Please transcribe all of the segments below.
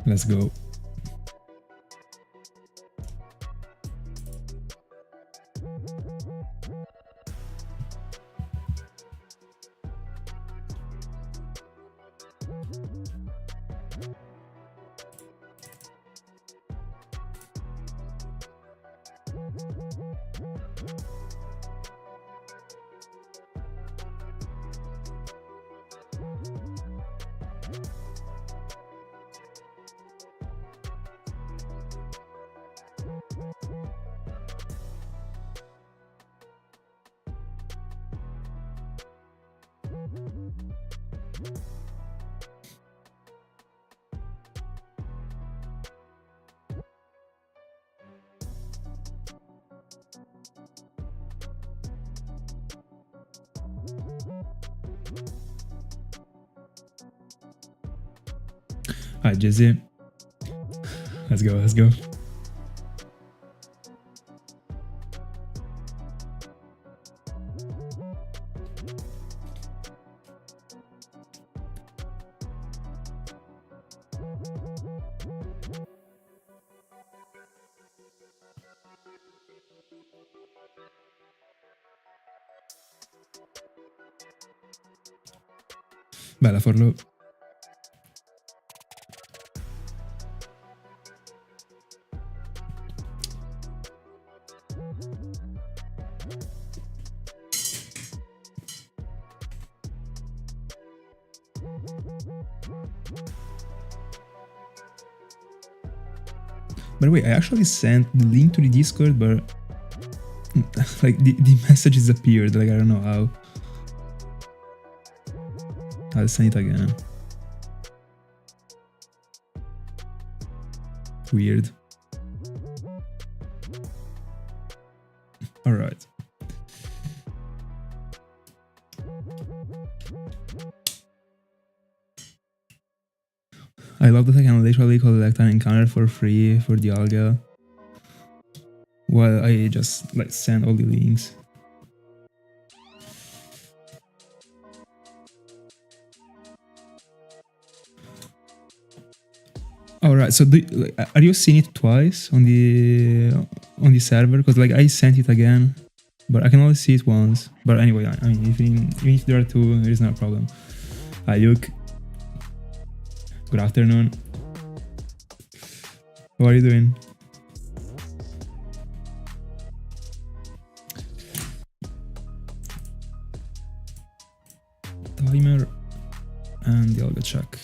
Let's go. Alright, Jizzy. Let's go, let's go. Bella Forlo. By the way, I actually sent the link to the Discord, but like the message disappeared. Like I don't know how. I'll send it again. Weird. All right. I love that I can literally collect an encounter for free for Dialga while I just like send all the links. Alright, so are you seeing it twice on the server? Because like I sent it again, but I can only see it once. But anyway, I mean, even if there are two, there is no problem. Hi Luke. Good afternoon. How are you doing? Timer and the Dialga check.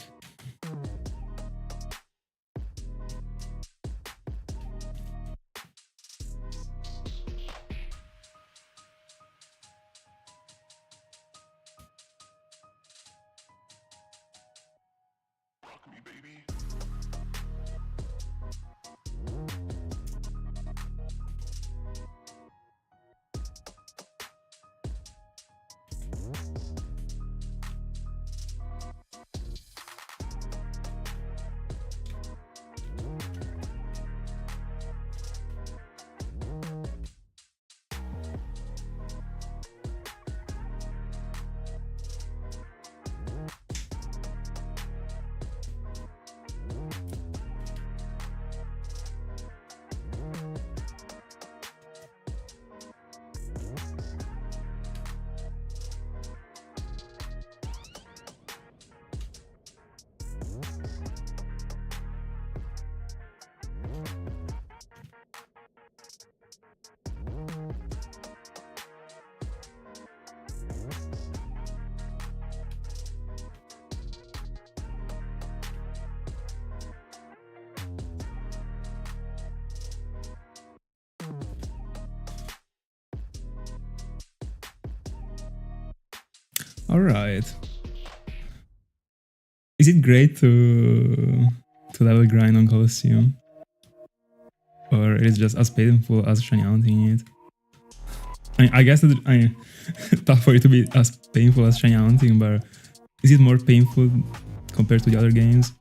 All right. Is it great to level grind on Colosseum? Or is it just as painful as shiny hunting it? I guess that tough for it to be as painful as shiny hunting, but is it more painful compared to the other games?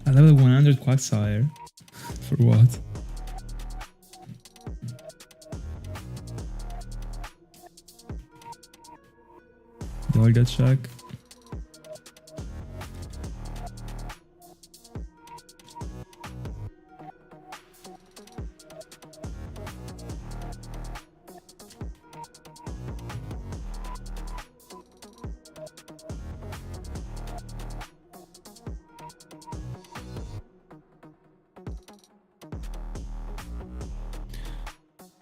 A level 100 Quagsire? For what? Dialga check.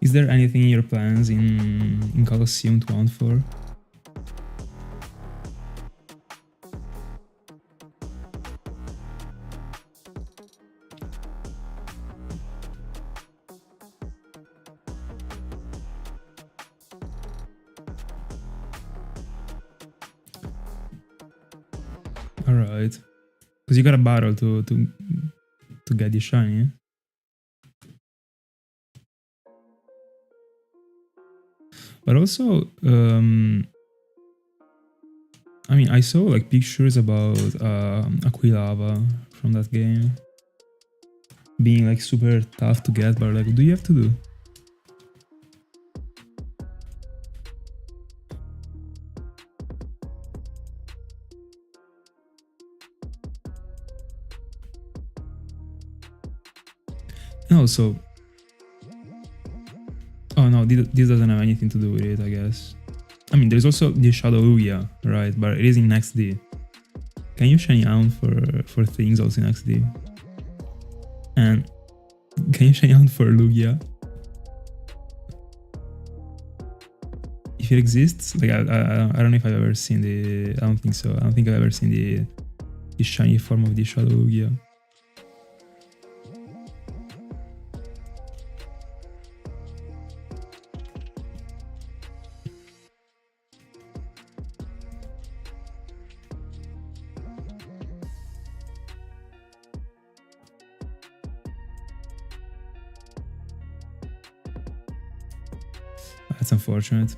Is there anything in your plans in Colosseum to hunt for? Alright. Because you got a battle to get the shiny. But also, I mean, I saw like pictures about Aquilava from that game being like super tough to get, but like, what do you have to do? No, so... Oh no, this doesn't have anything to do with it, I guess. I mean, there's also the Shadow Lugia, right? But it is in XD. Can you shiny hunt for things also in XD? And can you shiny hunt for Lugia? If it exists, like I don't know if I've ever seen the... I don't think so. I don't think I've ever seen the shiny form of the Shadow Lugia. That's unfortunate.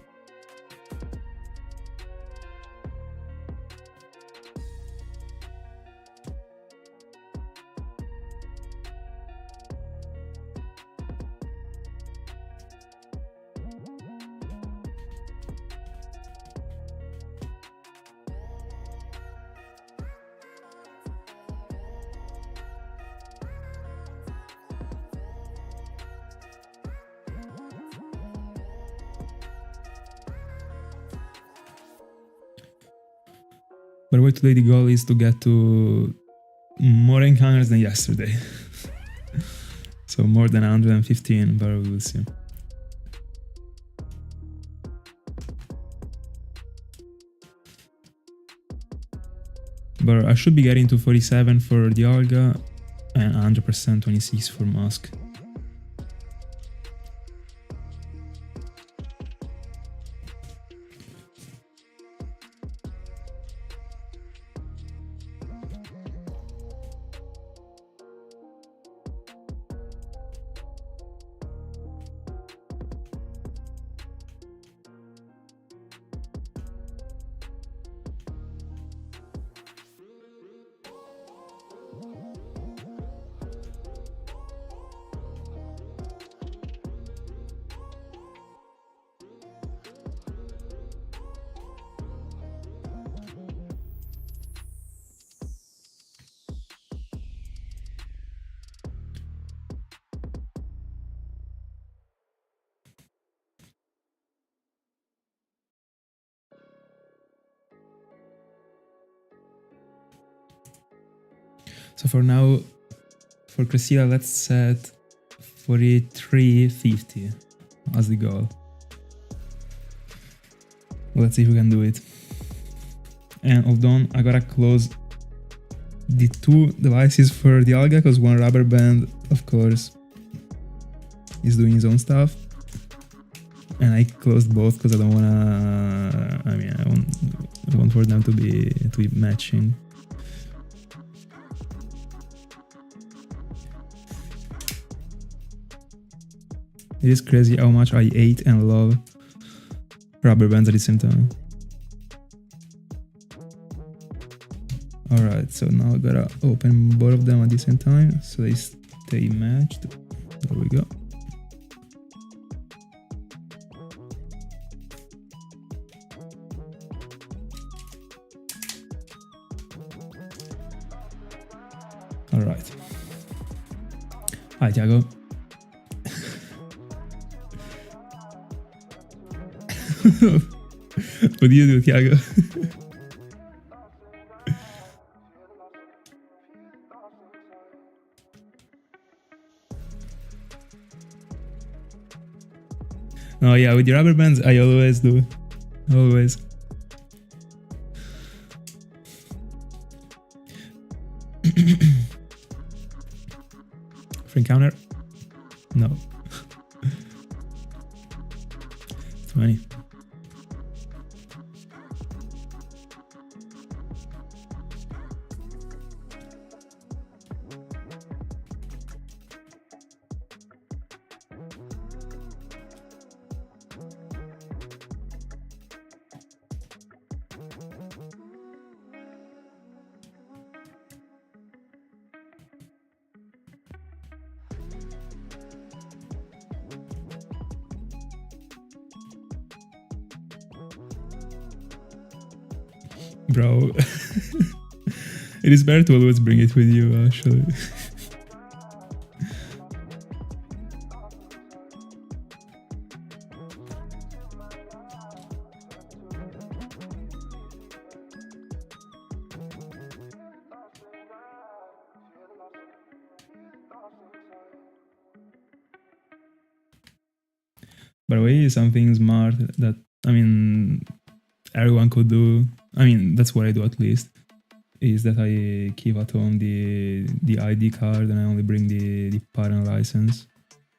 By the way, today the goal is to get to more encounters than yesterday. So more than 115, but we will see. But I should be getting to 47 for Dialga and 100% 26 for Musk. So for now, for Cresselia, let's set 4350 as the goal. Let's see if we can do it. And hold on, I gotta close the two devices for Dialga because one rubber band, of course, is doing his own stuff. And I closed both because I don't wanna. I mean, I want for them to be matching. It is crazy how much I hate and love rubber bands at the same time. Alright, so now I gotta open both of them at the same time so they stay matched. There we go. Alright. Hi, Thiago. What do you do, Thiago? Oh yeah, with the rubber bands, I always do. Always. For encounter? No. 20. Bro, it is better to always bring it with you, actually. By the way, something smart that, I mean, everyone could do, I mean, that's what I do at least, is that I keep at home the ID card and I only bring the parent license,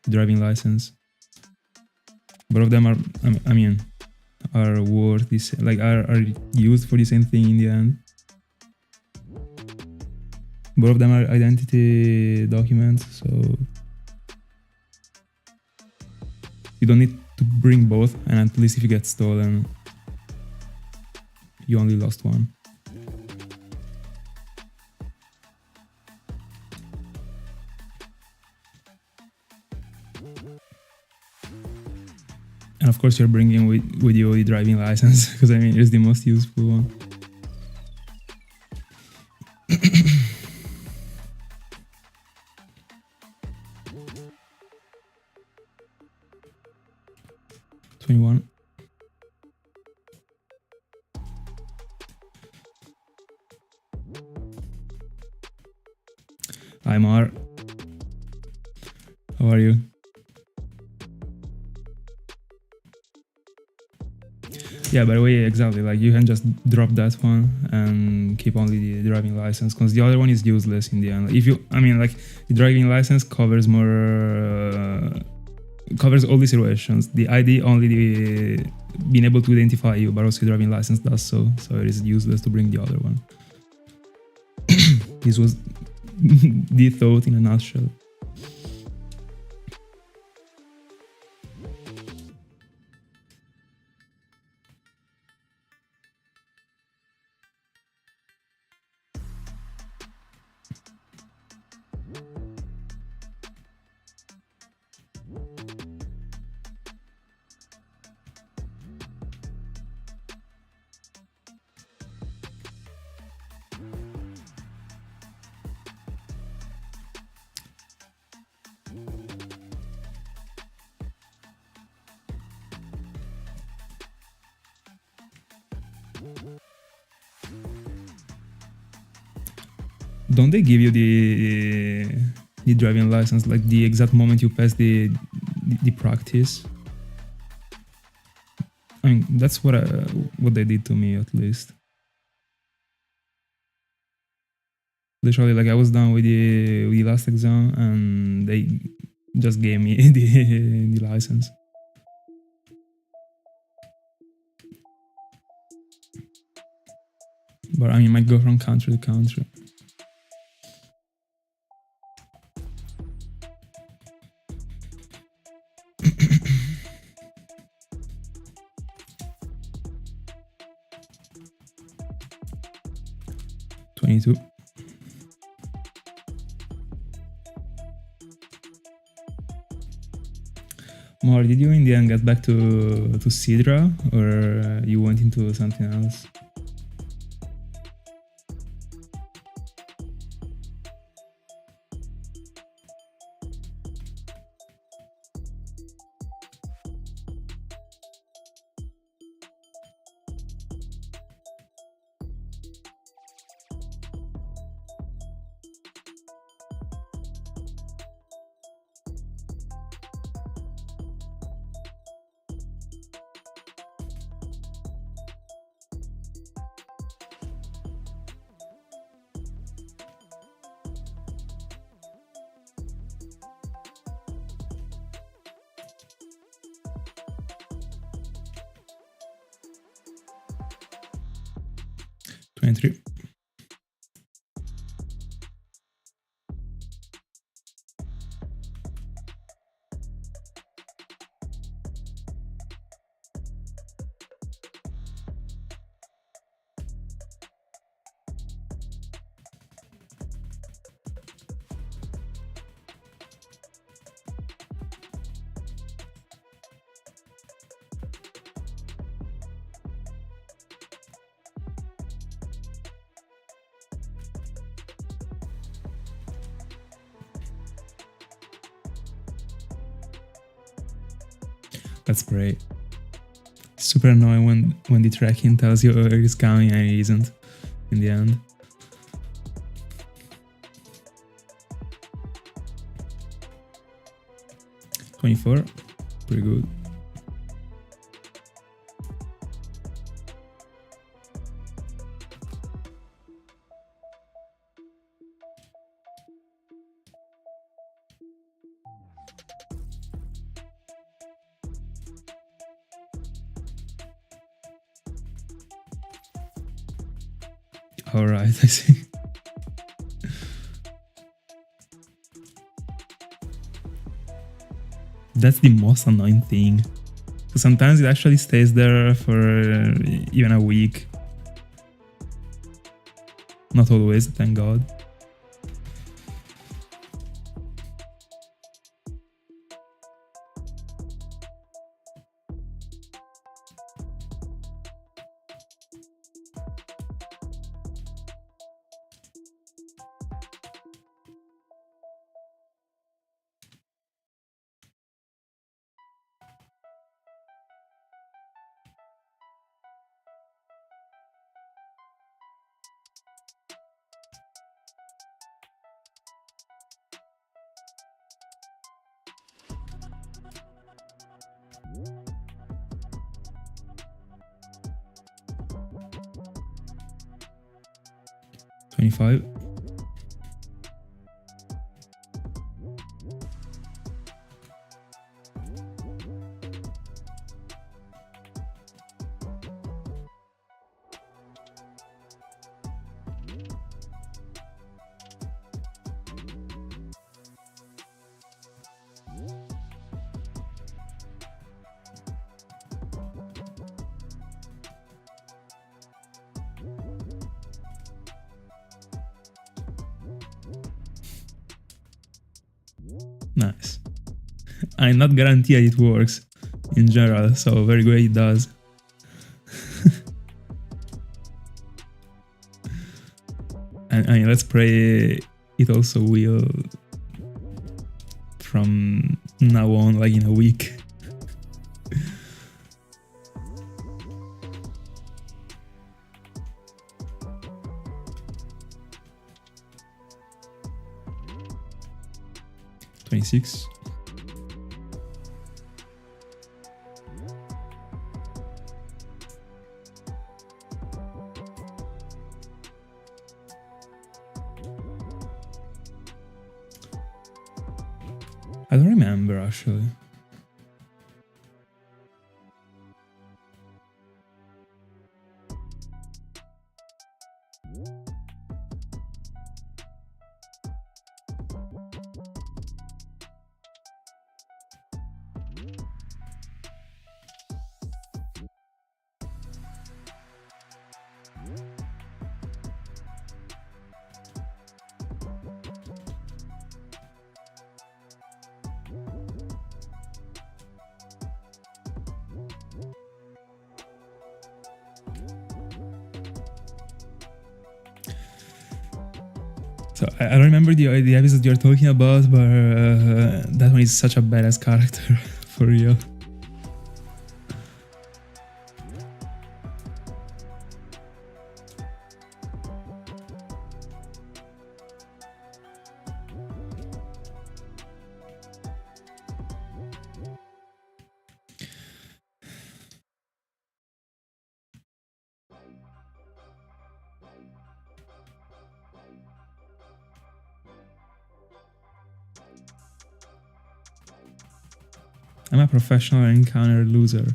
driving license. Both of them are, I mean, are worth this, like, are used for the same thing in the end. Both of them are identity documents, so you don't need to bring both, and at least if you get stolen, you only lost one. And of course you're bringing with you the driving license, because I mean it's the most useful one. $21. Hi Mar. How are you? Yeah, by the way, exactly, like you can just drop that one and keep only the driving license, because the other one is useless in the end. If you, I mean, like the driving license covers more, covers all the situations. The ID only being able to identify you, but also the driving license does so. So it is useless to bring the other one. This was the thought in a nutshell. Don't they give you the driving license like the exact moment you pass the practice? I mean, that's what they did to me, at least. Literally, like, I was done with the last exam and they just gave me the license. But I mean, it might go from country to country. $22. More, did you in the end get back to Sidra, or you went into something else? $23. That's great. Super annoying when the tracking tells you it's coming and it isn't in the end. $24. Pretty good. All right, I see. That's the most annoying thing. Sometimes it actually stays there for even a week. Not always, thank God. $25. Nice. I'm not guaranteed it works in general, so very good it does. And I mean, let's pray it also will from now on, like in a week. 26. I don't remember actually. So I don't remember the episode you're talking about, but that one is such a badass character, for real. I'm a professional encounter loser.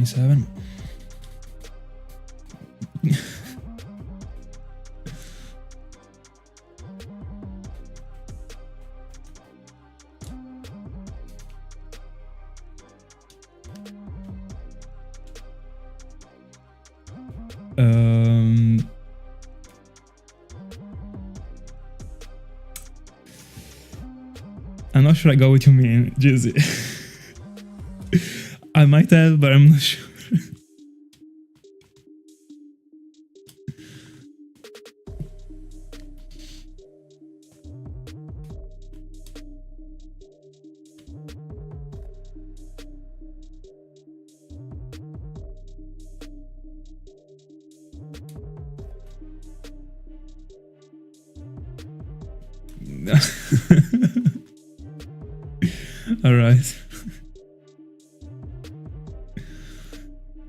Seven. I'm not sure I got what you mean, Jizzy. I might have, but I'm not sure. All right.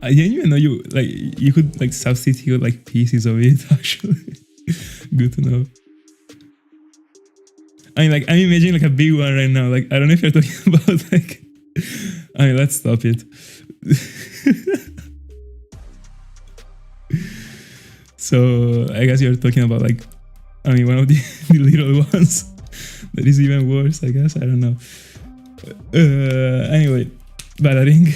I didn't even know you could like substitute like pieces of it actually. Good to know. I mean, like I'm imagining like a big one right now. Like I don't know if you're talking about like. I mean, let's stop it. So I guess you're talking about like, I mean, one of the, the little ones that is even worse. I guess I don't know. Anyway, battering.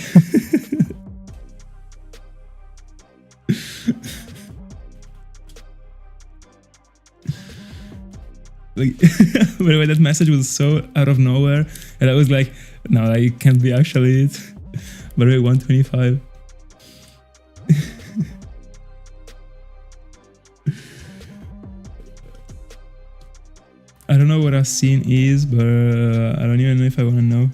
Like, by the way, that message was so out of nowhere, and I was like, no, like, it can't be actually it. By the way, 125. I don't know what a scene is, but I don't even know if I want to know.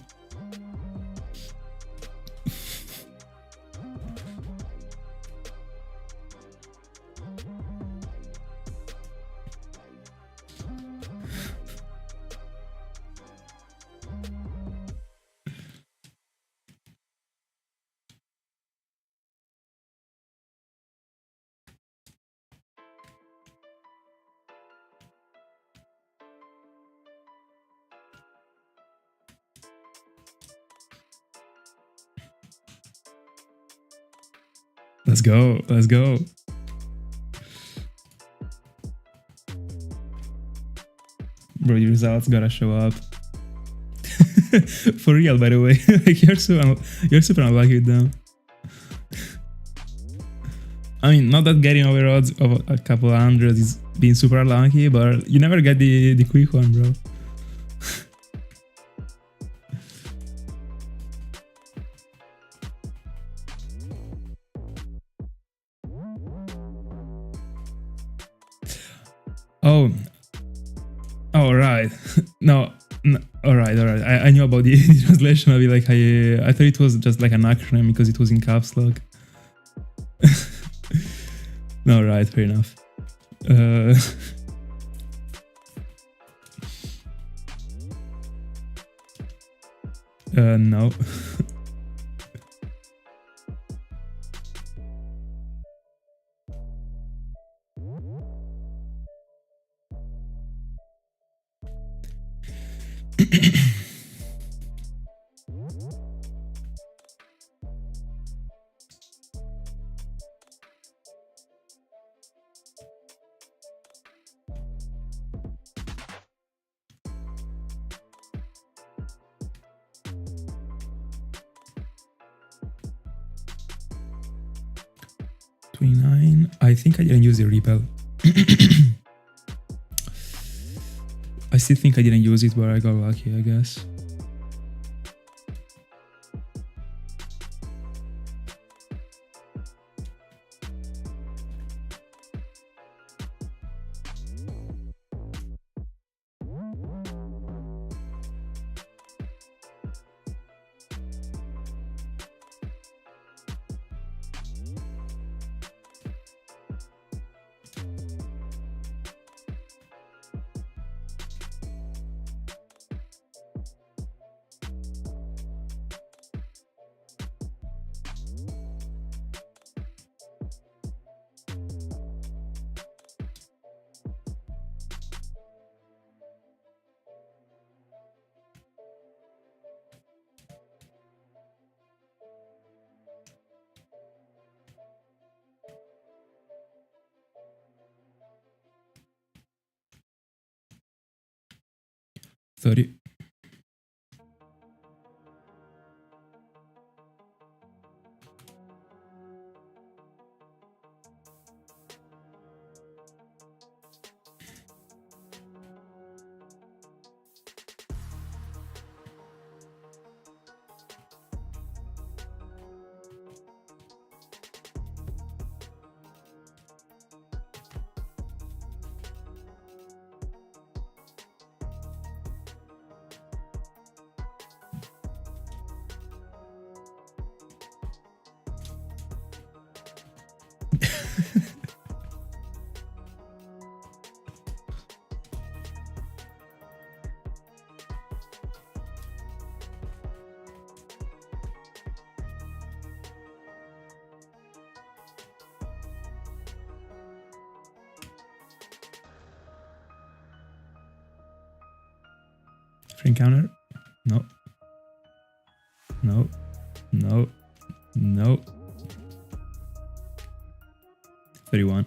Let's go. Let's go. Bro, your results gotta show up. For real, by the way. Like you're super unlucky with them. I mean, not that getting over odds of a couple hundred is being super unlucky, but you never get the quick one, bro. Oh, oh right. No, all right. I knew about the translation of it. Like I thought it was just like an acronym because it was in caps lock. No, right. Fair enough. No. $29. I think I didn't use the repel. I still think I didn't use it, but I got lucky, I guess. $30. Free encounter? No. No. No. No. 31.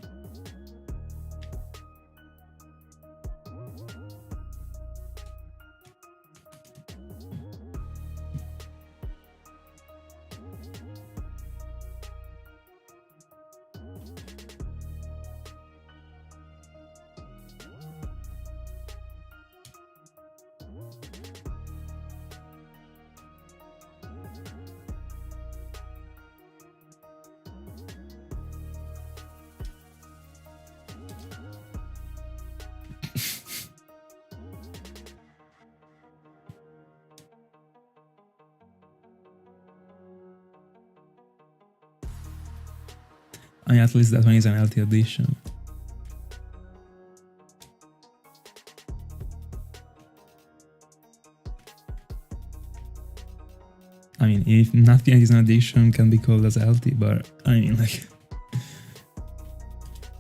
I mean, at least that one is an LT edition. I mean, if nothing is an addition can be called as LT, but I mean, like,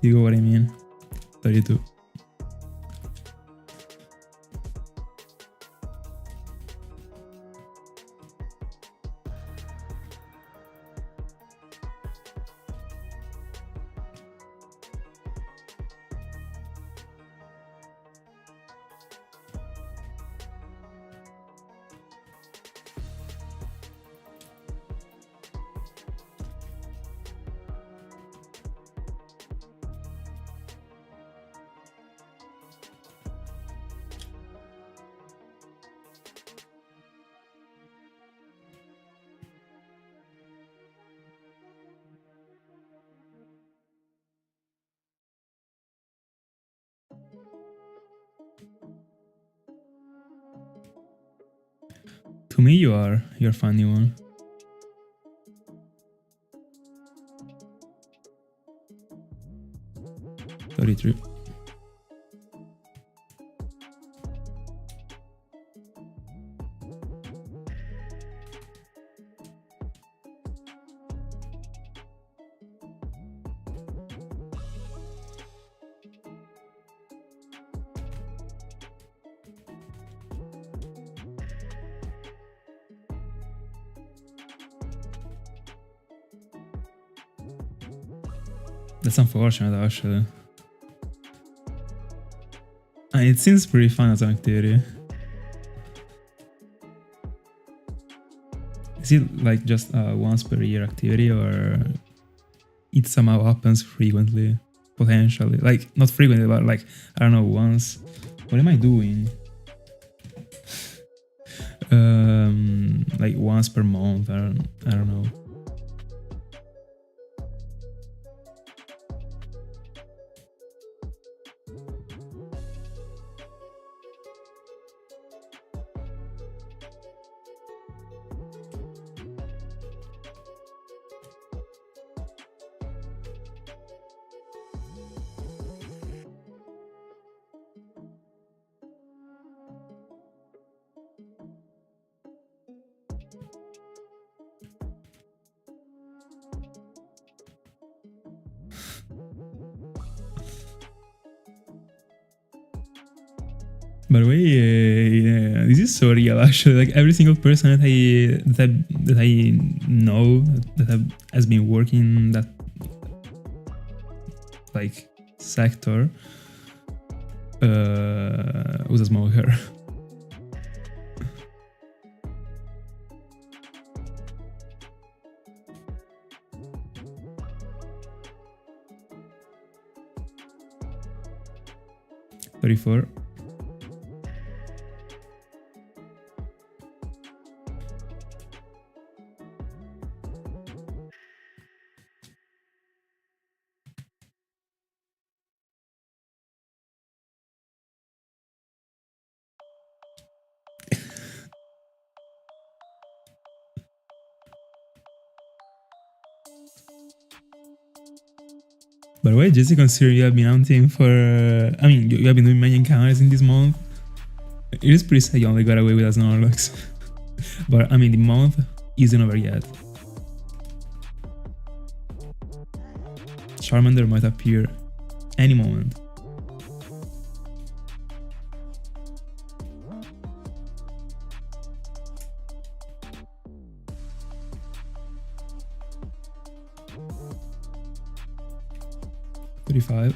you know what I mean? 32. To me, you're funny one. $33. That's unfortunate, actually. And it seems pretty fun as an activity. Is it like just a once per year activity, or it somehow happens frequently? Potentially. Like, not frequently, but like, I don't know, once. What am I doing? Like once per month, I don't know. By the way, this is so real actually. Like every single person that I know that has been working in that like sector was a smoker. $34. By the way, just to consider you have been hunting for... I mean, you have been doing many encounters in this month. It is pretty sad you only got away with a Snorlax. But, I mean, the month isn't over yet. Charmander might appear any moment. $35.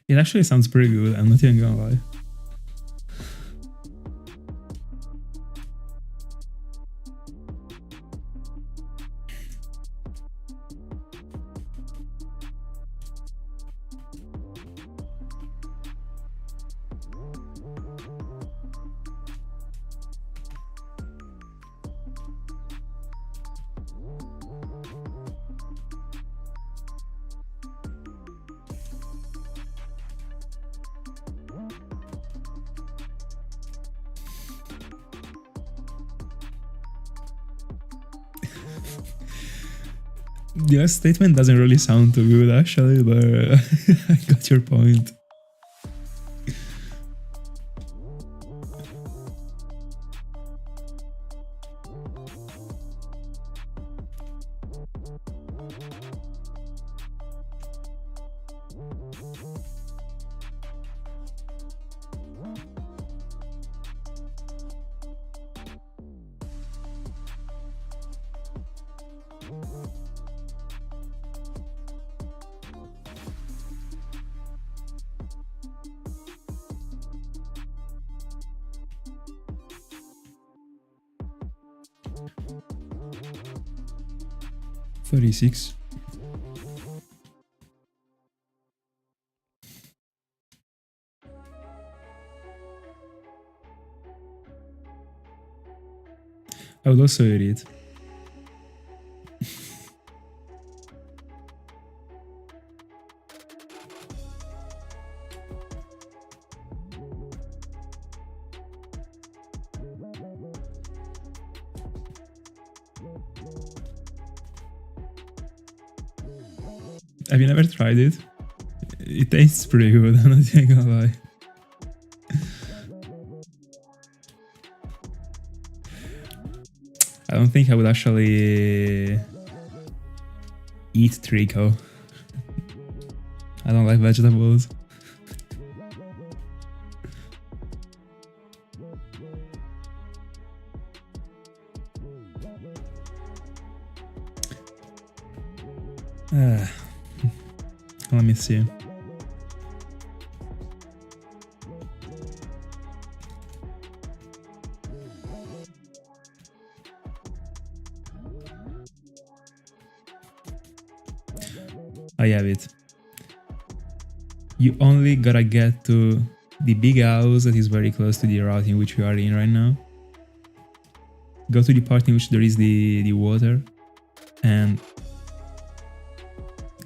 It actually sounds pretty good, I'm not even gonna lie. Your statement doesn't really sound too good actually, but I got your point. $36. I would also eat it. Have you never tried it? It tastes pretty good, I'm not even gonna lie. I don't think I would actually eat Trico. I don't like vegetables. Let me see. I have it. You only gotta get to the big house that is very close to the route in which we are in right now. Go to the part in which there is the water and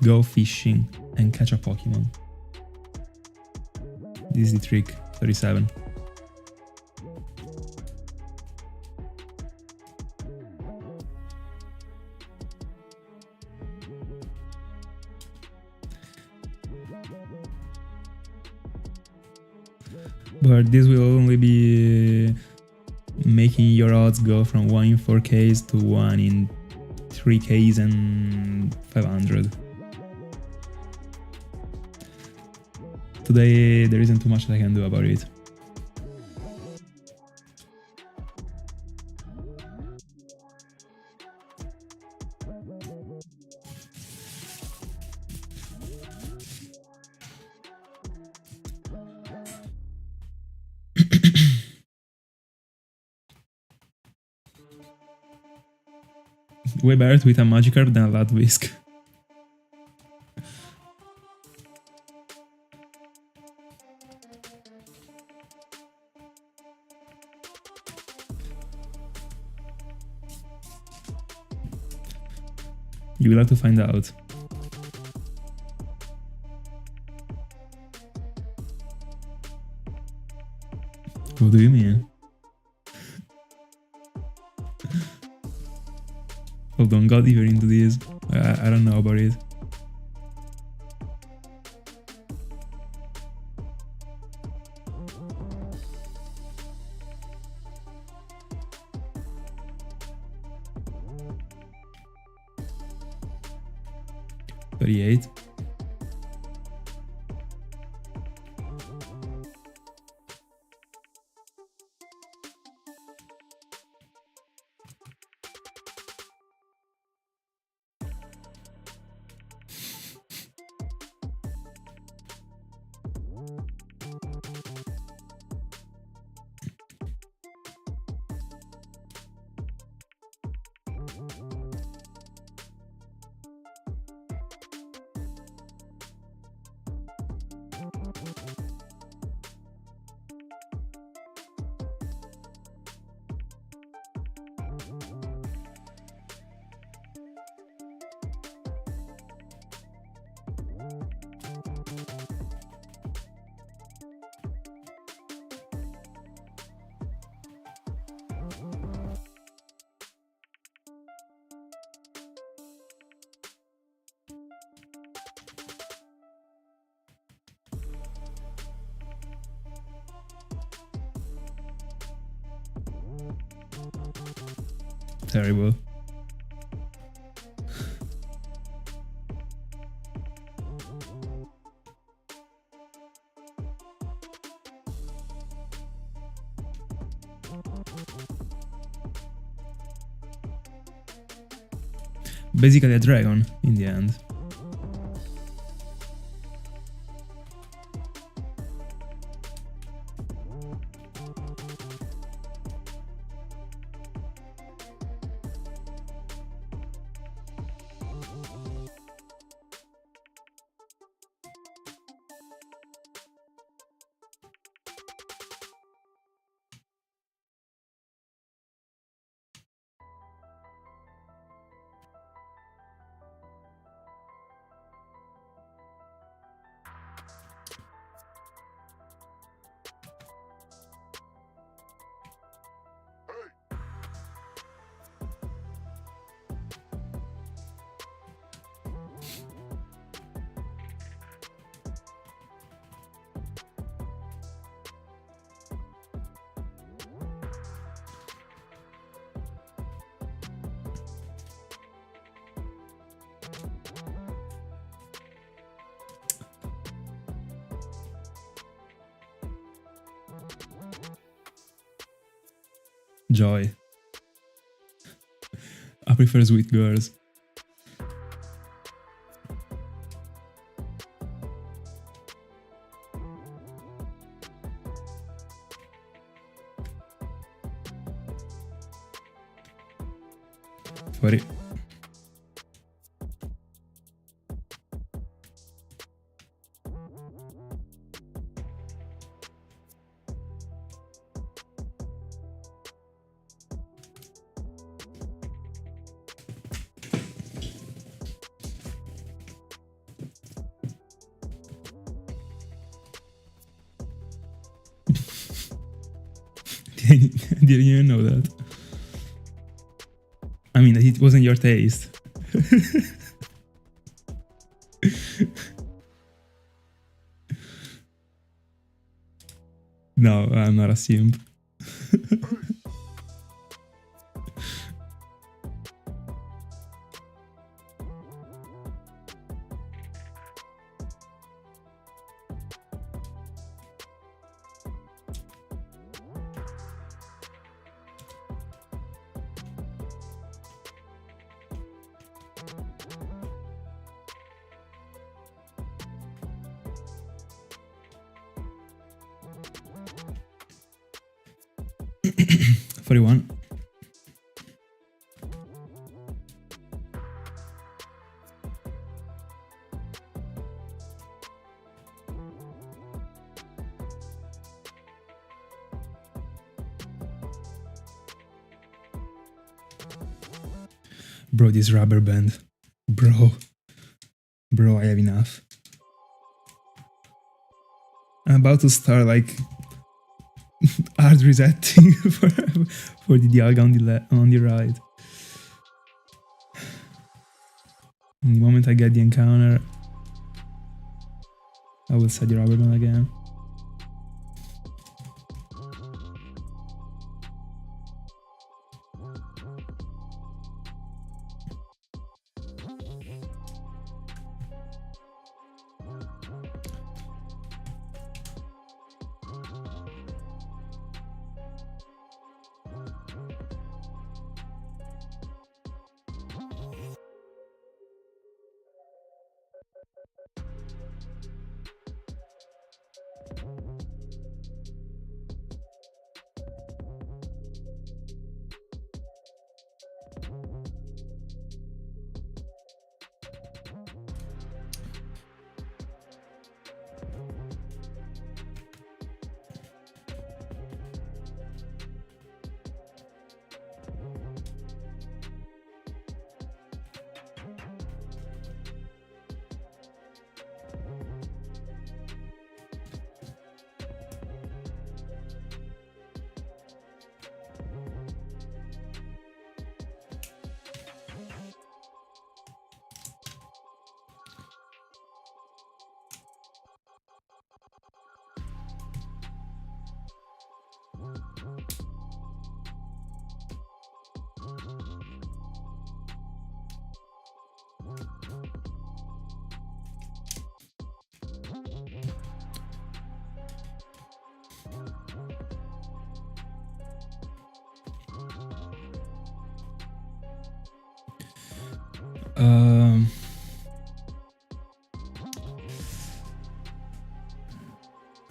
go fishing and catch a Pokemon. This is the trick. 37. But this will only be making your odds go from 1 in 4Ks to 1 in 3Ks and 500. Today there isn't too much that I can do about it. Way better to eat a Magikarp than a Latvisk. You will have to find out. What do you mean? Hold on, got even into this. I don't know about it. $38. Terrible. Basically a dragon in the end. Joy. I prefer sweet girls. Sorry. I didn't even know that. I mean, it wasn't your taste. No, I'm not a simp. $41. Bro, this rubber band. Bro, I have enough. I'm about to start like hard resetting for the Dialga on the right. In the moment I get the encounter, I will set the rubber band again.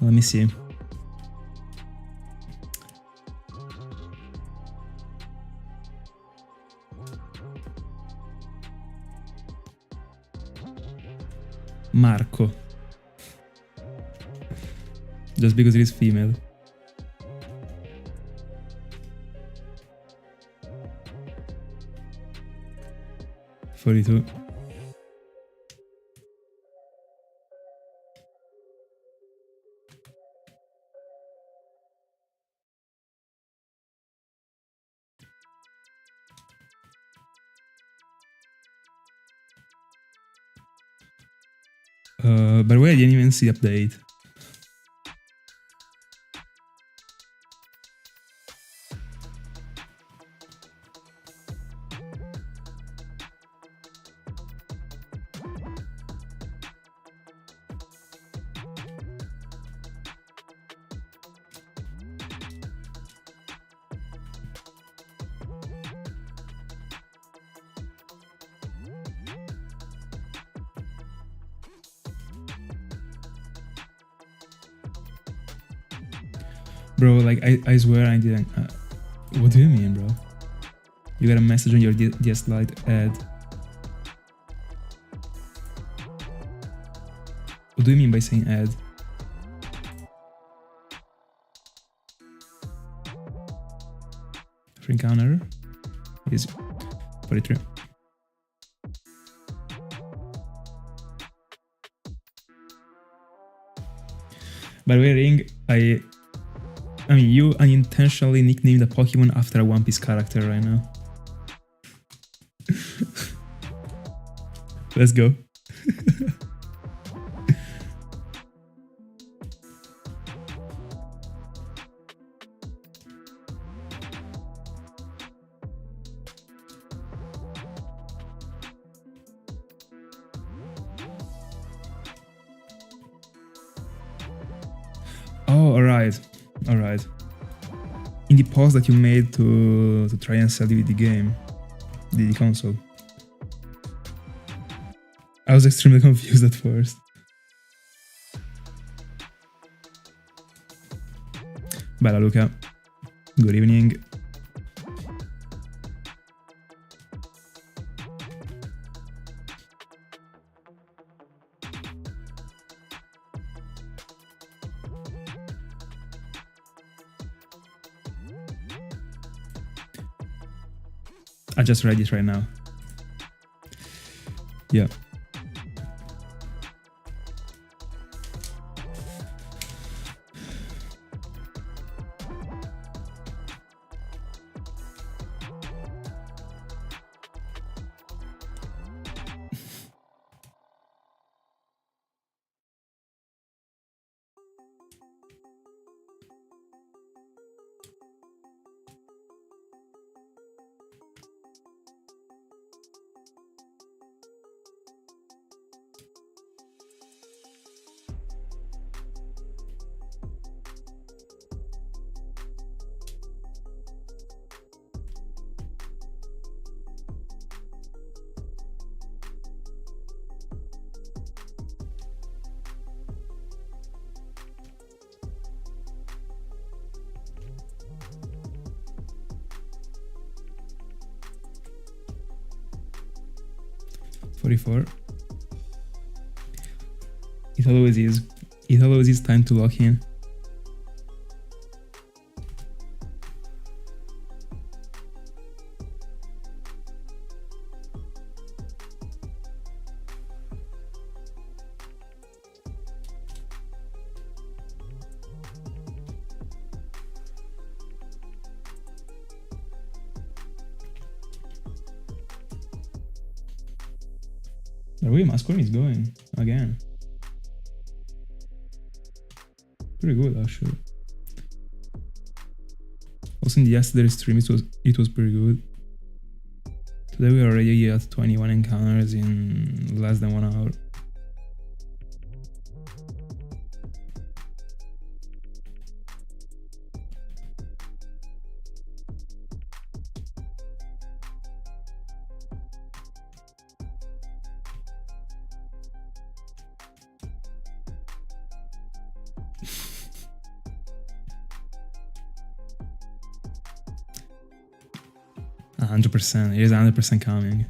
Let me see. Marco. Just because it is female. $42. By the way, I didn't even see the update. Bro, like, I swear I didn't. What do you mean, bro? You got a message on your DS Lite ad. What do you mean by saying ad? Free encounter is 43. By the way, Ring, I mean, you unintentionally nicknamed a Pokemon after a One Piece character right now. Let's go. Oh, alright. Alright. In the pause that you made to try and sell the game, the console, I was extremely confused at first. Bella Luca, good evening. I just read it right now. Yeah. It always is. It always is time to lock in. The way Masquerain is going again. Pretty good actually. Also in the yesterday's stream it was pretty good. Today we are already at 21 encounters in less than 1 hour. %. It is 100% coming.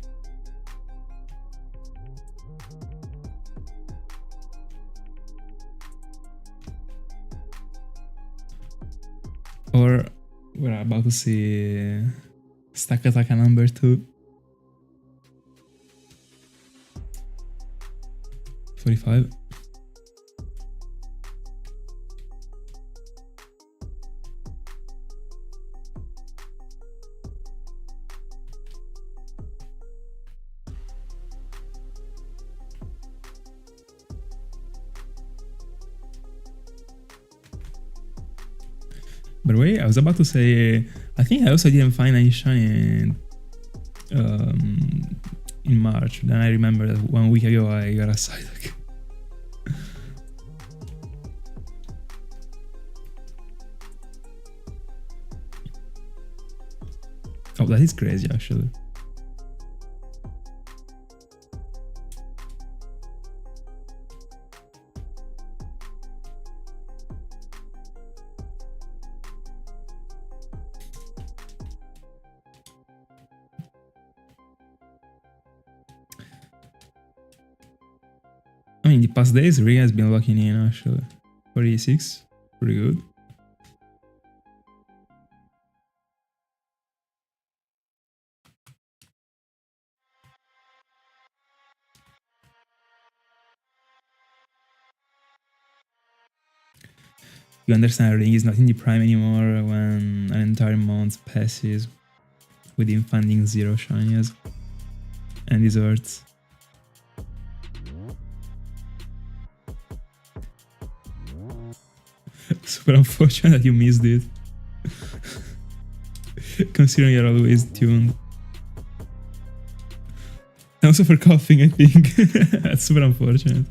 Or we're about to see Stack Attack number 2. 45. By the way, I was about to say, I think I also didn't find any shiny in March. Then I remember that 1 week ago I got a Psyduck. Oh, that is crazy actually. I mean, the past days, Ring has been locking in actually. 46, pretty good. You understand Ring is not in the prime anymore when an entire month passes with him finding 0 shinies. And this hurts. Super unfortunate that you missed it. Considering you're always tuned. And also for coughing, I think. That's super unfortunate.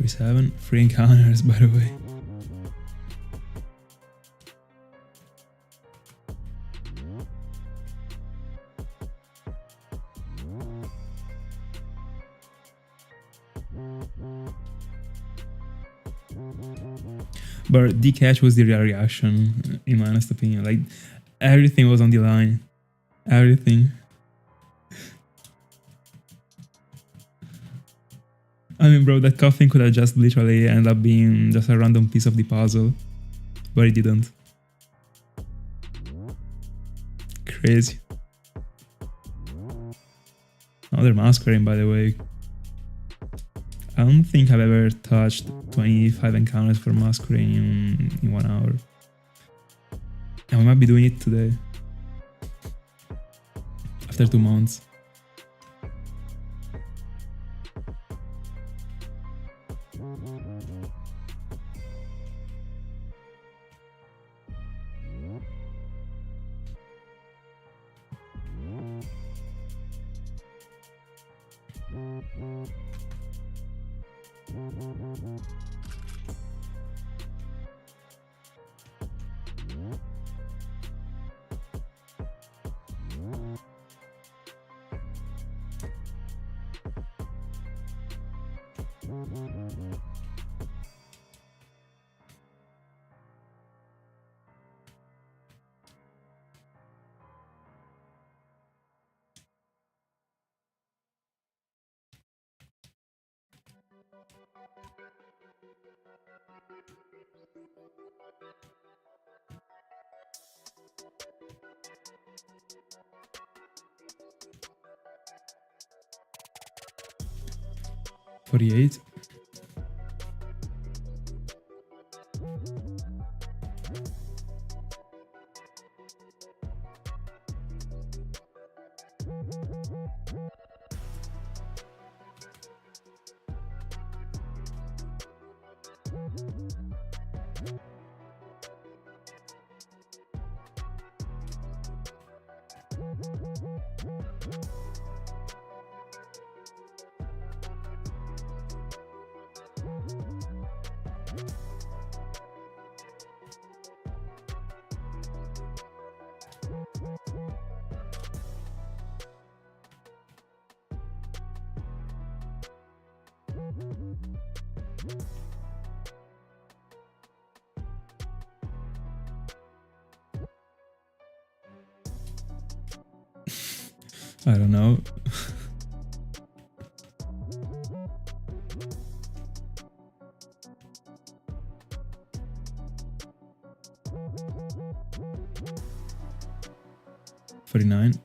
Seven free encounters, by the way. But the catch was the real reaction, in my honest opinion. Like, everything was on the line. Everything. I mean, bro, that coughing could have just literally ended up being just a random piece of the puzzle. But it didn't. Crazy. Another Masquerain, by the way. I don't think I've ever touched 25 encounters for Masquerain in 1 hour. And we might be doing it today. After 2 months. $48. I don't know. $49.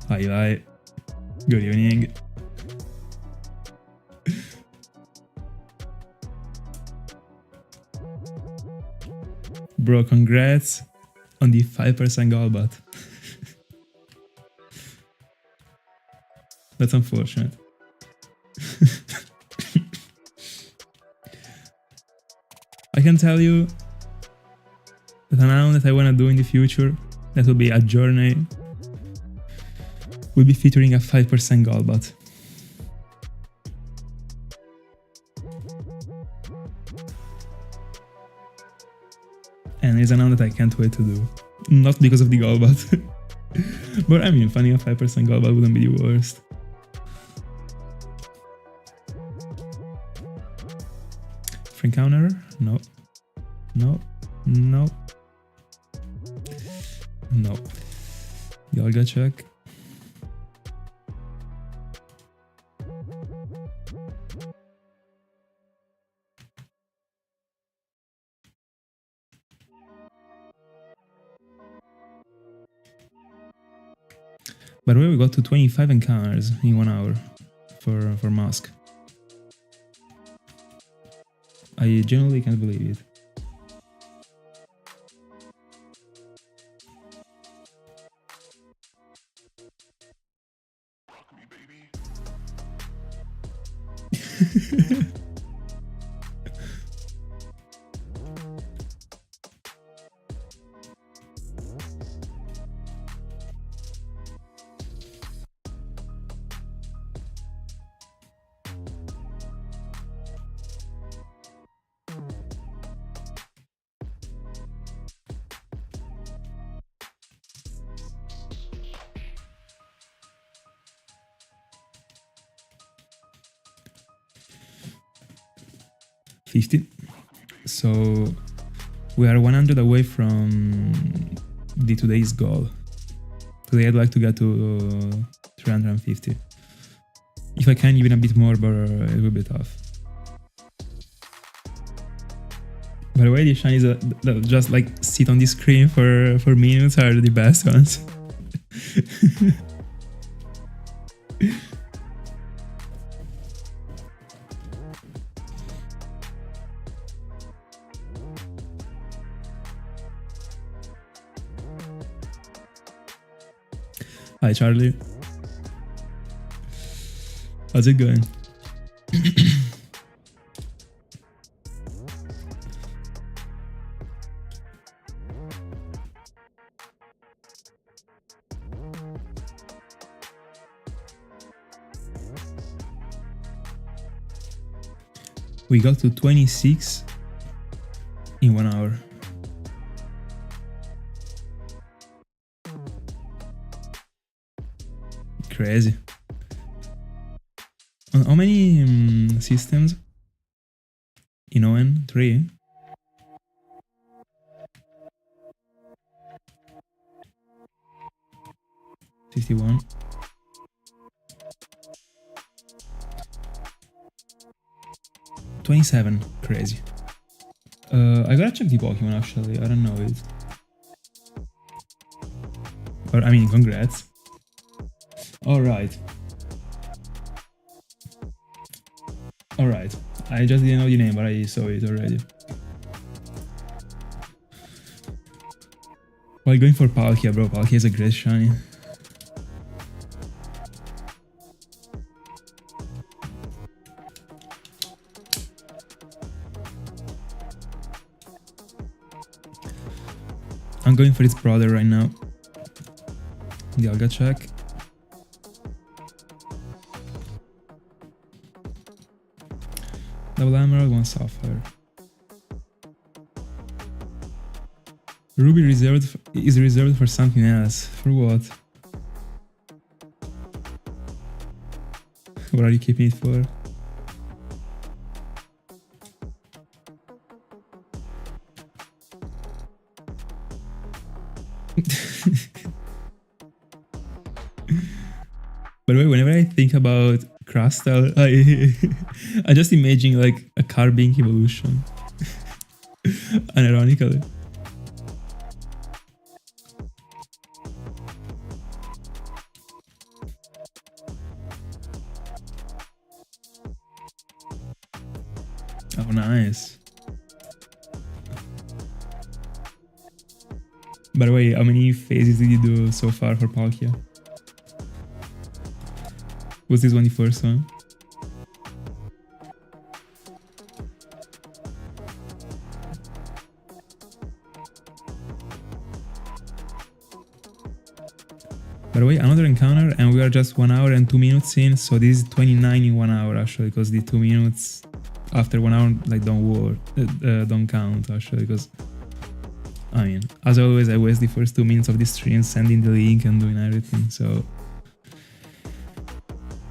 Hi. Good evening. Bro, congrats on the 5% Golbat. That's unfortunate. I can tell you that an item that I want to do in the future, that will be a journey, will be featuring a 5% Golbat. And it's an item that I can't wait to do. Not because of the Golbat. But I mean, finding a 5% global wouldn't be the worst. Free counter? No. No. No. No. Dialga check. By the way, we got to 25 encounters in 1 hour for Mask. I genuinely can't believe it. So we are 100 away from the today's goal. Today I'd like to get to 350. If I can, even a bit more, but it will be tough. By the way, the shinies that just like sit on the screen for minutes are the best ones. Hi Charlie. How's it going? We got to 26 in 1 hour. Crazy. On how many systems? In ON? 3? $51. $27. Crazy. I gotta check the Pokemon actually, I don't know it. But I mean, congrats. Alright. Alright. I just didn't know the name, but I saw it already. While going for Palkia, bro. Palkia is a great shiny. I'm going for its brother right now. Dialga check. Double Emerald, 1 Sapphire. Ruby is reserved for something else. For what? What are you keeping it for? By the way, whenever I think about Crustle, I just imagine like a Carbink evolution. Unironically. Oh, nice. By the way, how many phases did you do so far for Palkia? Was this one the first one? By the way, another encounter and we are just 1 hour and 2 minutes in, so this is 29 in 1 hour actually, because the 2 minutes after 1 hour like don't count actually, because I mean, as always, I waste the first 2 minutes of the stream sending the link and doing everything, so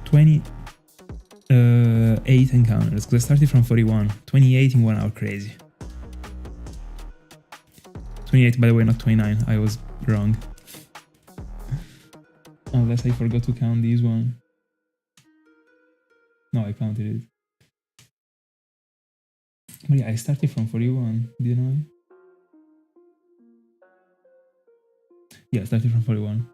28 encounters, because I started from 41. 28 in 1 hour, crazy. 28, by the way, not 29, I was wrong. Unless I forgot to count this one. No, I counted it. But yeah, I started from 41, didn't I? Yeah, I started from 41.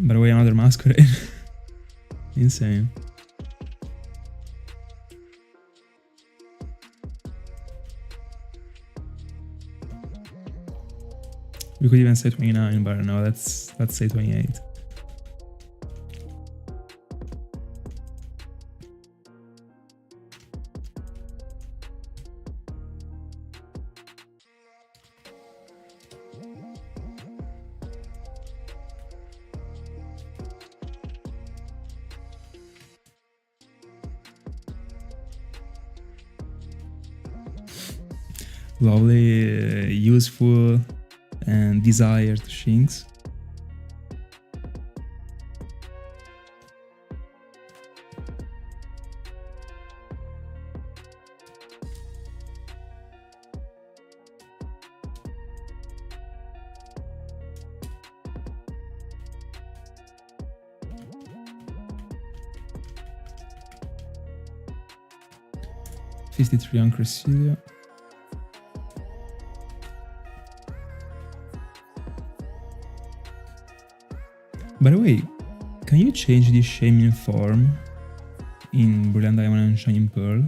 By the way, another Masquerain. Insane. We could even say 29, but no, let's say 28. Lovely, useful, and desired Shinx. $53 on Cresselia. By the way, can you change the Shaman form in Brilliant Diamond and Shining Pearl?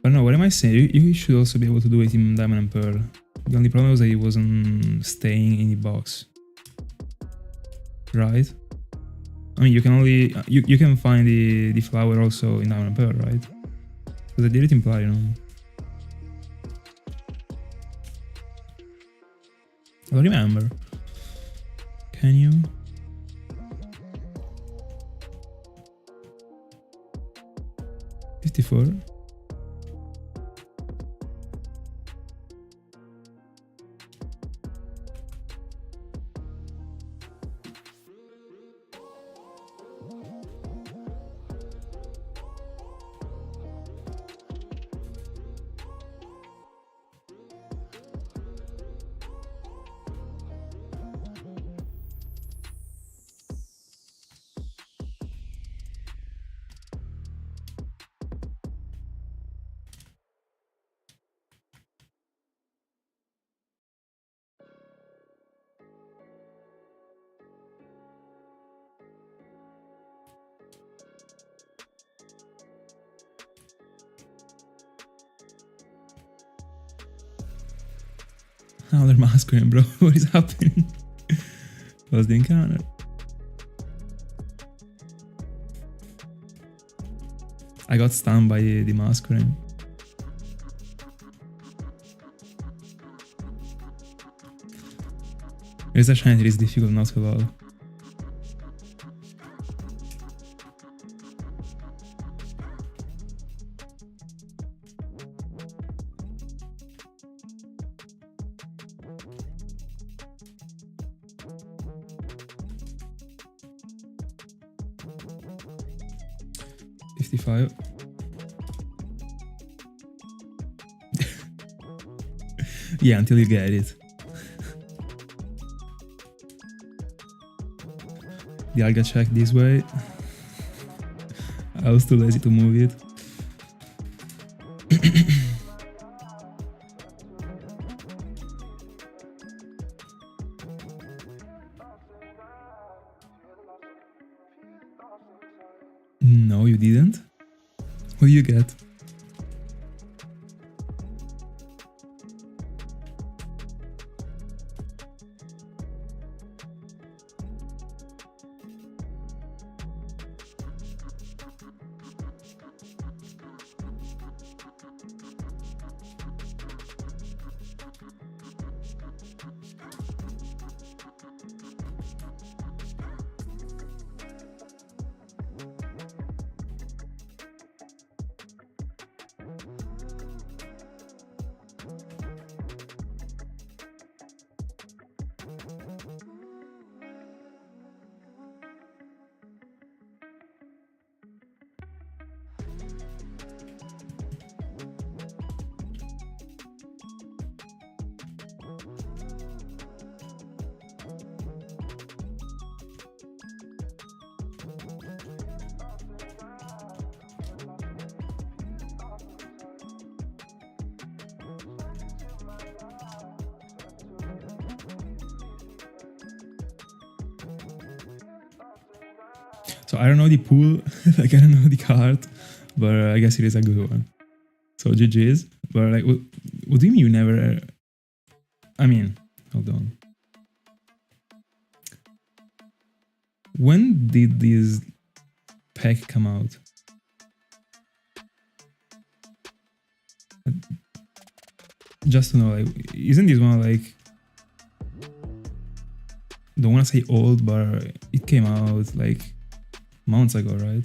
But no, what am I saying? You should also be able to do it in Diamond and Pearl. The only problem was that it wasn't staying in the box. Right? I mean, you can only... You can find the flower also in Diamond and Pearl, right? Because I did it imply, you know. I don't remember. Can you? $54? Another Masquerain, bro. What is happening? What's the encounter? I got stunned by the Masquerain. There's a shiny that is difficult not to love. $55. Yeah, until you get it. Dialga check this way. I was too lazy to move it. No, you didn't? What do you get? So I don't know the pool, like I don't know the card, but I guess it is a good one. So GG's. But like, what do you mean you never? I mean, hold on. When did this pack come out? Just to know, like, isn't this one like? Don't want to say old, but it came out like months ago, right?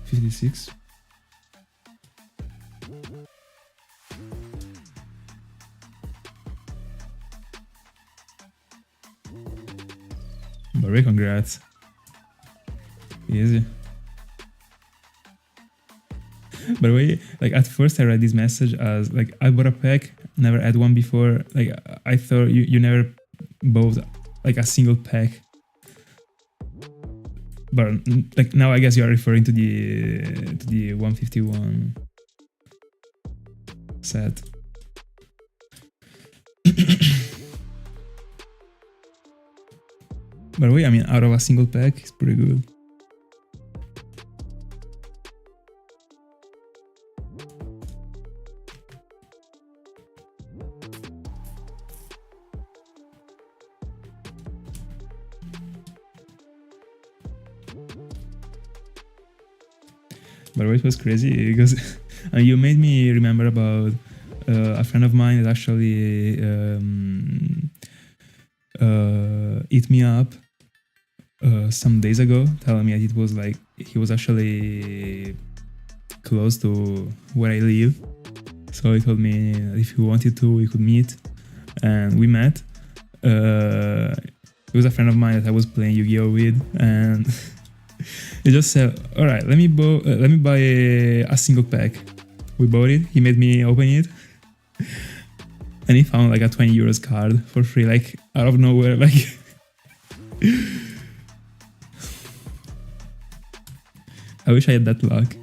$56. But congrats. Easy. By the way, like at first I read this message as like I bought a pack, never had one before. Like I thought you never bought like a single pack. But like now I guess you are referring to the 151 set. By the way, I mean out of a single pack, it's pretty good. By the way, it was crazy because you made me remember about a friend of mine that actually hit me up some days ago, telling me that it was like he was actually close to where I live. So he told me if he wanted to, we could meet, and we met. He was a friend of mine that I was playing Yu-Gi-Oh with, and he just said, "All right, let me buy a single pack." We bought it. He made me open it, and he found like a 20 euros card for free, like out of nowhere. Like, I wish I had that luck.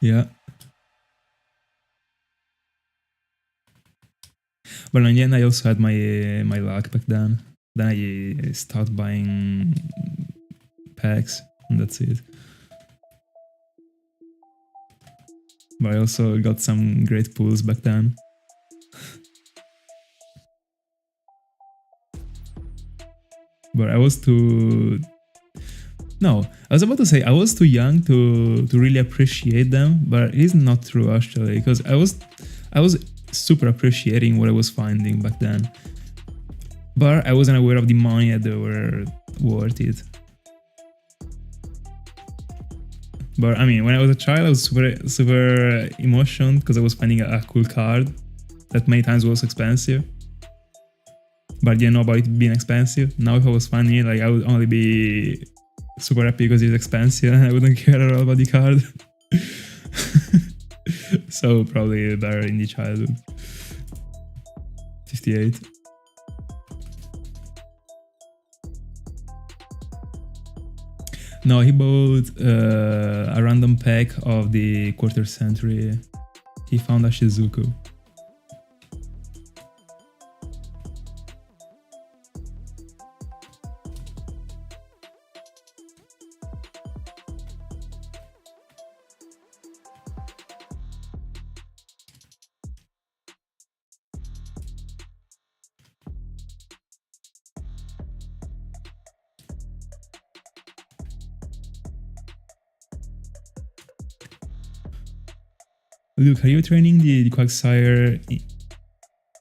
Yeah. But in the end, I also had my luck back then. Then I started buying packs, and that's it. But I also got some great pulls back then. But I was too... No, I was about to say I was too young to really appreciate them, but it is not true actually, because I was super appreciating what I was finding back then. But I wasn't aware of the money that they were worth it. But I mean, when I was a child, I was super emotional because I was finding a cool card that many times was expensive. But I didn't know about it being expensive. Now if I was finding it, like I would only be super happy because it's expensive and I wouldn't care at all about the card. So probably better in the childhood. 58. No, he bought a random pack of the quarter century. He found a Shizuku. Luke, are you training the Quagsire?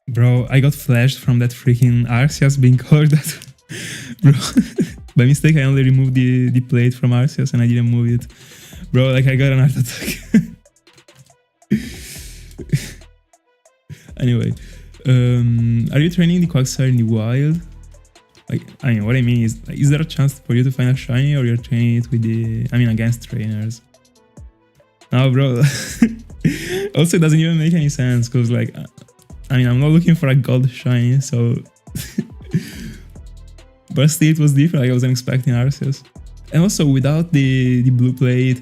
Bro, I got flashed from that freaking Arceus being colored that. Bro, by mistake I only removed the plate from Arceus and I didn't move it. Bro, like I got an heart attack. Anyway, are you training the Quagsire in the wild? Like, I mean, what I mean is there a chance for you to find a shiny, or you're training it with against trainers? No, bro. Also, it doesn't even make any sense, because like I mean, I'm not looking for a gold shiny, so. But still, it was different. Like, I wasn't expecting Arceus. And also, without the blue plate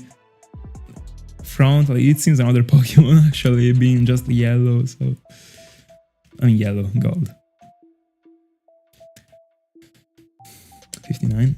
front, like, it seems another Pokemon actually being just yellow. So, I mean, yellow, gold. 59.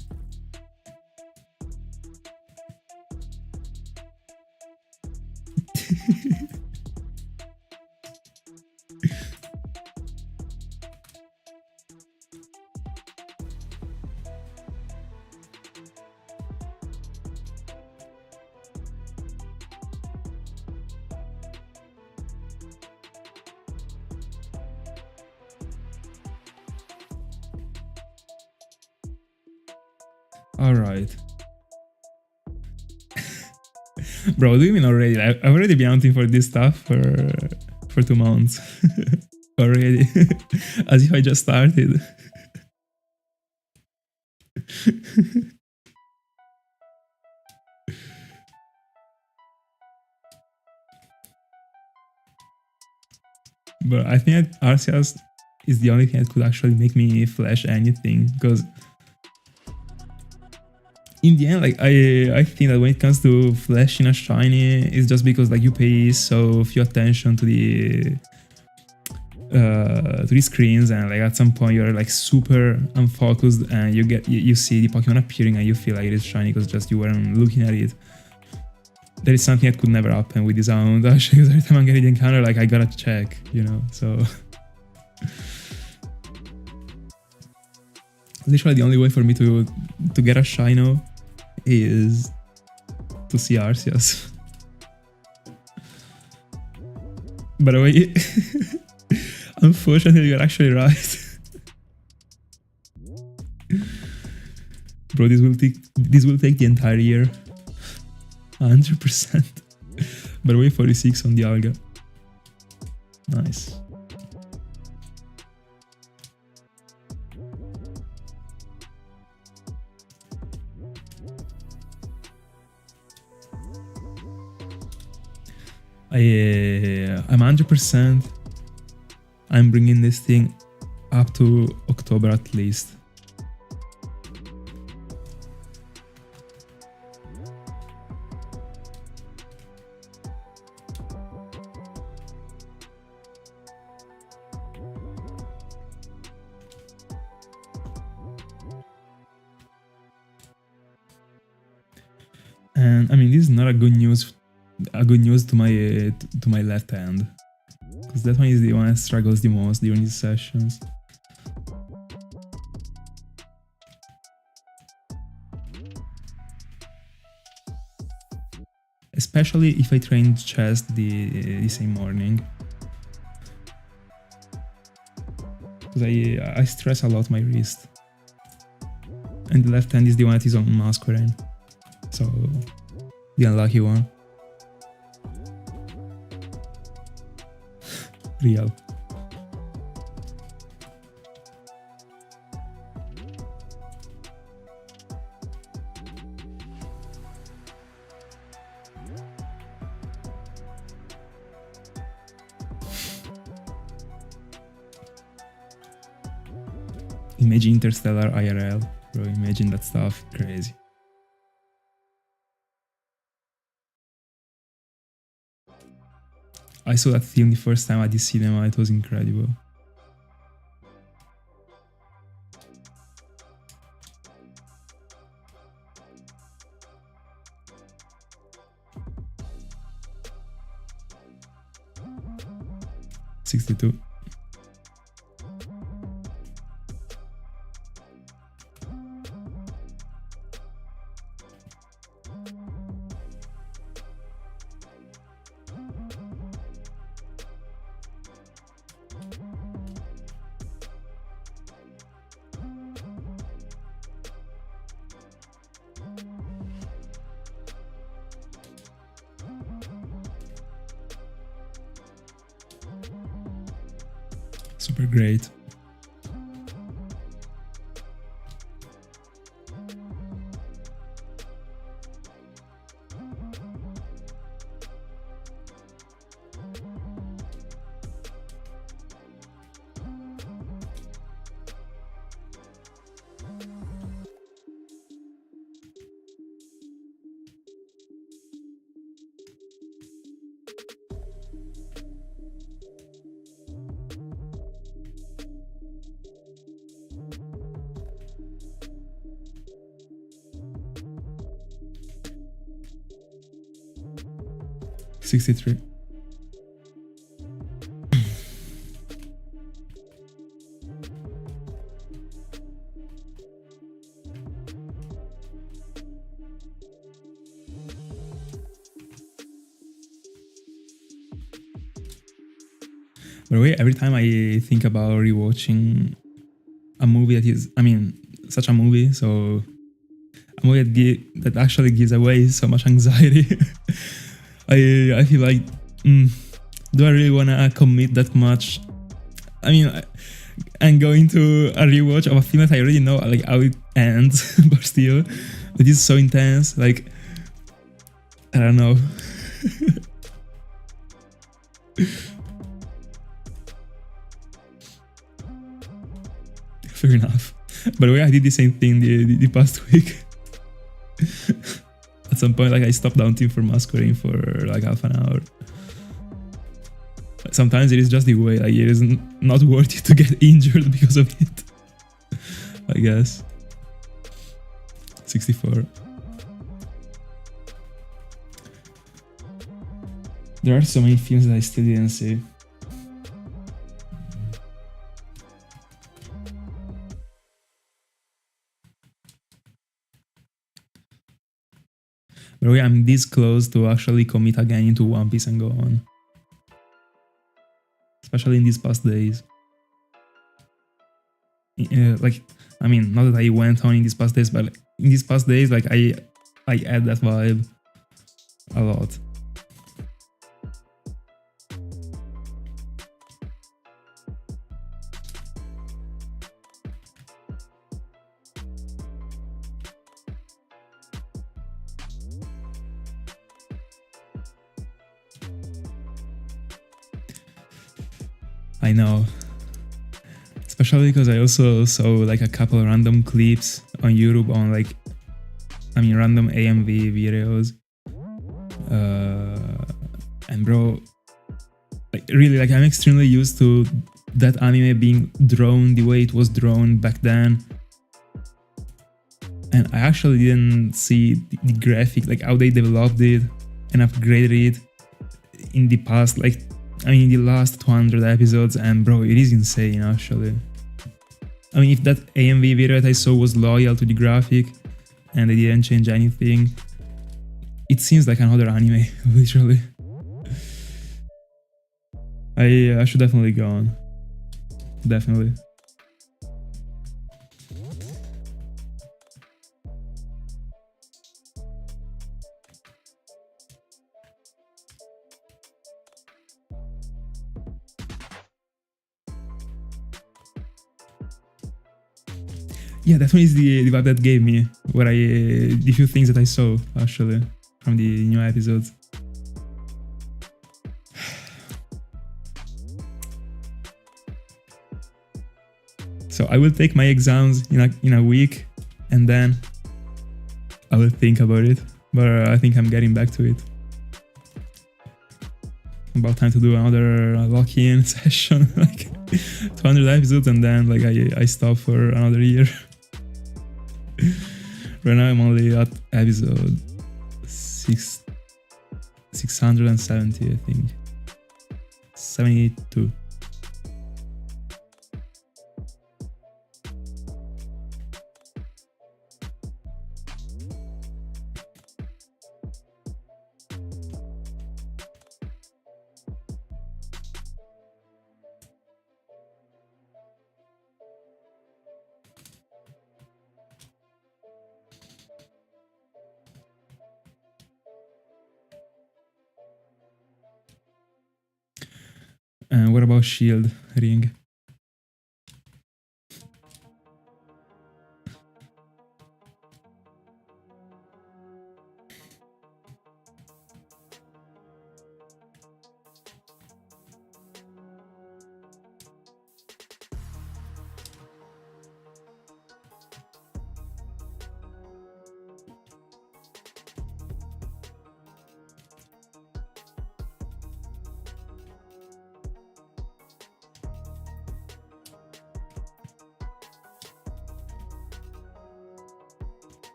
All right. Bro, do you mean already? I've already been hunting for this stuff for 2 months. Already. As if I just started. But I think that Arceus is the only thing that could actually make me flash anything, because in the end, like I think that when it comes to flashing a shiny, it's just because like you pay so few attention to the screens, and like at some point you're like super unfocused and you see the Pokemon appearing and you feel like it is shiny because just you weren't looking at it. That is something that could never happen with this sound actually, because every time I'm getting the encounter, like I gotta check, you know, so. Literally the only way for me to get a Shino is to see Arceus. By the way, unfortunately you're actually right. Bro, this will take the entire year. 100%. By the way, 46 on Dialga. Nice. I'm 100%. I'm bringing this thing up to October at least. And I mean, this is not a good news to my left hand, because that one is the one that struggles the most during these sessions. Especially if I train chest the same morning, because I stress a lot my wrist, and the left hand is the one that is on Masquerain, so the unlucky one. Real. Imagine Interstellar IRL, bro, imagine that stuff, crazy. I saw that film the first time at the cinema, it was incredible. $62. Super great. 63. By the way, every time I think about rewatching a movie that is, I mean, such a movie, so a movie that actually gives away so much anxiety, I feel like, do I really wanna commit that much? I mean, and go into a rewatch of a film that I already know like how it ends, but still, it is so intense. Like, I don't know. Fair enough. By the way, I did the same thing the past week. At some point, like I stopped daunting for Masquerain for like half an hour. Sometimes it is just the way, like it is not worth it to get injured because of it. I guess. 64. There are so many films that I still didn't see. By the way, I'm this close to actually commit again into One Piece and go on. Especially in these past days. Like, I mean, not that I went on in these past days, but in these past days, like I add that vibe a lot. I know. Especially because I also saw like a couple of random clips on YouTube on like, I mean, random AMV videos. And bro, like really, like I'm extremely used to that anime being drawn the way it was drawn back then. And I actually didn't see the graphic, like how they developed it and upgraded it in the past, like, I mean, in the last 200 episodes, and bro, it is insane actually. I mean, if that AMV video that I saw was loyal to the graphic and they didn't change anything, it seems like another anime, literally. I should definitely go on. Definitely. Yeah, definitely is the vibe that gave me, what the few things that I saw, actually, from the new episodes. So I will take my exams in a week, and then I will think about it, but I think I'm getting back to it. About time to do another lock-in session, like 200 episodes, and then like I stop for another year. Right now I'm only at episode 670, I think. 72. And what about Shield Ring?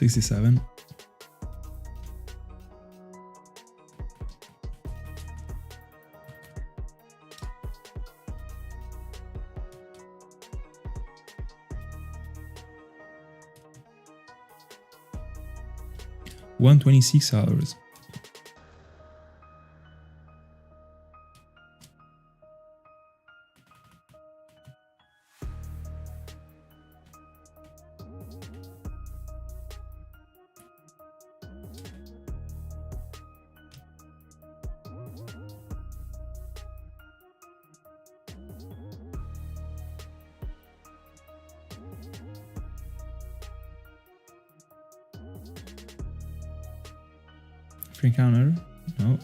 $67. 126 hours. Free encounter? No.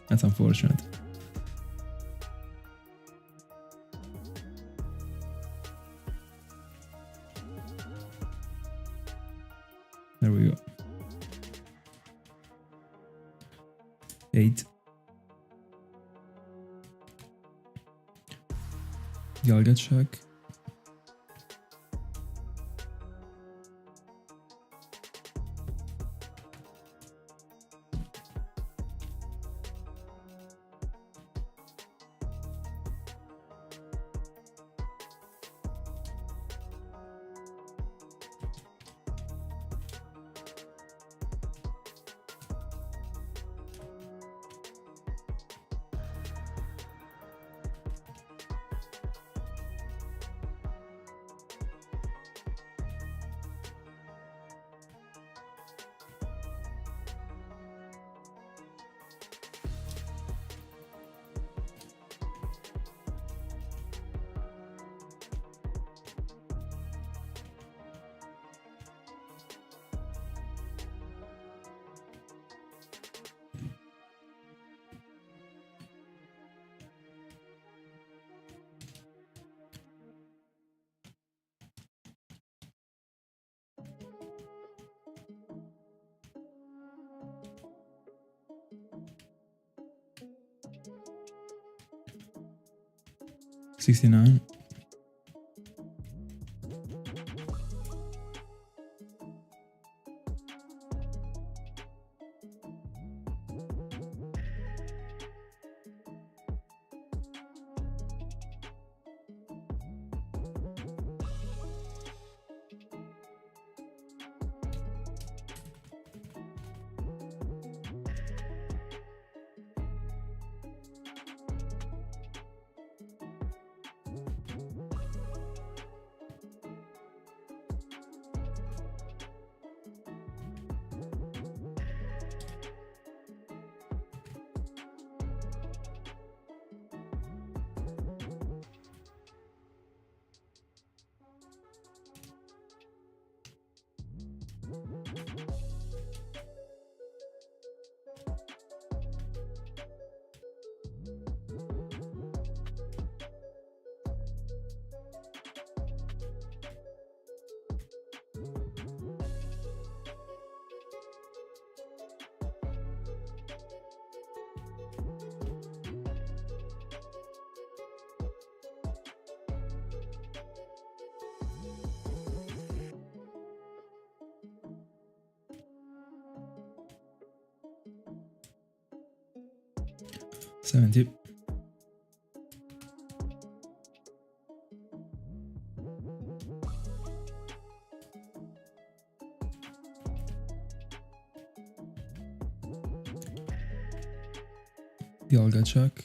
That's unfortunate. There we go. 8. Dialga check. $69. $70. Dialga check.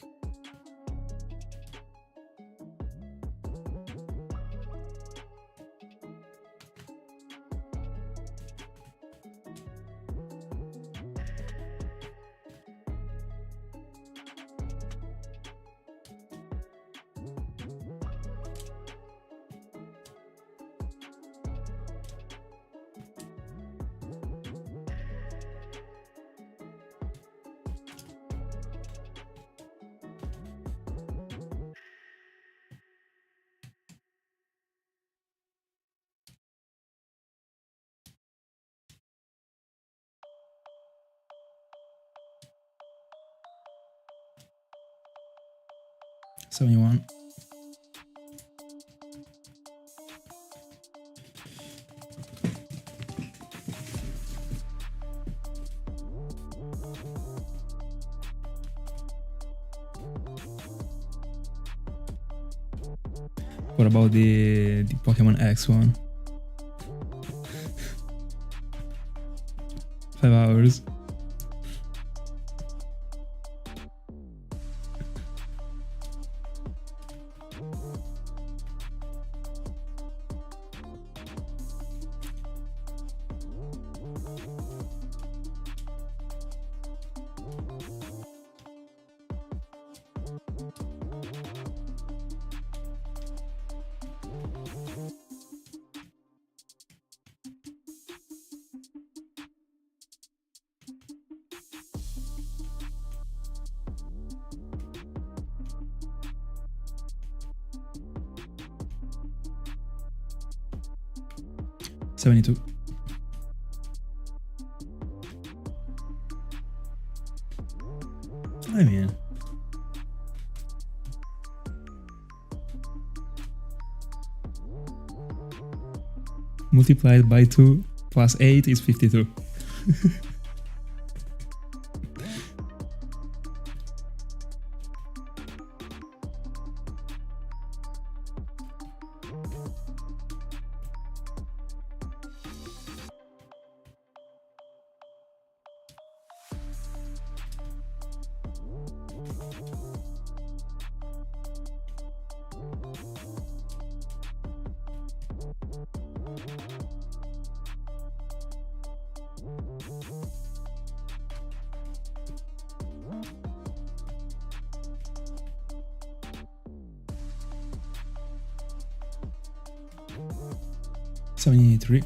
$71. What about the Pokemon X one? 5 hours. $72. I mean, multiplied by 2 plus 8 is 52. $73.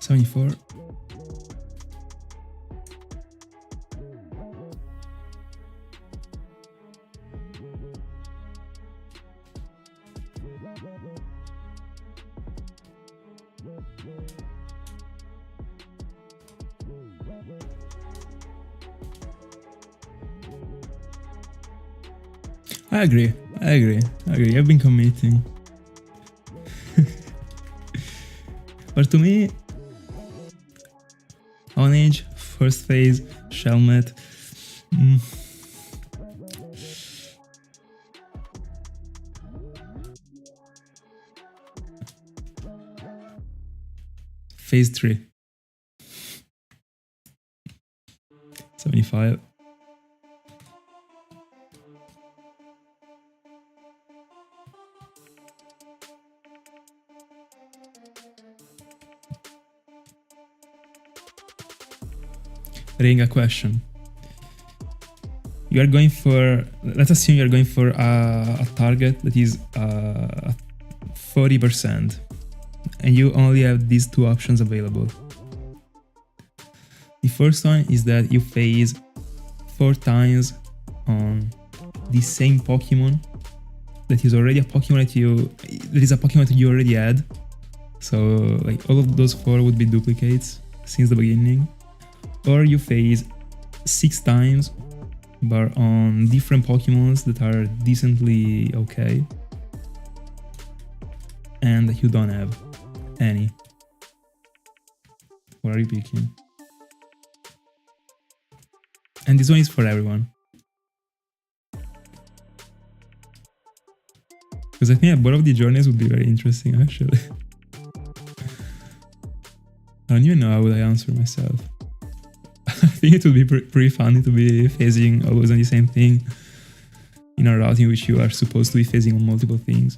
$74. I agree. I've been committing. But to me, on age, first phase, Shelmet. Phase 3. 75. Ring a question. You are going for, let's assume you are going for a target that is 40%, and you only have these two options available. The first one is that you phase 4 times on the same Pokemon that is already a Pokemon that you already had. So like all of those 4 would be duplicates since the beginning. Or you phase 6 times but on different Pokemons that are decently okay and that you don't have any. What are you picking? And this one is for everyone. Because I think both of the journeys would be very interesting actually. I don't even know how would I answer myself. I think it would be pretty funny to be phasing always on the same thing in a route in which you are supposed to be phasing on multiple things.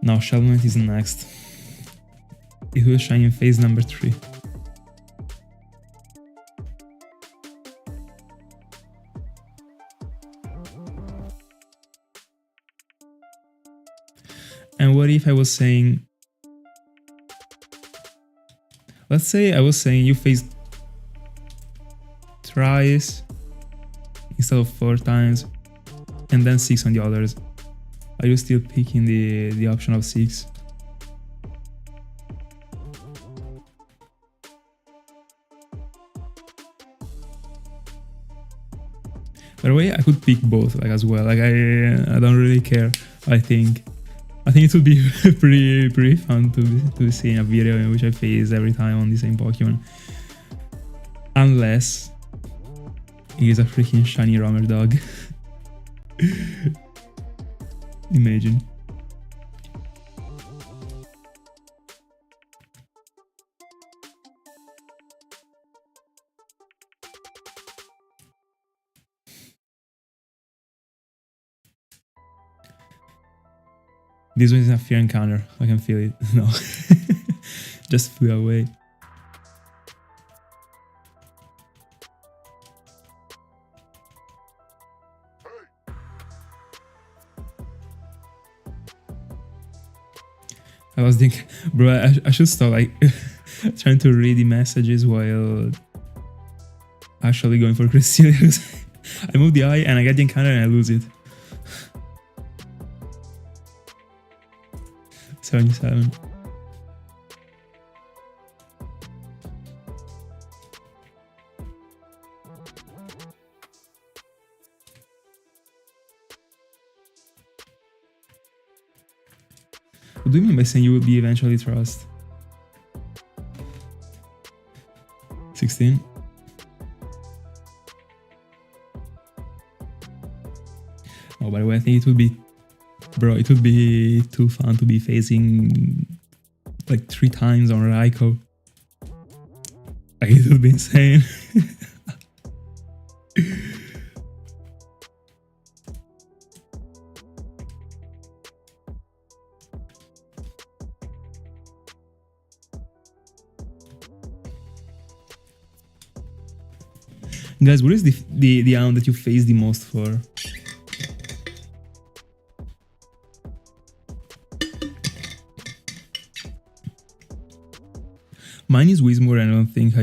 Now Shelmet is next. It will shine in phase number 3. And what if I was saying, let's say I was saying you phased thrice instead of 4 times and then 6 on the others. Are you still picking the option of 6? By the way, I could pick both like as well. Like I don't really care. I think it would be pretty fun to see a video in which I phase every time on the same Pokemon. Unless it is a freaking shiny Romer dog. Imagine. This one is a fear encounter. I can feel it. No. Just flew away. I was thinking, bro, I should stop like trying to read the messages while actually going for Cresselia. I move the eye and I get the encounter and I lose it. 77. What do you mean by saying you will be eventually trust? 16. Oh, by the way, I think it would be, bro, it would be too fun to be phasing like 3 times on Raikou. Like, it would be insane. Guys, what is the amount that you phase the most for? Mine is Wizmore, and I don't think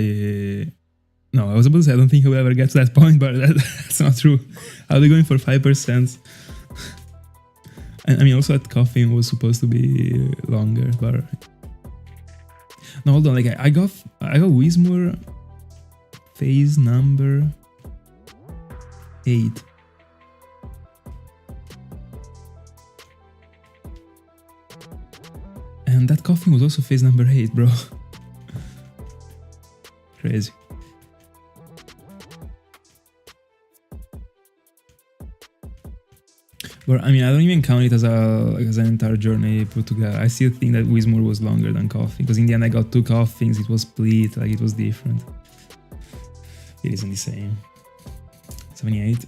no, I was about to say I don't think I will ever get to that point, but that's not true. I'll be going for 5%. And I mean, also that coughing was supposed to be longer, but no, hold on. Like I got Wizmore phase number 8. And that coughing was also phase number 8, bro. Crazy. But I mean, I don't even count it as an entire journey put together. I still think that Wizmore was longer than coughing, because in the end I got 2 coughings, it was split, like it was different. It isn't the same. 78.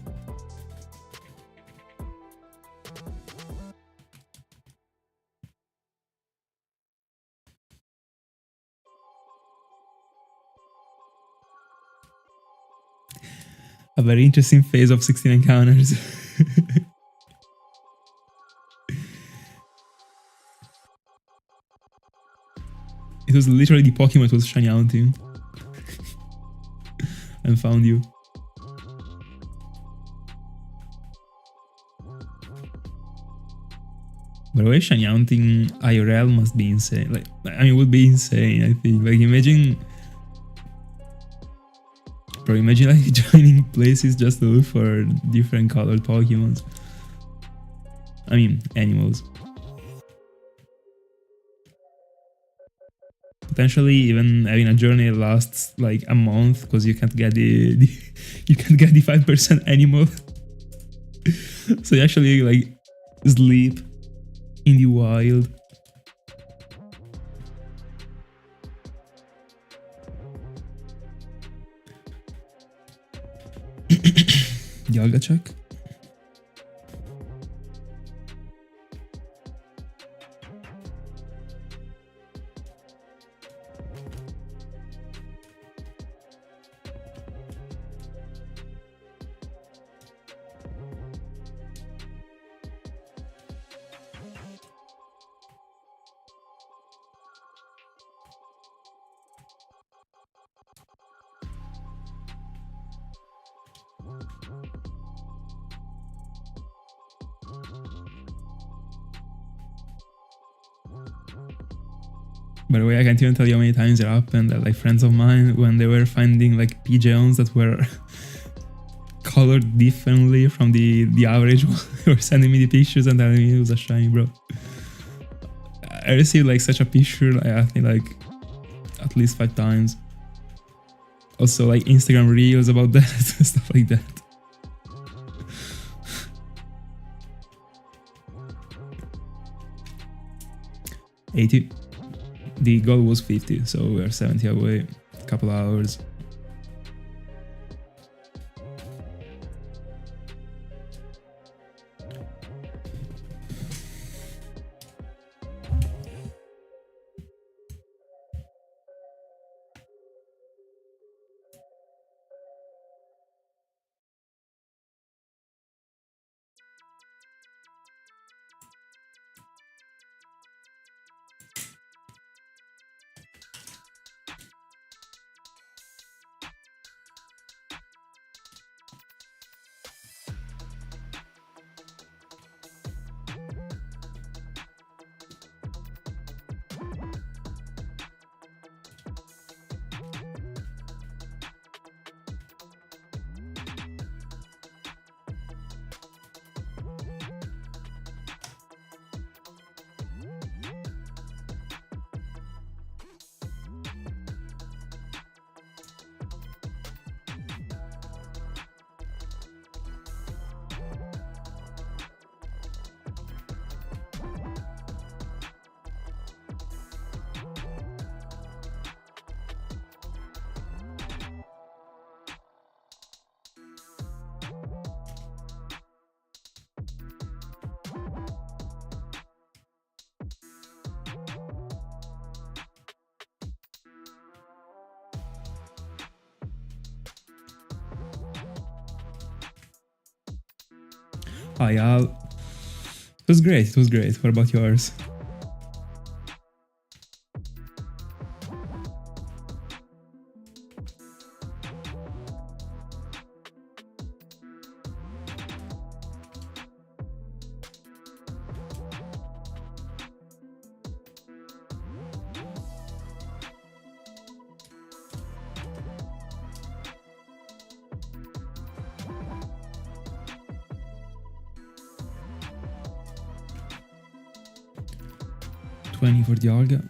A very interesting phase of 16 encounters. It was literally the Pokemon that was shiny hunting. And found you. By the way, shiny hunting IRL must be insane. Like, I mean, it would be insane, I think. Like, imagine... Bro, imagine like joining places just to look for different colored Pokemons. I mean, animals. Potentially even having a journey that lasts like a month because you can't get the you can't get the 5% animal. So you actually like sleep in the wild. Dialga check. By the way, I can't even tell you how many times it happened that like friends of mine, when they were finding like Pigeons that were colored differently from the average one, they were sending me the pictures and telling me it was a shiny, bro. I received like such a picture, like, I think like at least 5 times. Also like Instagram reels about that, stuff like that. $80. The goal was 50, so we are 70 away. A couple hours. Oh yeah, it was great, it was great. What about yours? For Dialga.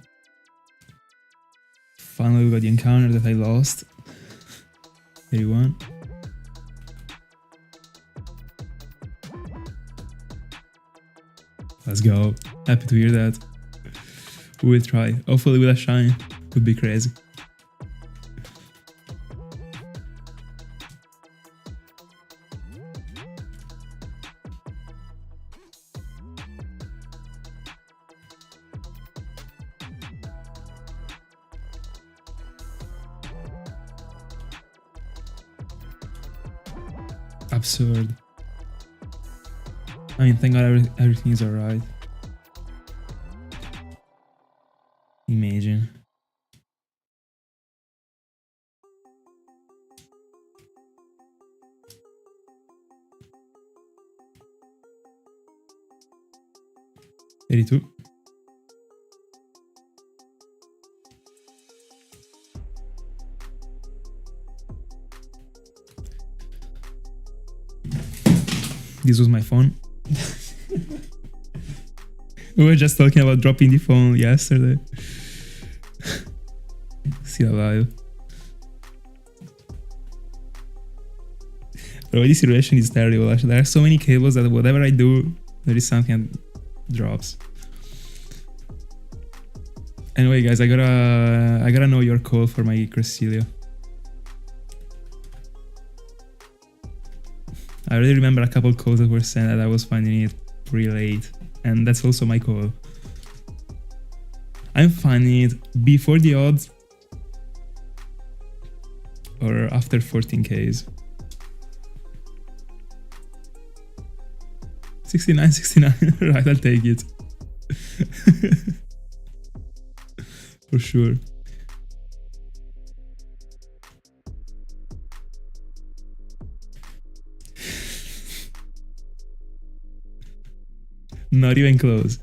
Finally we got the encounter that I lost. 31. Let's go. Happy to hear that. We will try. Hopefully with a shine. Would be crazy. Absurd. I mean, thank God everything is alright. Imagine. 82. This was my phone. We were just talking about dropping the phone yesterday. Still alive. Bro, this situation is terrible. Actually, there are so many cables that whatever I do, there is something that drops. Anyway, guys, I gotta know your call for my Cresselia. I already remember a couple calls that were sent that I was finding it pretty late, and that's also my call. I'm finding it before the odds or after 14Ks. 69, 69. Right, I'll take it. For sure. Not even close.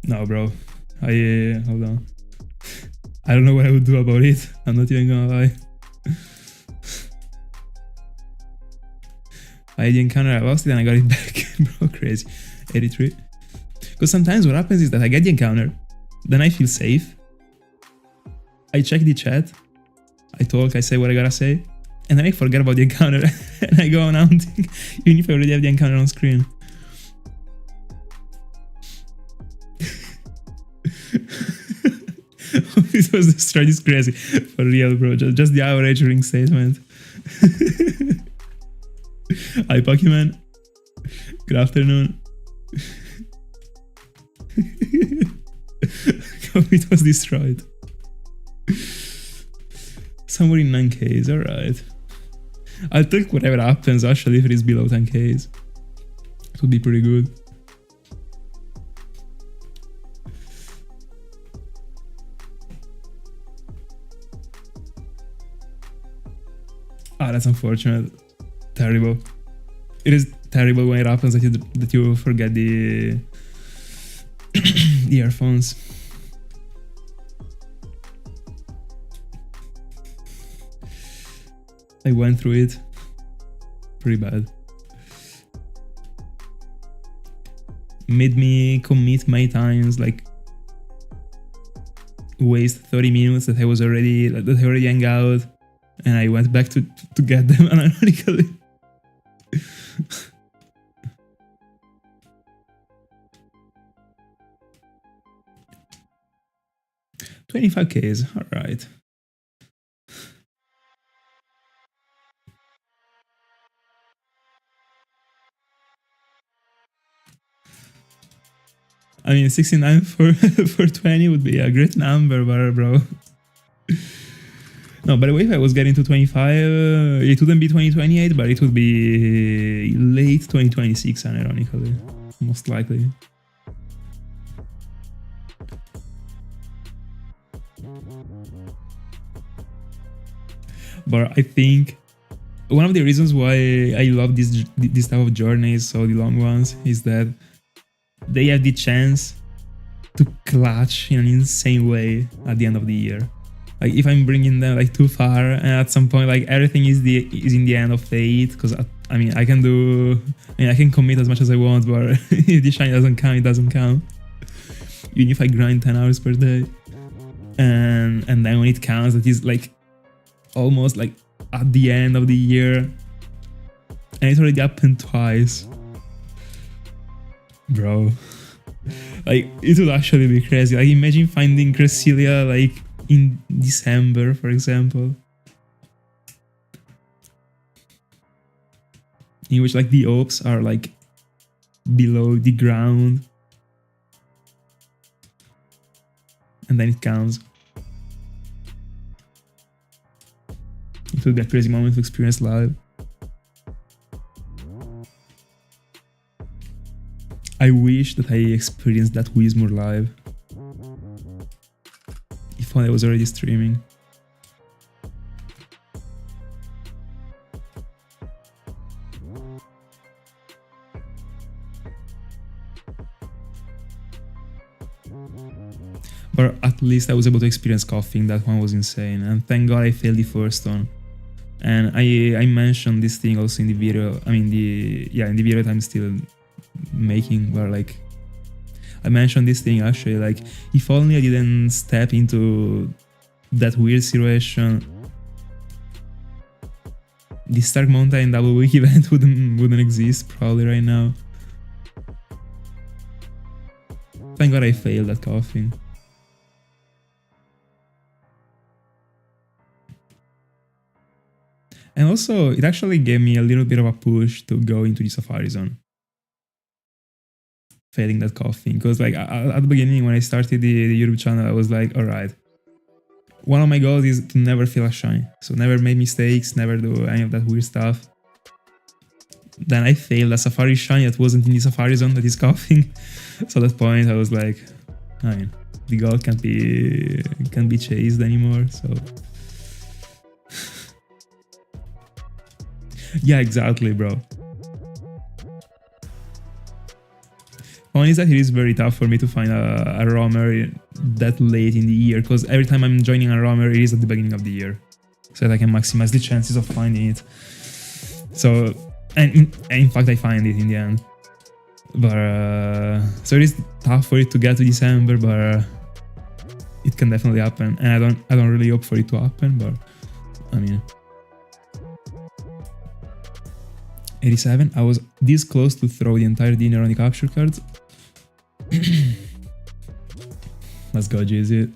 No, bro. Hold on. I don't know what I would do about it. I'm not even gonna lie. I had the encounter, I lost it and I got it back. Bro, crazy. 83. Because sometimes what happens is that I get the encounter, then I feel safe. I check the chat, I talk, I say what I gotta say, and then I forget about the encounter and I go on hunting, even if I already have the encounter on screen. This was destroyed, it's crazy. For real, bro, just the average ring statement. Hi, Pokemon. Good afternoon. It was destroyed. Somewhere in 9Ks, alright. I'll take whatever happens actually if it is below 10Ks. It would be pretty good. Ah, that's unfortunate. Terrible. It is terrible when it happens that you forget the the earphones. I went through it. Pretty bad. Made me commit many times, like waste 30 minutes that I already hung out, and I went back to get them unironically. 25Ks, alright. I mean, 69 for 20 would be a great number, bro. No, by the way, if I was getting to 25, it wouldn't be 2028, but it would be late 2026, unironically, most likely. But I think one of the reasons why I love this type of journeys, so the long ones, is that they have the chance to clutch in an insane way at the end of the year. Like if I'm bringing them like too far, and at some point like everything is in the end of fate, because I mean I can commit as much as I want, but if the shiny doesn't come, it doesn't come. Even if I grind 10 hours per day, and then when it counts, that is like almost like at the end of the year, and it already happened twice. Bro, like it would actually be crazy. Like imagine finding Cresselia like in December, for example, in which like the ops are like below the ground, and then it counts. It would be a crazy moment to experience live. I wish that I experienced that Whismur live. If only I was already streaming. at least I was able to experience coughing. That one was insane, and thank God I failed the first one. And I mentioned this thing also in the video. I mean in the video that I'm still making, where like I mentioned this thing actually, like if only I didn't step into that weird situation, the Stark Mountain double week event wouldn't exist probably right now. Thank God I failed at coughing. And also, it actually gave me a little bit of a push to go into the Safari Zone. Failing that coughing. Because like at the beginning, when I started the YouTube channel, I was like, alright, one of my goals is to never fail a shiny. So never make mistakes, never do any of that weird stuff. Then I failed a Safari shiny that wasn't in the Safari Zone that is coughing. So at that point, I was like, I mean, the goal can't be chased anymore, so... Yeah, exactly, bro. One is that it is very tough for me to find a roamer that late in the year, because every time I'm joining a roamer, it is at the beginning of the year, so that I can maximize the chances of finding it. So, and in fact, I find it in the end. But so it is tough for it to get to December, but it can definitely happen, and I don't really hope for it to happen, but I mean. 87, I was this close to throw the entire dinner on the capture cards. Let's go, Jizzy.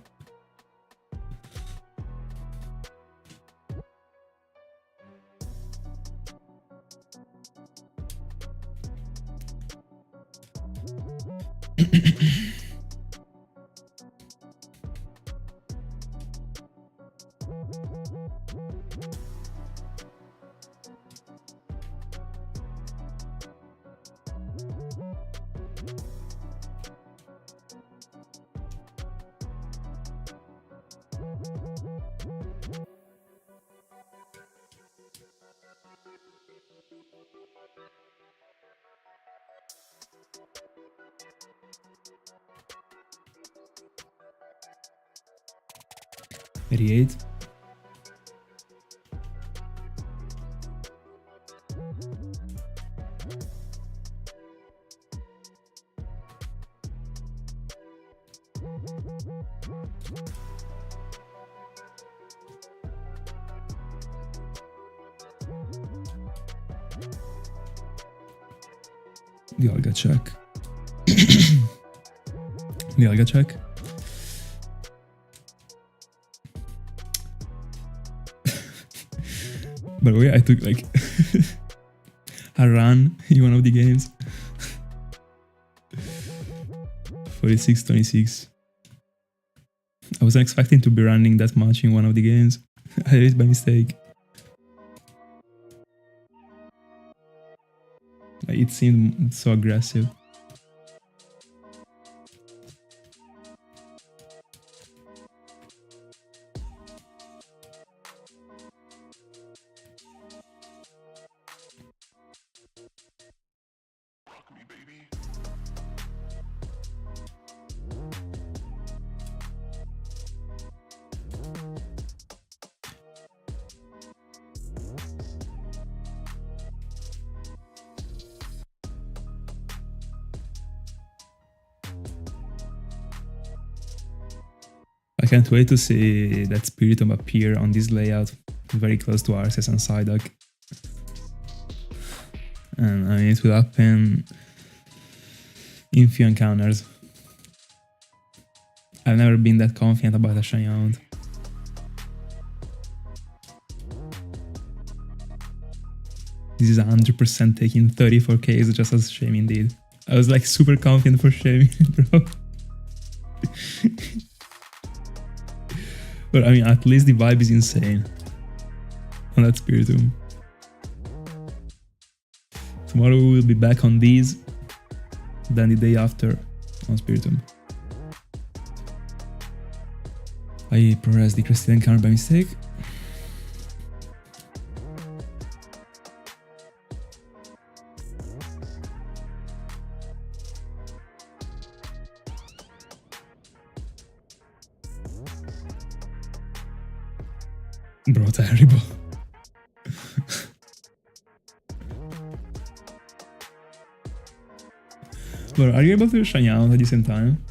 $88. Dialga check. Dialga check. By the way, I took like a run in one of the games. 46-26. I wasn't expecting to be running that much in one of the games. I did it by mistake. It seemed so aggressive. I can't wait to see that Spiritomb appear on this layout, very close to Arceus and Psyduck. And I mean, it will happen in few encounters. I've never been that confident about a shiny Hound. This is 100% taking 34Ks just as Shame indeed. I was like super confident for Shame, bro. But I mean, at least the vibe is insane on that Spiritomb. Tomorrow we will be back on these, then the day after on Spiritomb. I pressed the Cresselia encounter by mistake. Bro, terrible. Bro, are you able to shiny out at the same time?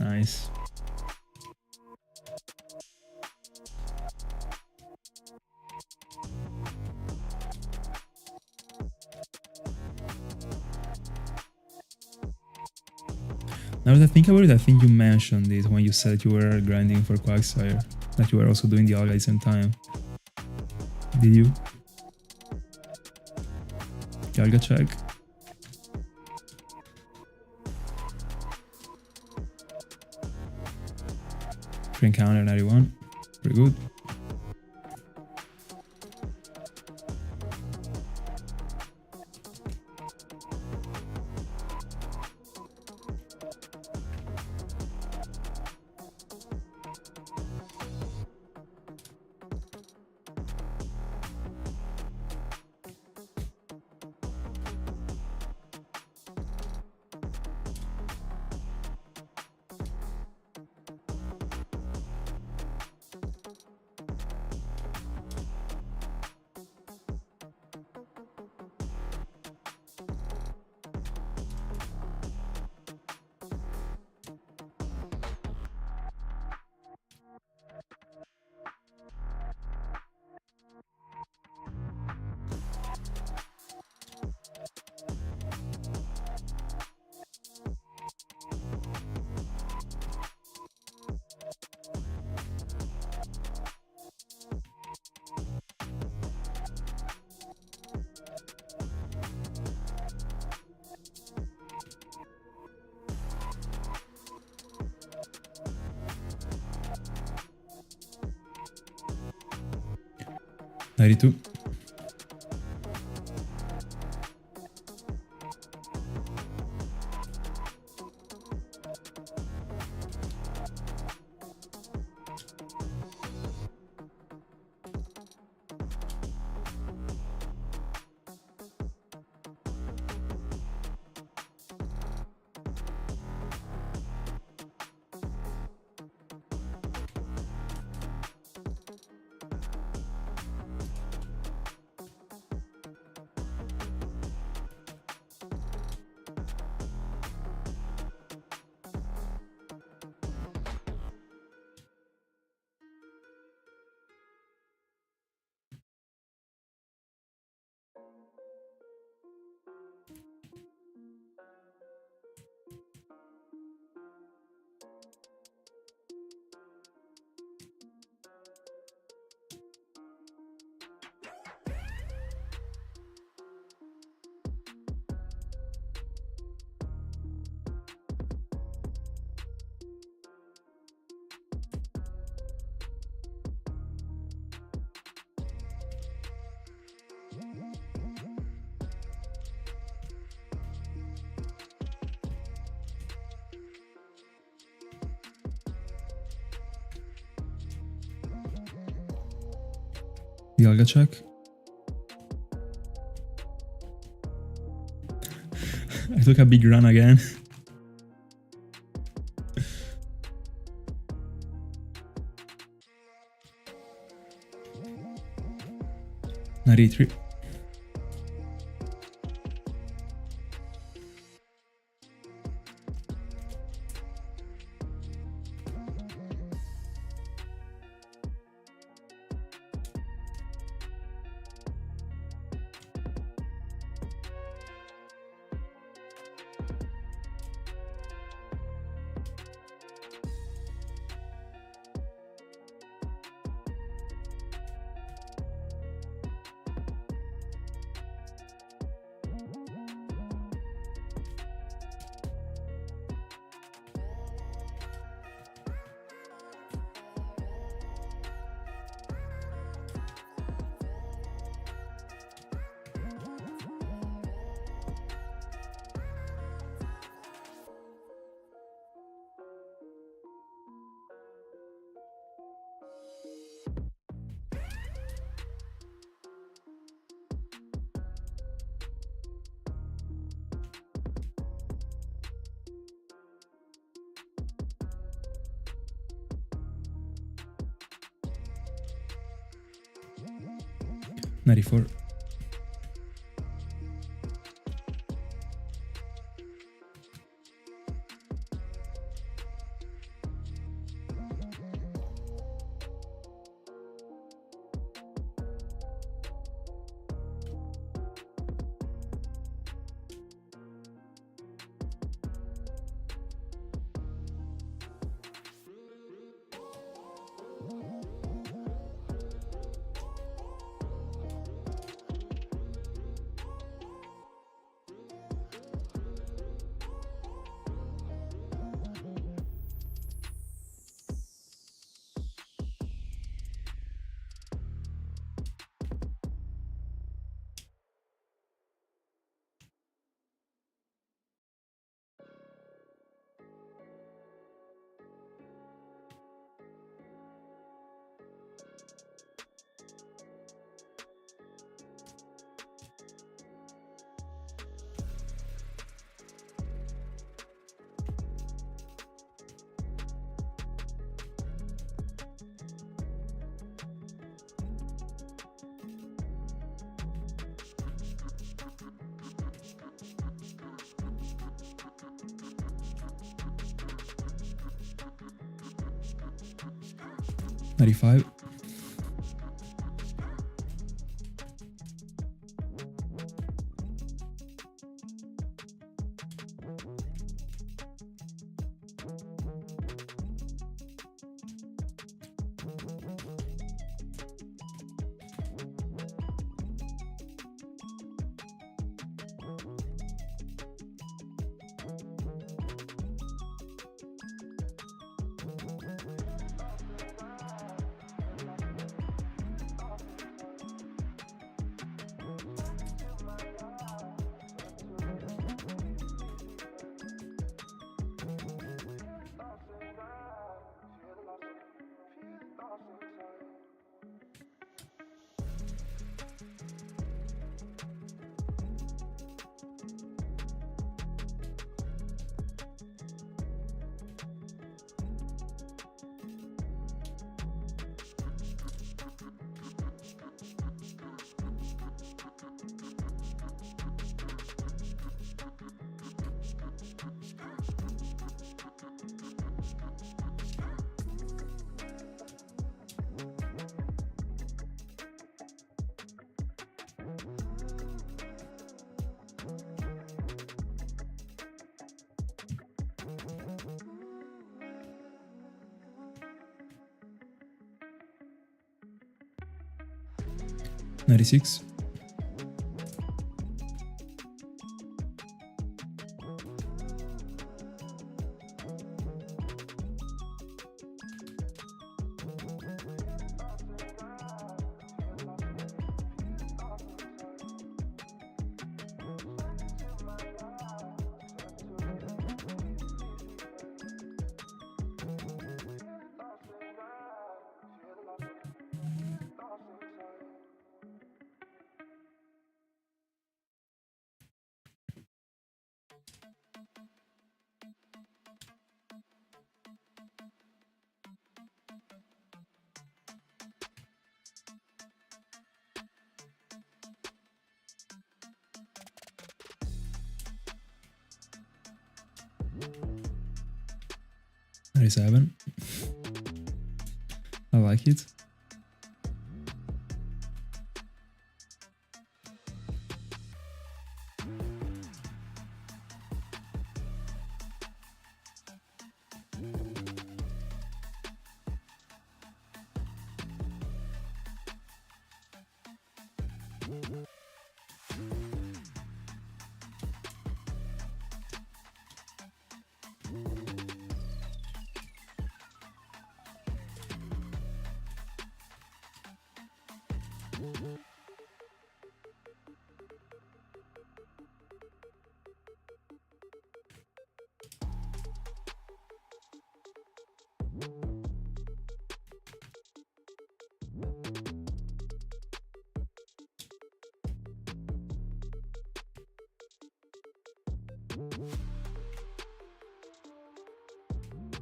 Nice. Now that I think about it, I think you mentioned it when you said you were grinding for Quagsire, that you were also doing the Dialga at the same time. Did you? Dialga check. Free encounter 91. Pretty good. Ninety-two. Dialga check. I took a big run again. Ninety-three. 94. $95. $96. $97. I like it.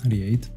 $98.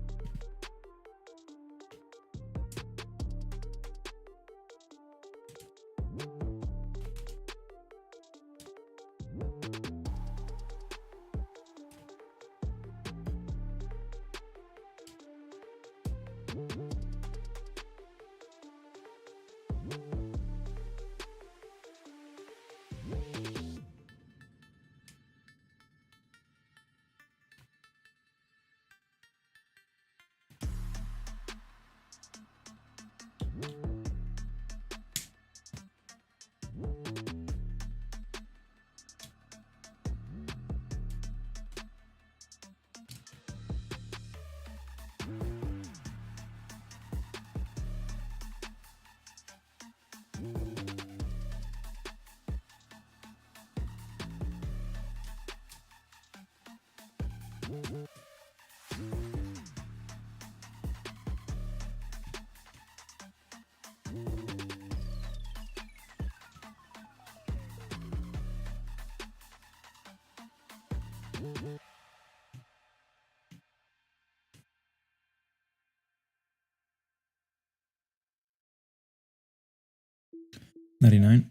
$99.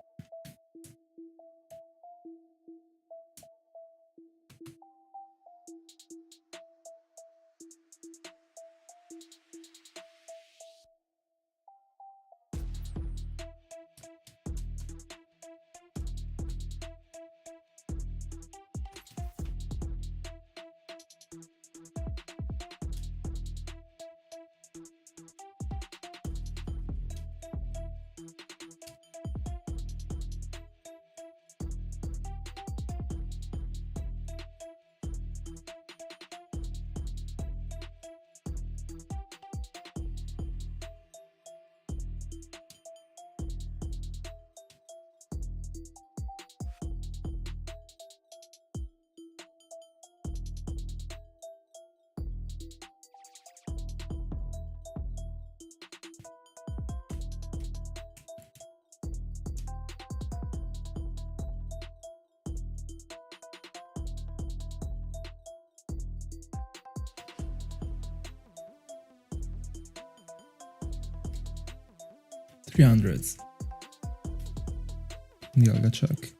$300. Dialga check.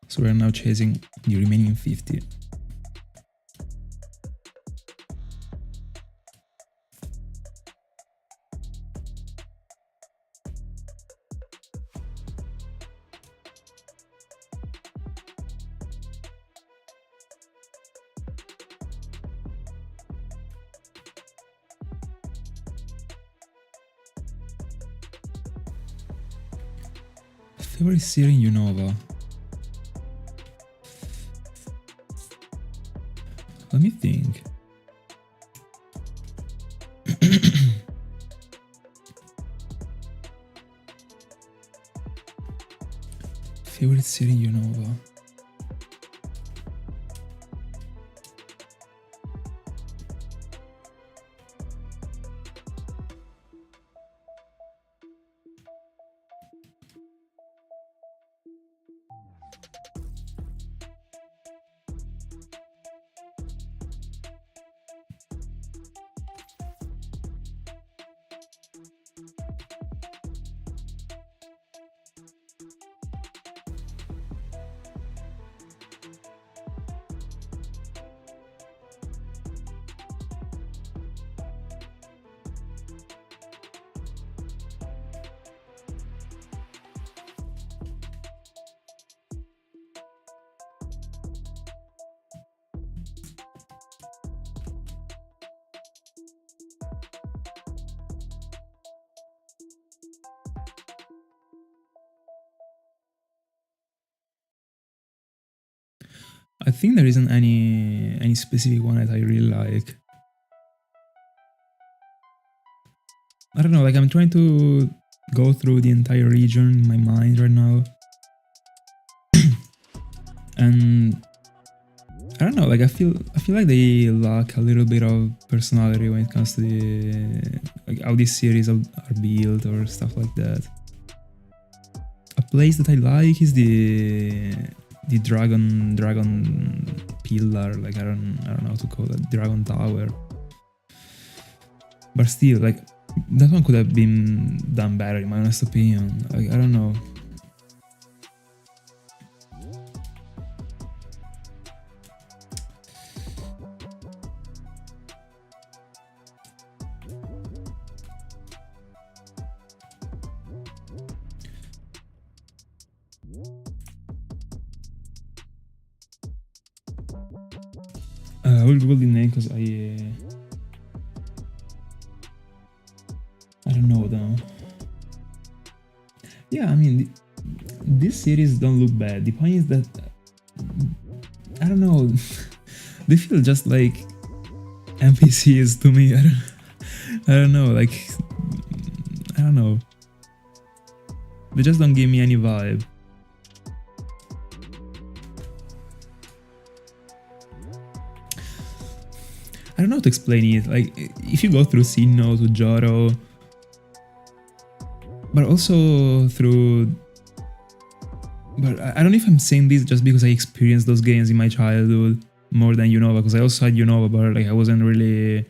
So we're now chasing the remaining 50. Favorite series in Unova? Let me think. Favorite series in Unova? I think there isn't any specific one that I really like. I don't know, like I'm trying to go through the entire region in my mind right now. And I don't know, like I feel like they lack a little bit of personality when it comes to the like how these series are built or stuff like that. A place that I like is the dragon pillar, like I don't know how to call it, dragon tower. But still, like that one could have been done better in my honest opinion. Like I don't know. I will Google the name because I don't know though. Yeah, I mean, these series don't look bad. The point is that I don't know. They feel just like NPCs to me, I don't know, like, I don't know. They just don't give me any vibe. I don't know how to explain it. Like, if you go through Sinjoh to Johto, but also through. But I don't know if I'm saying this just because I experienced those games in my childhood more than Unova, because I also had Unova, but like I wasn't really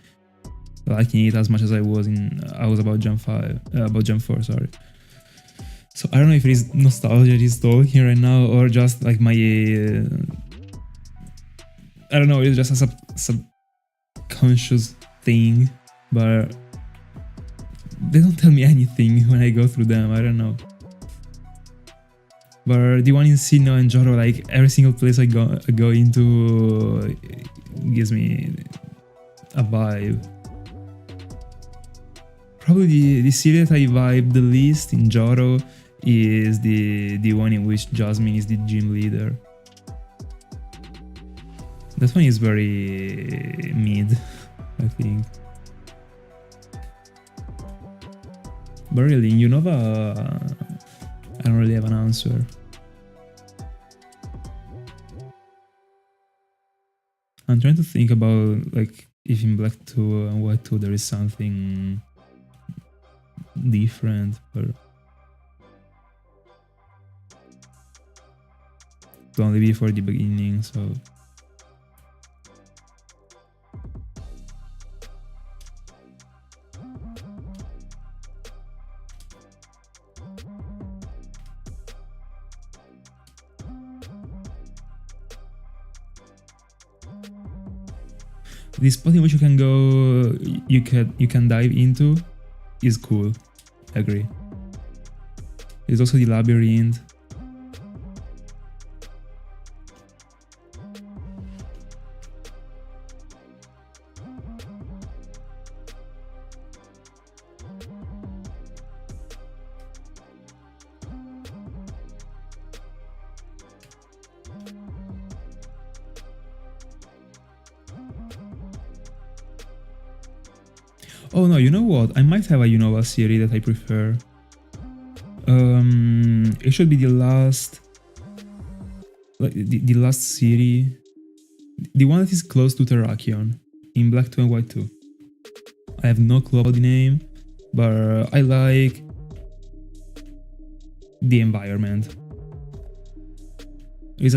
liking it as much as I was about Gen 5, about Gen 4, sorry. So I don't know if it is nostalgia that is talking right now, or just like my, I don't know, it's just a subconscious thing, but they don't tell me anything when I go through them, I don't know. But the one in Sinjoh and Johto, like every single place I go into gives me a vibe. Probably the city that I vibe the least in Johto is the one in which Jasmine is the gym leader. That one is very mid, I think. But really, in Unova, I don't really have an answer. I'm trying to think about like if in Black 2 and White 2 there is something different, but it'll only be for the beginning, so. The spot in which you can go, you can dive into, is cool. I agree. There's also the labyrinth. Oh no, you know what? I might have a Unova series that I prefer. It should be the last, like the last series, the one that is close to Terrakion in Black 2 and White 2. I have no clue about the name, but I like the environment. It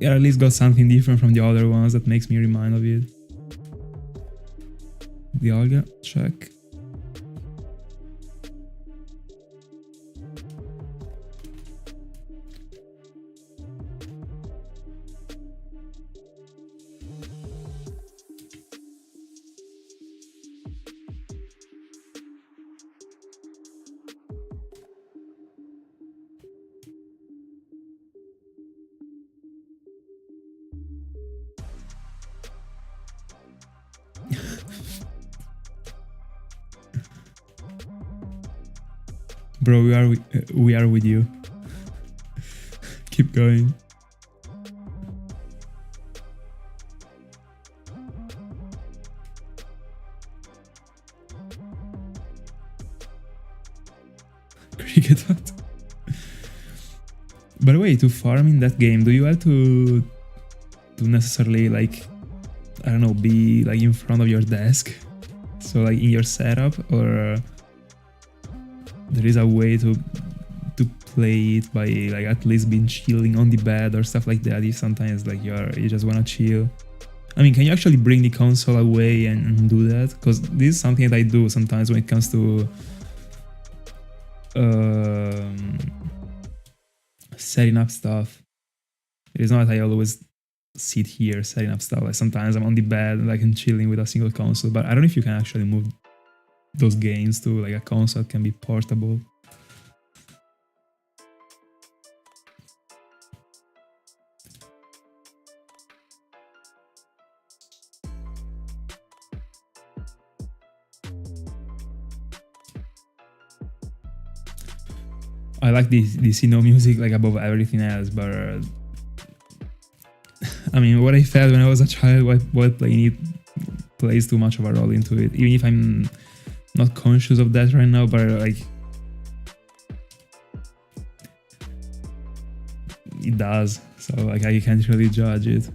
at least got something different from the other ones that makes me remind of it. Dialga, check. Bro, we are with you. Keep going. Cricket what? By the way, to farm in that game, do you have to necessarily, like, I don't know, be like in front of your desk? So like in your setup, or there is a way to play it by like at least being chilling on the bed or stuff like that, if sometimes like you just wanna chill. I mean, can you actually bring the console away and do that? Because this is something that I do sometimes when it comes to setting up stuff. It is not that I always sit here setting up stuff. Like sometimes I'm on the bed and like I'm chilling with a single console, but I don't know if you can actually move those games to like a console that can be portable. I like the Sinjoh music like above everything else, but I mean, what I felt when I was a child while playing it plays too much of a role into it, even if I'm not conscious of that right now, but like it does, so like I can't really judge it.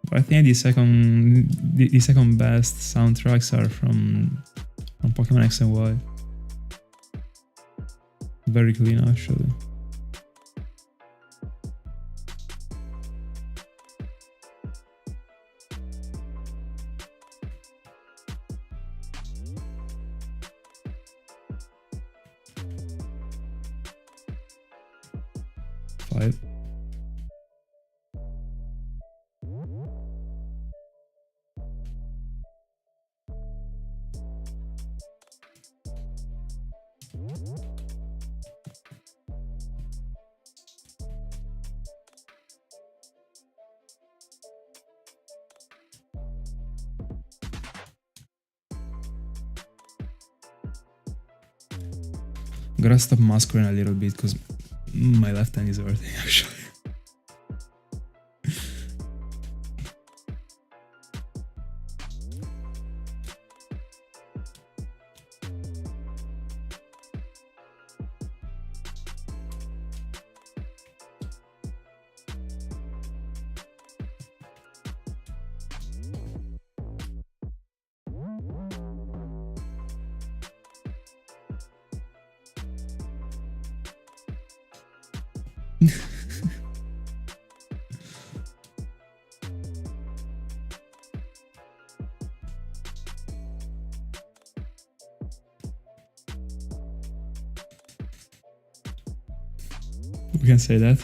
But I think the second best soundtracks are from Pokemon X and Y. Very clean, actually. Five. Gotta stop Masquerain a little bit because my left hand is hurting actually. We can say that.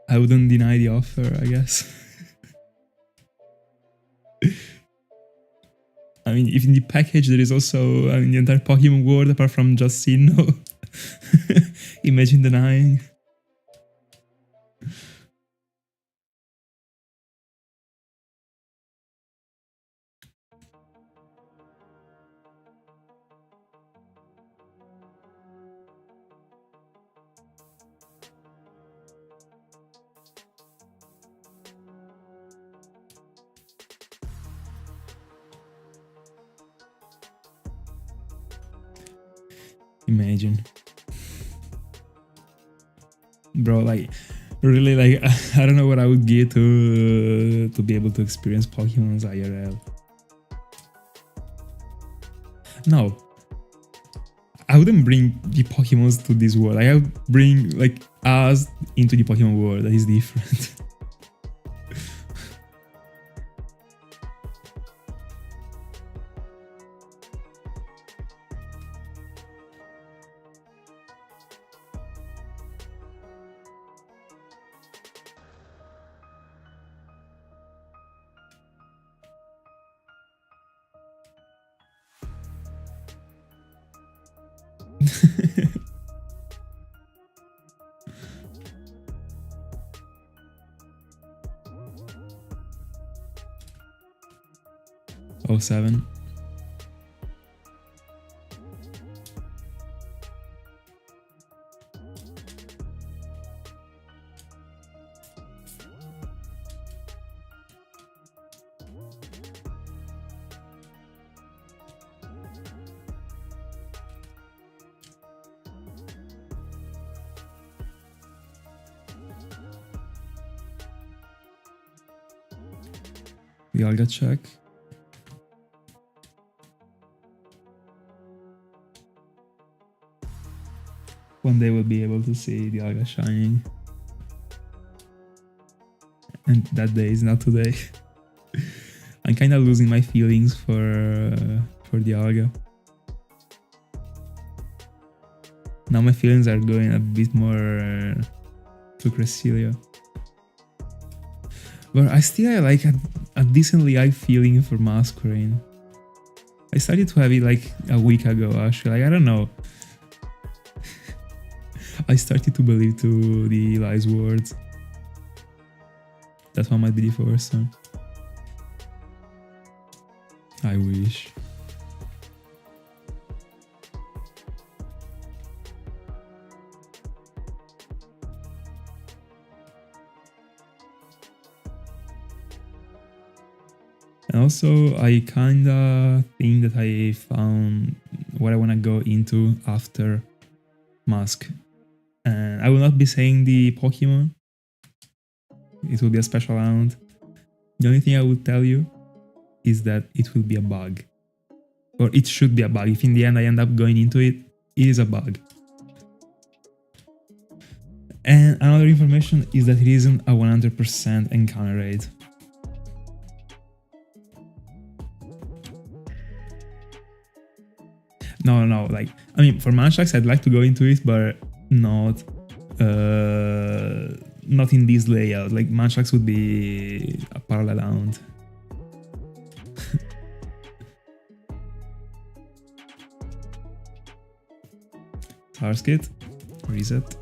I wouldn't deny the offer, I guess. I mean, if in the package there is also, I mean, the entire Pokemon world apart from just Sinnoh. Imagine denying. Imagine. Bro, like, really, like, I don't know what I would give to be able to experience Pokemon's IRL. No. I wouldn't bring the Pokemons to this world. Like, I would bring, like, us into the Pokemon world. That is different. Oh, 07. Dialga check. One day we'll be able to see Dialga shining. And that day is not today. I'm kind of losing my feelings for Dialga. Now my feelings are going a bit more to Cresselia. But I still have like a decently high feeling for Masquerain. I started to have it like a week ago actually, like, I don't know. I started to believe to the Eli's words. That one might be the first one. I wish. And also, I kinda think that I found what I wanna go into after Mask. And I will not be saying the Pokemon. It will be a special round. The only thing I will tell you is that it will be a bug. Or it should be a bug. If in the end I end up going into it, it is a bug. And another information is that it isn't a 100% encounter rate. No, like, I mean, for Munchlax I'd like to go into it, but not in this layout. Like, Munchlax would be a parallel round. Tarskit, reset.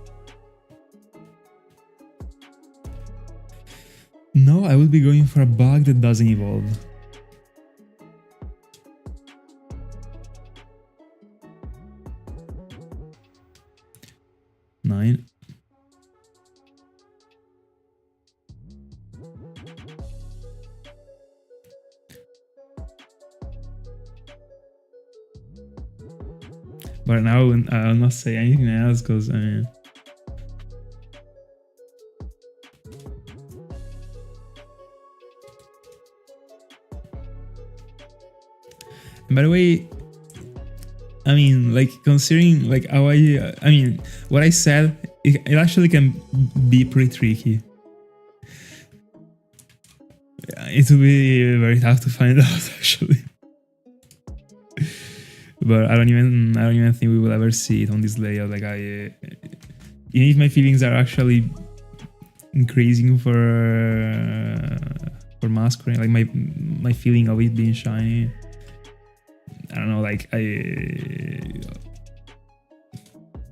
No, I would be going for a bug that doesn't evolve. Nine. But now I'll not say anything else because I mean. And by the way, I mean, like, considering like how I mean, what I said, it actually can be pretty tricky. It will be very tough to find out actually. But I don't even think we will ever see it on this layout. Like, even if my feelings are actually increasing for Masquerain, like my feeling of it being shiny, I don't know, like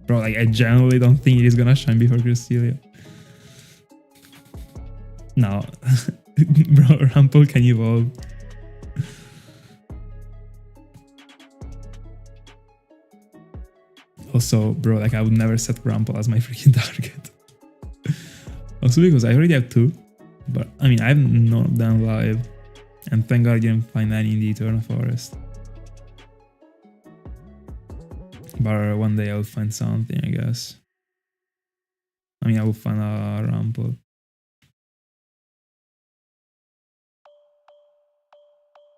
bro, like I genuinely don't think it is gonna shine before Cresselia. No. Bro, Rample can evolve. Also, bro, like I would never set Rample as my freaking target. Also because I already have two, but I mean I have none of them live. And thank god I didn't find any in the Eternal Forest. But one day I'll find something, I guess. I mean I will find a Rample.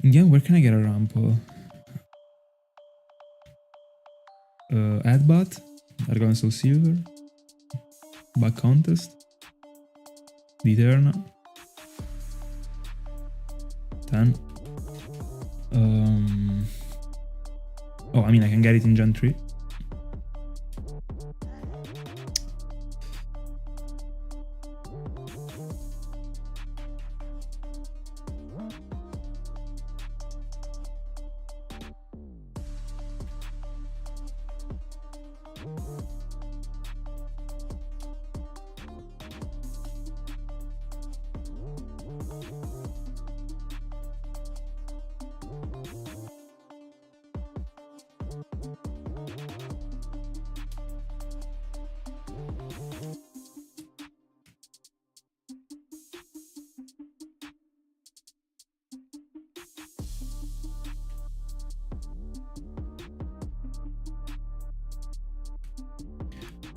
Yeah, where can I get a Rample? Adbot, Argon Soulsilver, Bug Contest, the Eterna, 10. Oh, I mean I can get it in Gen 3.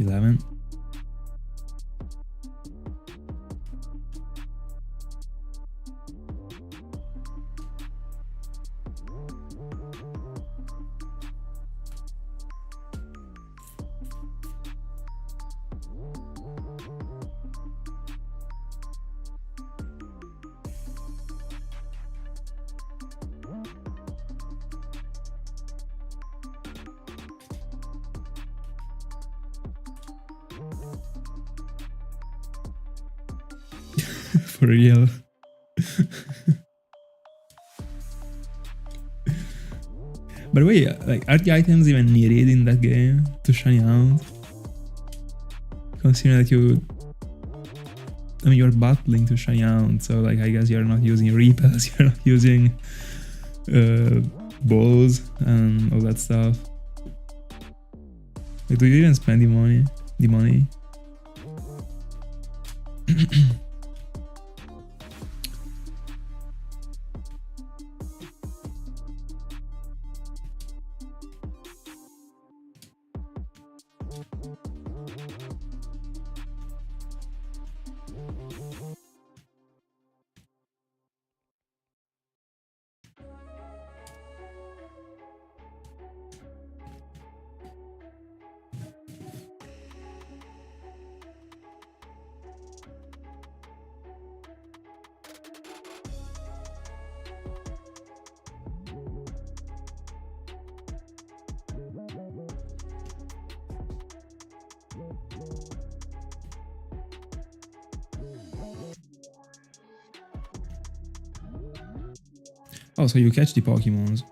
$11. For real. By the way, like, are the items even needed in that game to shiny out? Considering that you're battling to shiny out, so like I guess you're not using repels, you're not using balls and all that stuff. Like, do you even spend the money? Oh, so you catch the Pokemons.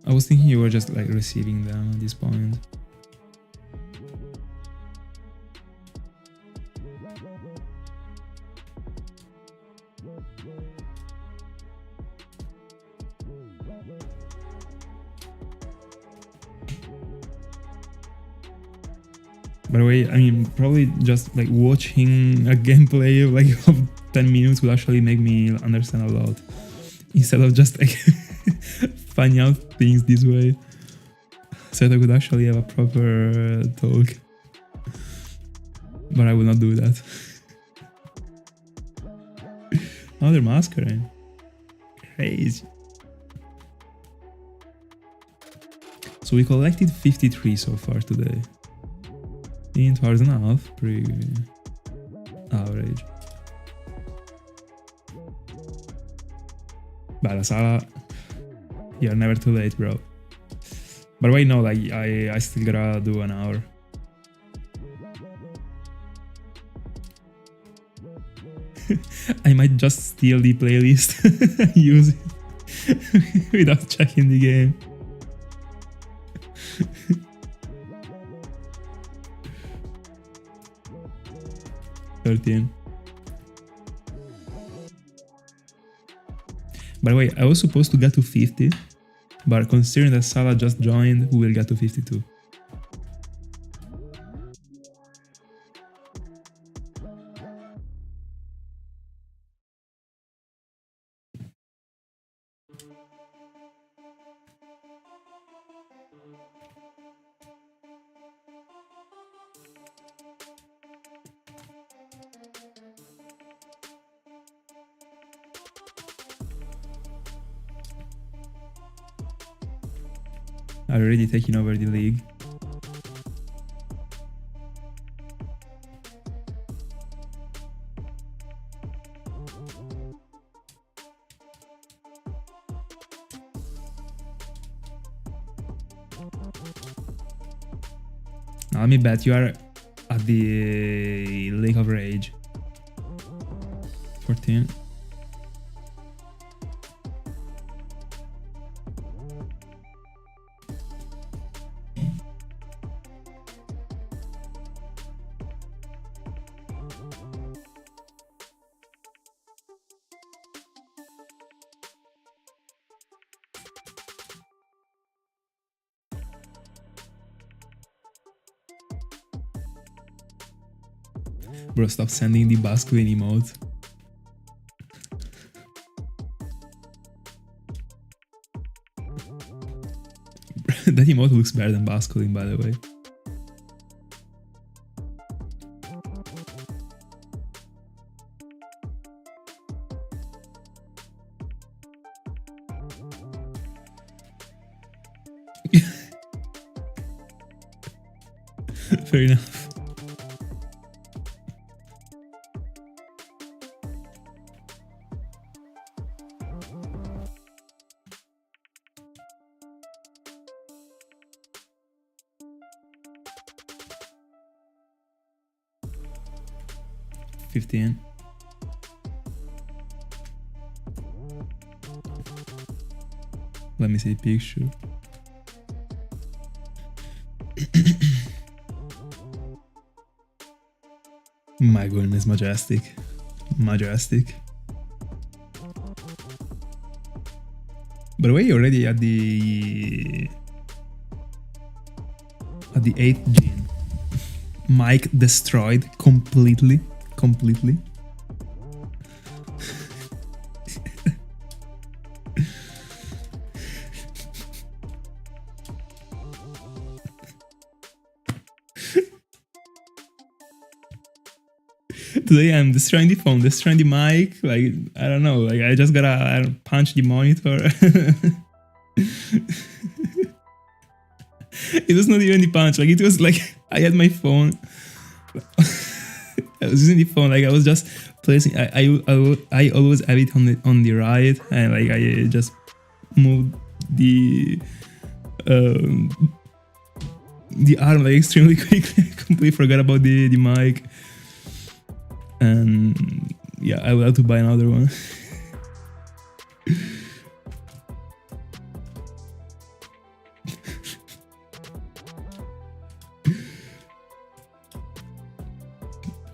I was thinking you were just like receiving them at this point. By the way, I mean, probably just like watching a gameplay of, like of 10 minutes would actually make me understand a lot. Instead of just like finding out things this way. So that I could actually have a proper talk. But I will not do that. Another Masquerain. Crazy. So we collected 53 so far today. In 2.5, pretty average. Bella Sala, you're never too late, bro. By the way, no, like I still gotta do an hour. I might just steal the playlist and use it without checking the game. By the way, I was supposed to get to 50, but considering that Salah just joined, we will get to 52. Already taking over the league. Now let me bet you are at the Lake of Rage. 14. Bro, stop sending the Basculin emote. That emote looks better than Basculin, by the way. Fair enough. Let me see the picture. My goodness, majestic. Majestic. By the way, you're already at the 8th gene. Mike destroyed completely. Today I'm destroying the phone, destroying the mic, like, I don't know, like I just gotta punch the monitor. It was not even the punch, like it was like, I had my phone, I was using the phone, like I was just placing, I always have it on the right, and like I just moved the arm like extremely quickly. I completely forgot about the mic. And yeah, I will have to buy another one.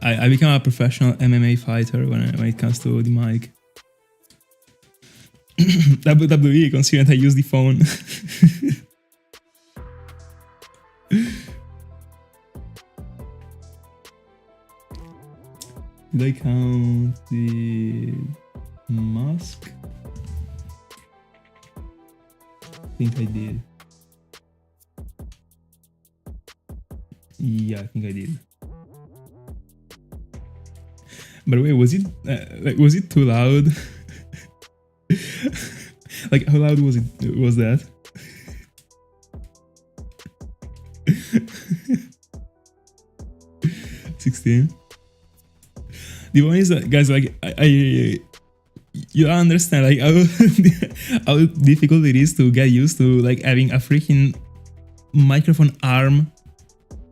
I become a professional MMA fighter when it comes to the mic. WWE, considering I use the phone. Did I count the mask? I think I did. Yeah, I think I did. By the way, was it too loud? Like, how loud was that? $16. The one is that, guys, like, I you don't understand like how difficult it is to get used to like having a freaking microphone arm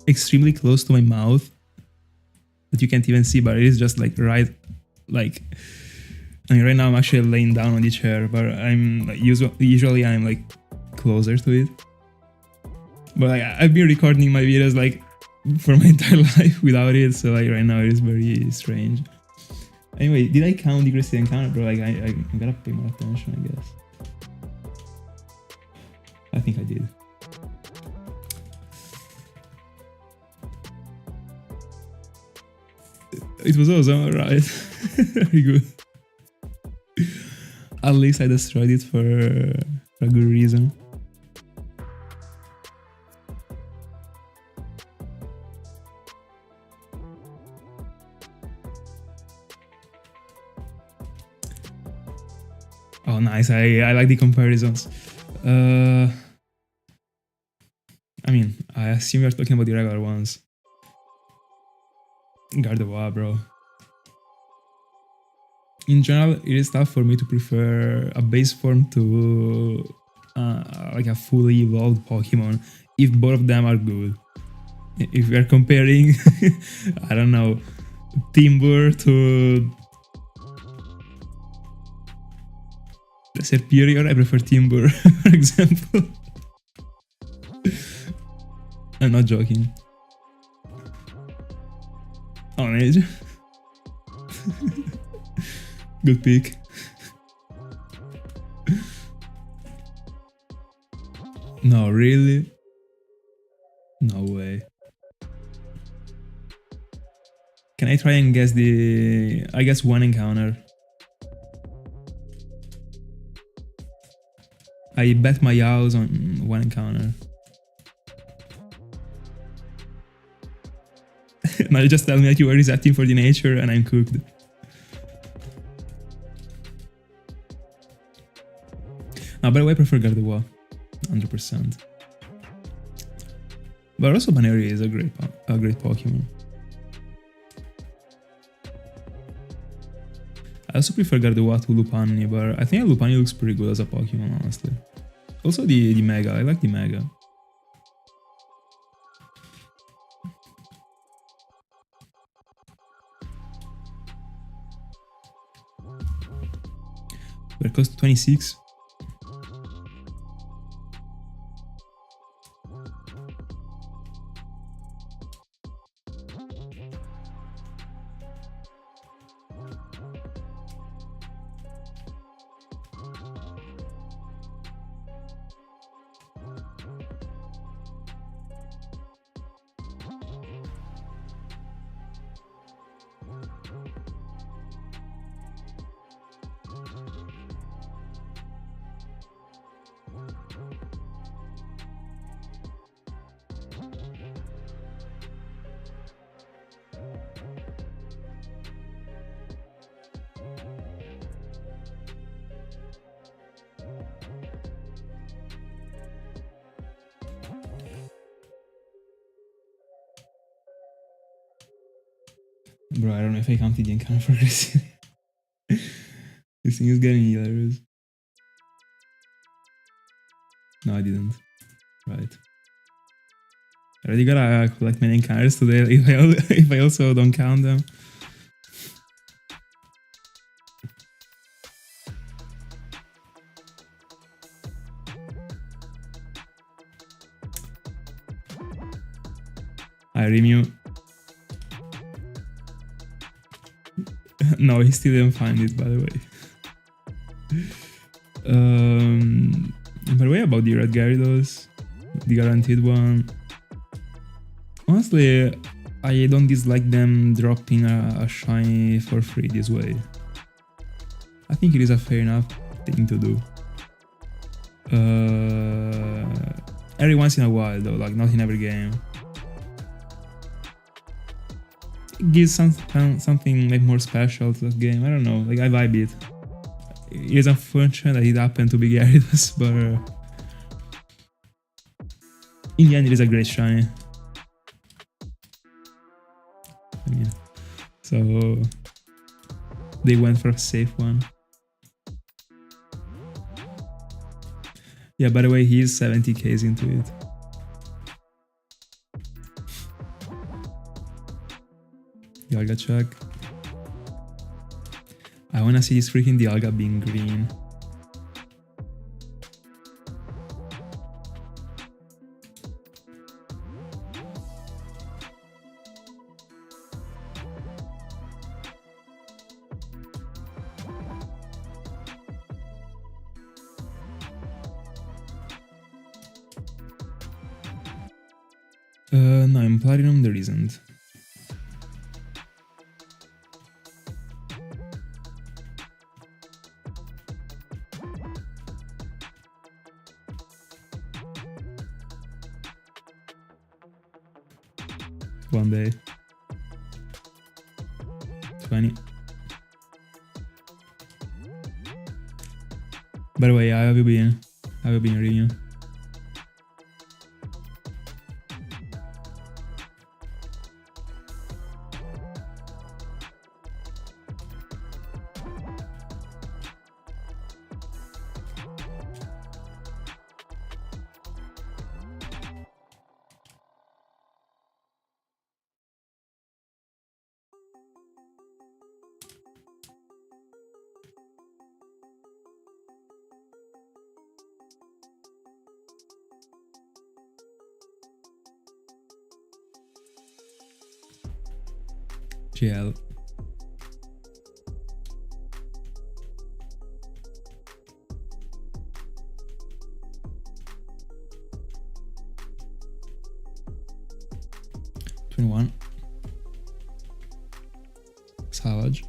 extremely close to my mouth that you can't even see, but it is just like right, like, I mean, right now I'm actually laying down on the chair, but I'm like, usually I'm like closer to it. But like, I've been recording my videos like for my entire life without it, so like right now it is very strange. Anyway, did I count the Cresselia encounter, bro? Like I gotta pay more attention, I guess. I think I did. It was awesome, right? Very good. At least I destroyed it for a good reason. Oh, nice. I like the comparisons. I mean, I assume you're talking about the regular ones. Gardevoir, bro. In general, it is tough for me to prefer a base form to like a fully evolved Pokemon if both of them are good. If we are comparing, I don't know, Timber to Serperior, I prefer Timber, for example. I'm not joking. On Edge. Good pick. No, really? No way. Can I try and guess I guess one encounter. I bet my house on one encounter. Now you just tell me that you were resetting for the nature and I'm cooked. No, by the way, I prefer Gardevoir. 100%. But also Baneri is a great Pokemon. I also prefer Gardevoir to Lopunny, but I think Lopunny looks pretty good as a Pokemon, honestly. Also the Mega, I like the Mega. But it costs 26. Bro, I don't know if I counted the encounter for Cresselia. This thing is getting hilarious. No, I didn't. Right. I already gotta collect many encounters today if I also don't count them. I Remu. No, he still didn't find it, by the way. By the way, about the red Gyarados, the guaranteed one. Honestly, I don't dislike them dropping a shiny for free this way. I think it is a fair enough thing to do. Every once in a while though, like not in every game. It gives something like more special to the game. I don't know, like I vibe it. It is unfortunate that it happened to be Gyarados, but in the end it is a great shiny. I mean, so they went for a safe one. Yeah, by the way, he's 70k into it. Dialga check. I wanna see this freaking Dialga being green. No, in Platinum there isn't. One day. 20. By the way, how have you been? How have you been reading? GL. Savage.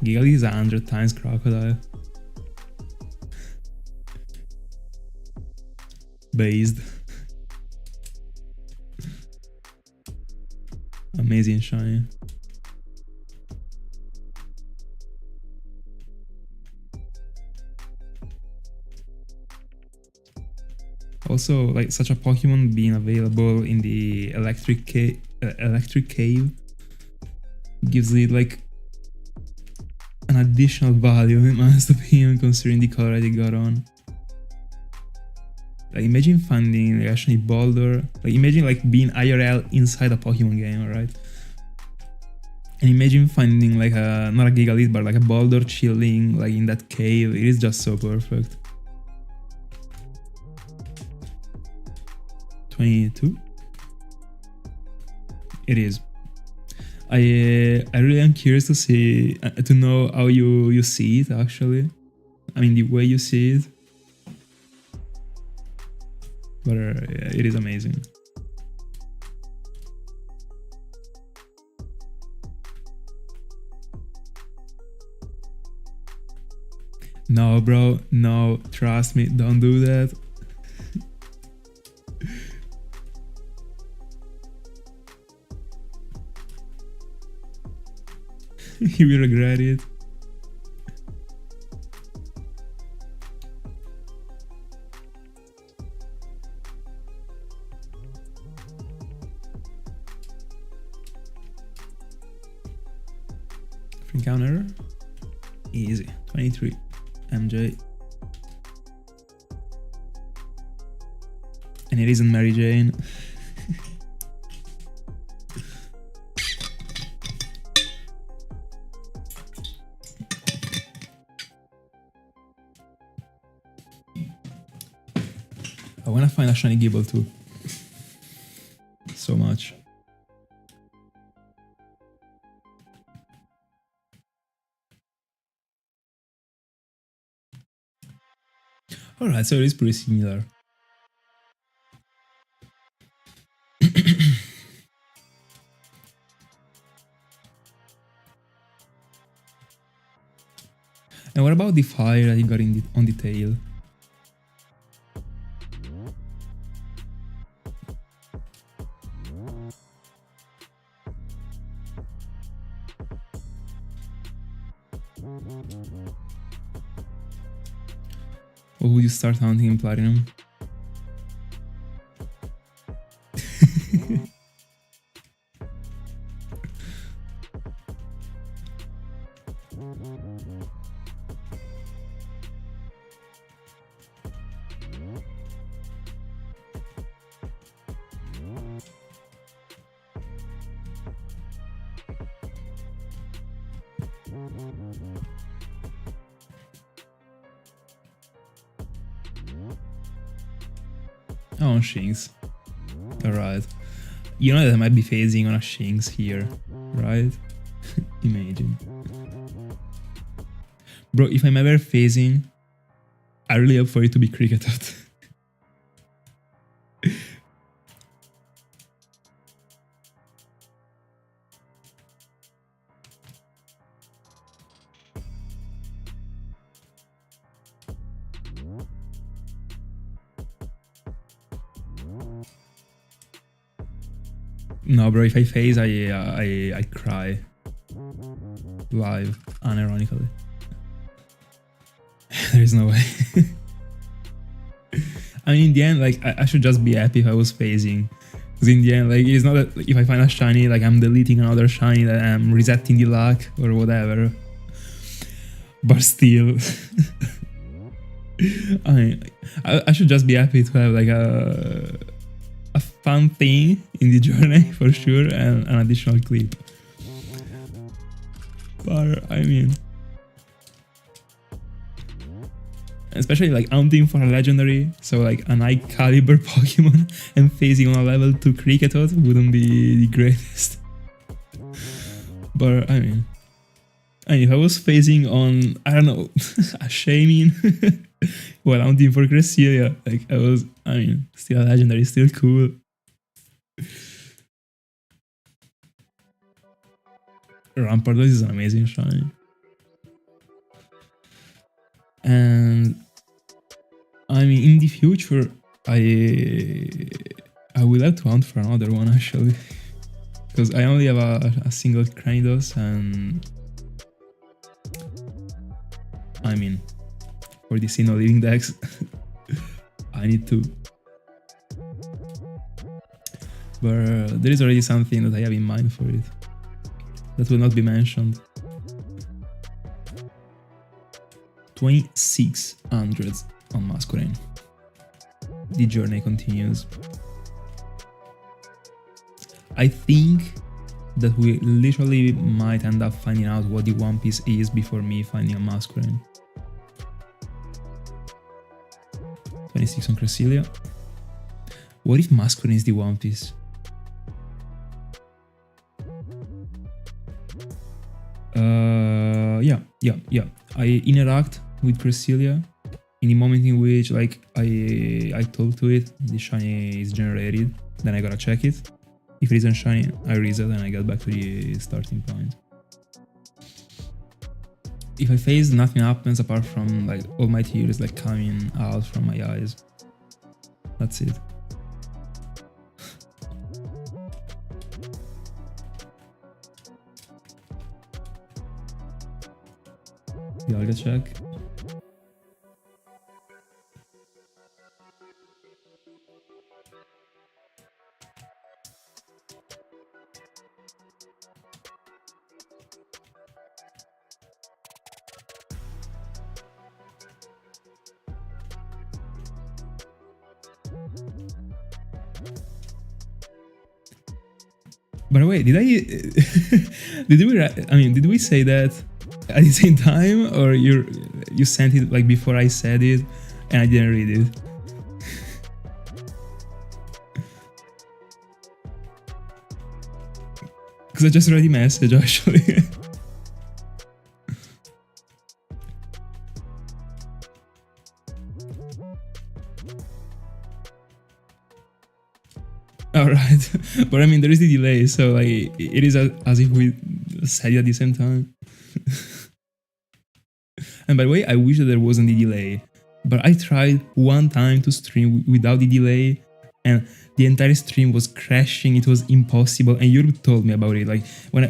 Gigali is 100 times Crocodile. Based. Amazing shiny. Also, like such a Pokemon being available in the electric cave gives it like an additional value in my opinion, considering the color it got on. Like imagine finding like, actually Boulder, like imagine like being IRL inside a Pokemon game, alright? And imagine finding like a, not a Gigalith, but like a Boulder chilling like in that cave. It is just so perfect. 22? It is. I really am curious to see, to know how you see it actually. I mean the way you see it. But it is amazing. No bro, no, trust me, don't do that. You will regret it. Encounter. Easy. 23. MJ. And it isn't Mary Jane. I wanna find a shiny Gibble too. So much. Alright, so it is pretty similar. And what about the fire that he got on the tail? Or would you start hunting in Platinum? Oh, Shinx. Alright. You know that I might be phasing on a Shinx here, right? Imagine. Bro, if I'm ever phasing, I really hope for it to be Cricketot. No, bro, if I phase, I cry. Live, unironically. There's no way. I mean, in the end, like, I should just be happy if I was phasing. Because in the end, like, it's not that if I find a shiny, like, I'm deleting another shiny, that I'm resetting the luck or whatever. But still. I mean, I should just be happy to have, like, a fun thing in the journey, for sure, and an additional clip. But, I mean... Especially like hunting for a legendary, so like an high caliber Pokemon and phasing on a level 2 Cricketot wouldn't be the greatest. But I mean if I was phasing on, I don't know, a Shaymin while hunting for Cresselia, like still a legendary, still cool. Rampardos is an amazing shiny. And I mean, in the future, I will have to hunt for another one actually, because I only have a single Cranidos, and I mean, for the Sinnoh living decks, I need to. But there is already something that I have in mind for it that will not be mentioned. 2600 on Masquerain. The journey continues. I think that we literally might end up finding out what the One Piece is before me finding a Masquerain. 26 on Cresselia. What if Masquerain is the One Piece? Yeah. I interact with Cresselia in the moment in which like I talk to it, the shiny is generated, then I gotta check it. If it isn't shiny, I reset and I get back to the starting point. If I phase, nothing happens apart from like all my tears like coming out from my eyes. That's it. Dialga check. By the way, did I did we say that at the same time, or you sent it like before I said it and I didn't read it? Because I just read the message actually. Alright, but I mean there is the delay, so like it is as if we said it at the same time. And by the way, I wish that there wasn't the delay, but I tried one time to stream without the delay and the entire stream was crashing, it was impossible, and you told me about it. Like when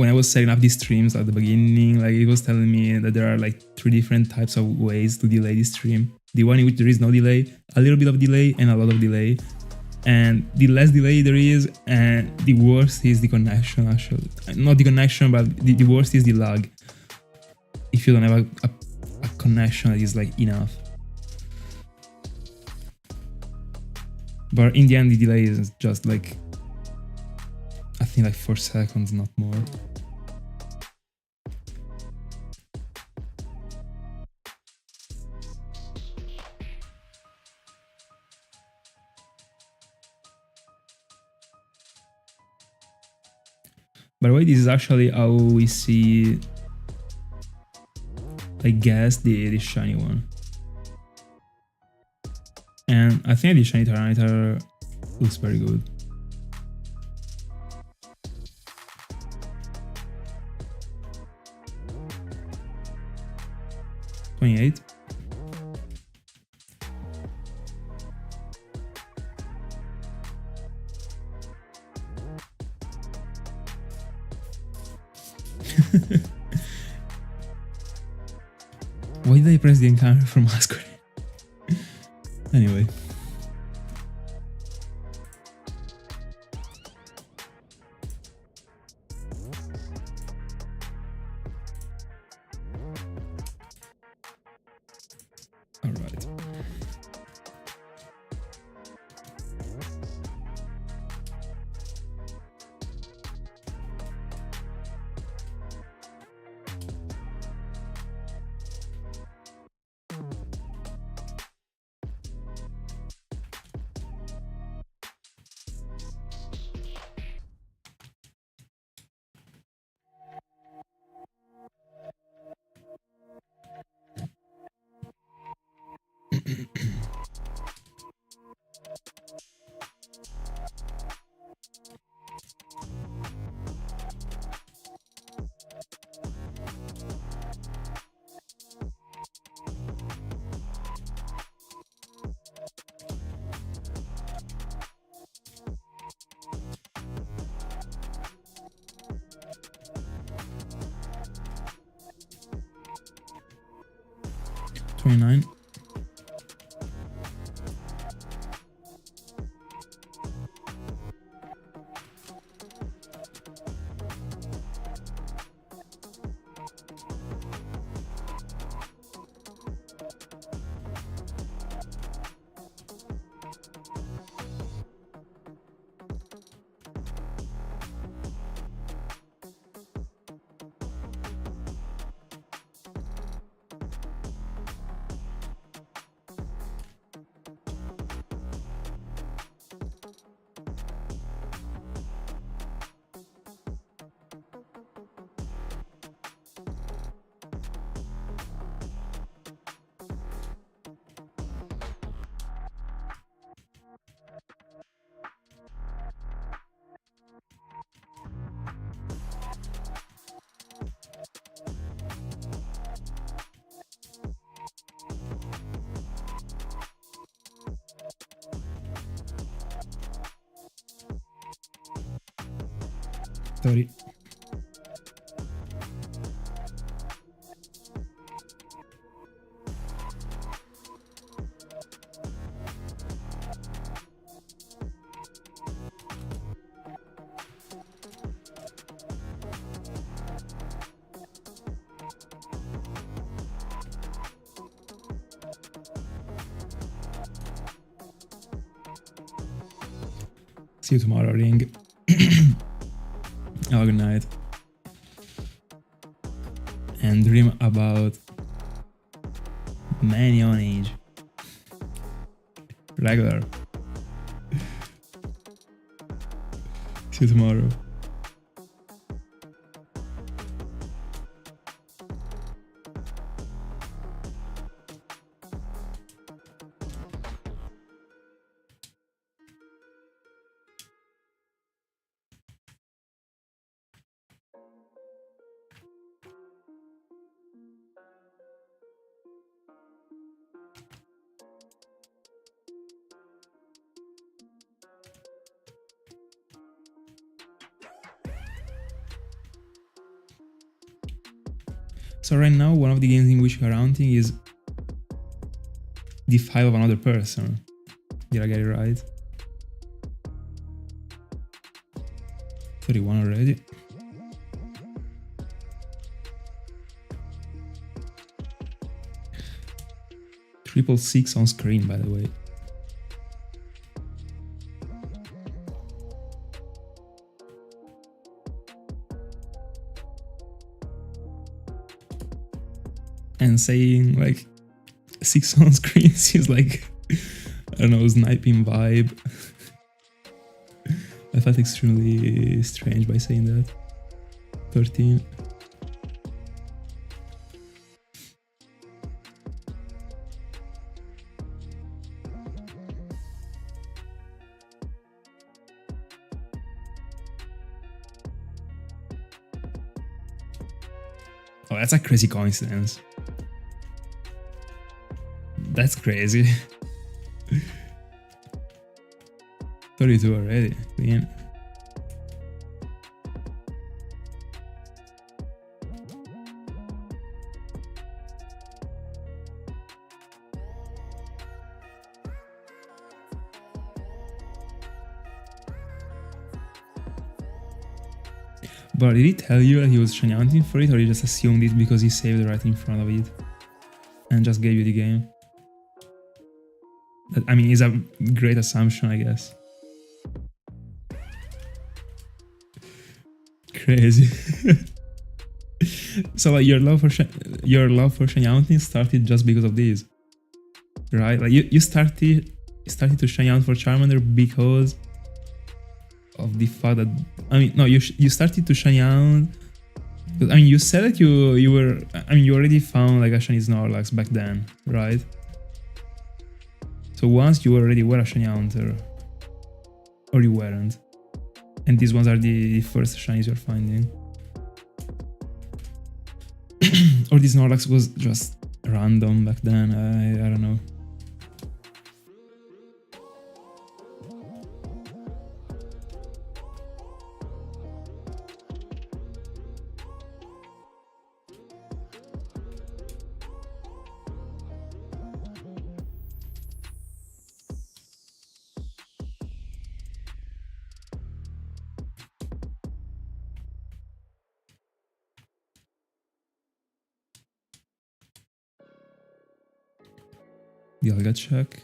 I was setting up these streams at the beginning, like it was telling me that there are like 3 different types of ways to delay the stream. The one in which there is no delay, a little bit of delay, and a lot of delay. And the less delay there is, and the worst is the connection actually. Not the connection, but the worst is the lag. If you don't have a connection that is like enough. But in the end the delay is just like, I think like 4 seconds, not more. By the way, this is actually how we see, I guess, the shiny one. And I think the shiny Tyranitar looks very good. $28. Why did I press the encounter for Masquerain? Anyway. Alright. $29. $30. See you tomorrow, Ring. Have a good night. And dream about many on age. Regular. See you tomorrow. So right now, one of the games in which we are counting is the file of another person. Did I get it right? 31 already. Triple 6 on screen, by the way. And saying like 6 on screen seems like, I don't know, sniping vibe. I felt extremely strange by saying that. 13. Oh, that's a crazy coincidence. That's crazy. 32 already. Clean. But did he tell you that he was shiny hunting for it, or you just assumed it because he saved right in front of it and just gave you the game? That, I mean, is a great assumption, I guess. Crazy. So like your love for shiny hunting started just because of this, right? Like you started to shiny hunt for Charmander because of the fact that, I mean, no, you started to shiny hunt. I mean, you said that you were, I mean, you already found like a shiny Snorlax back then, right? So once you already were a shiny hunter, or you weren't, and these ones are the first shinies you're finding. Or this Snorlax was just random back then, I don't know. Dialga check.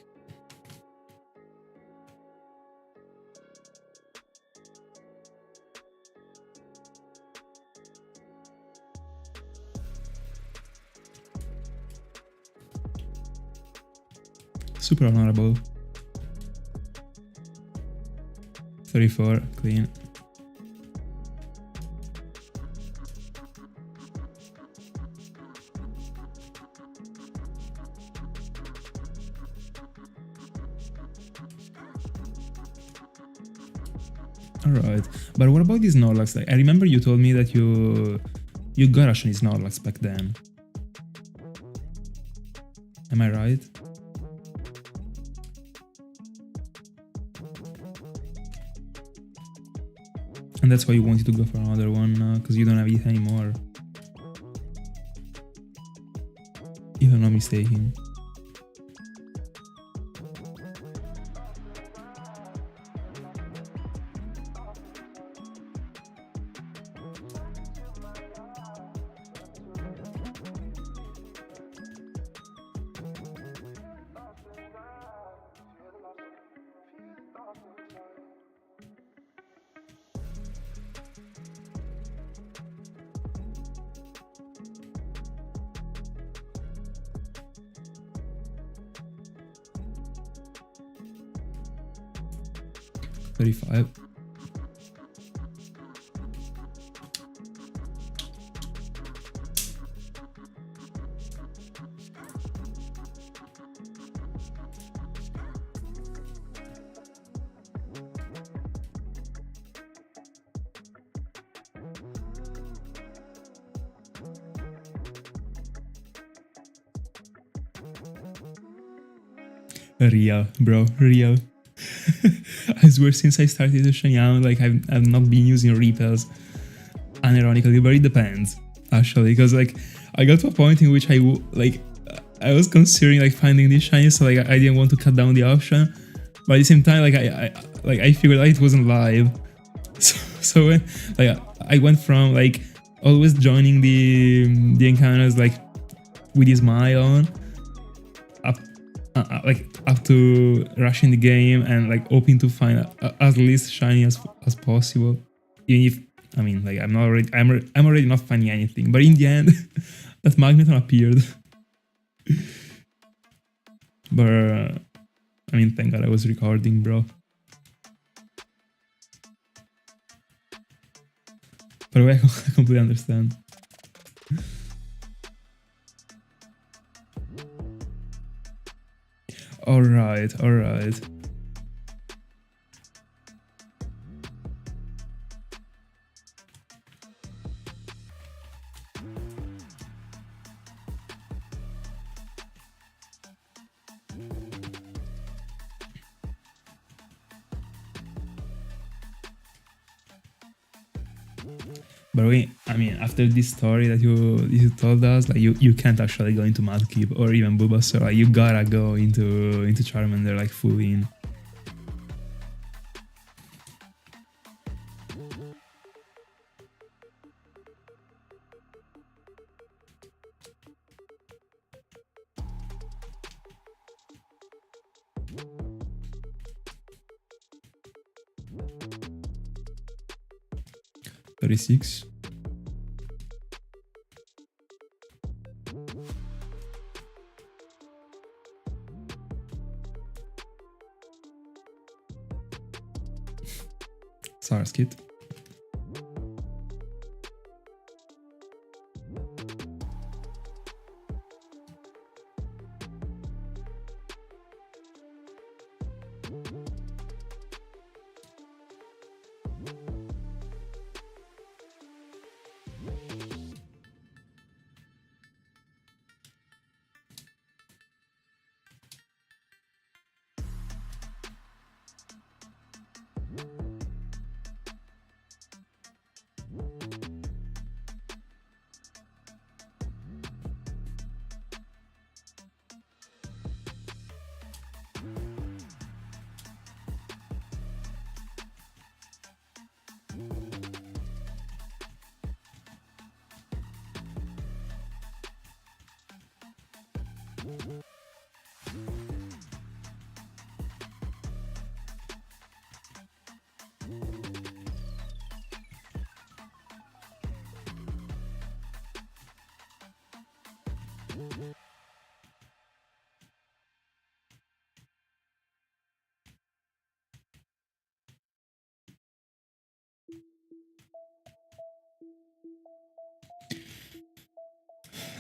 Super honorable. 34, clean. Alright, but what about these Snorlax? Like, I remember you told me that you got a shiny Snorlax back then. Am I right? And that's why you wanted to go for another one, because you don't have it anymore. If I'm not mistaken. 35. Real, bro, real. I swear, since I started the Shenyang, like I've not been using repels, unironically, but it depends actually, because like I got to a point in which I was considering like finding this shiny, so like I didn't want to cut down the option, but at the same time like I figured out it wasn't live, so when, like I went from like always joining the encounters like with his smile on, up to rushing the game and like hoping to find as least shiny as possible. Even if I mean like I'm already not finding anything, but in the end that magneton appeared. But I mean, thank God I was recording, bro. But I completely understand. Alright. But I mean, after this story that you told us, like you can't actually go into Mudkip or even Bulbasaur. Like you gotta go into Charmander like full in. $36. Sarskit.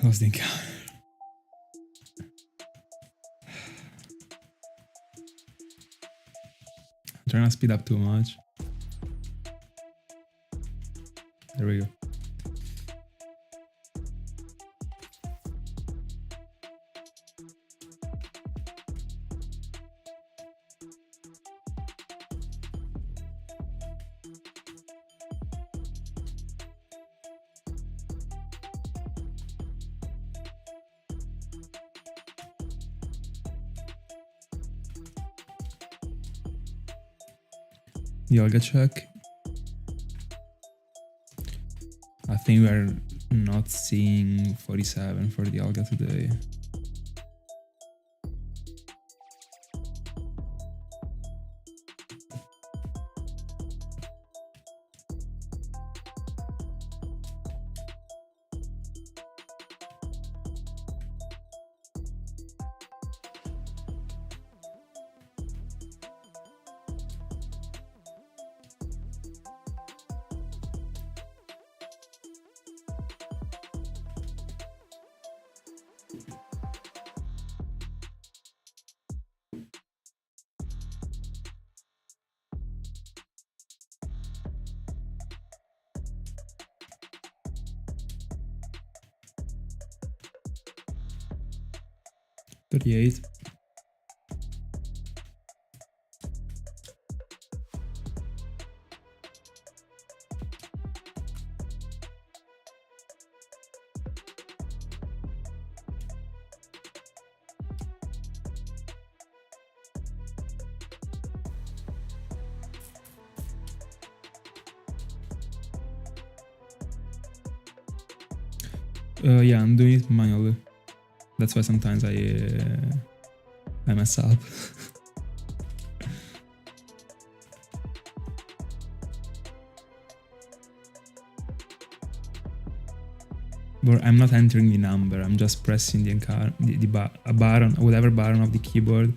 Lost the encounter. I'm trying to speed up too much. There we go. Dialga check. I think we are not seeing 47 for Dialga today. 38. Yeah, I'm doing it manually. That's why sometimes I mess up. But I'm not entering the number. I'm just pressing a button, whatever button of the keyboard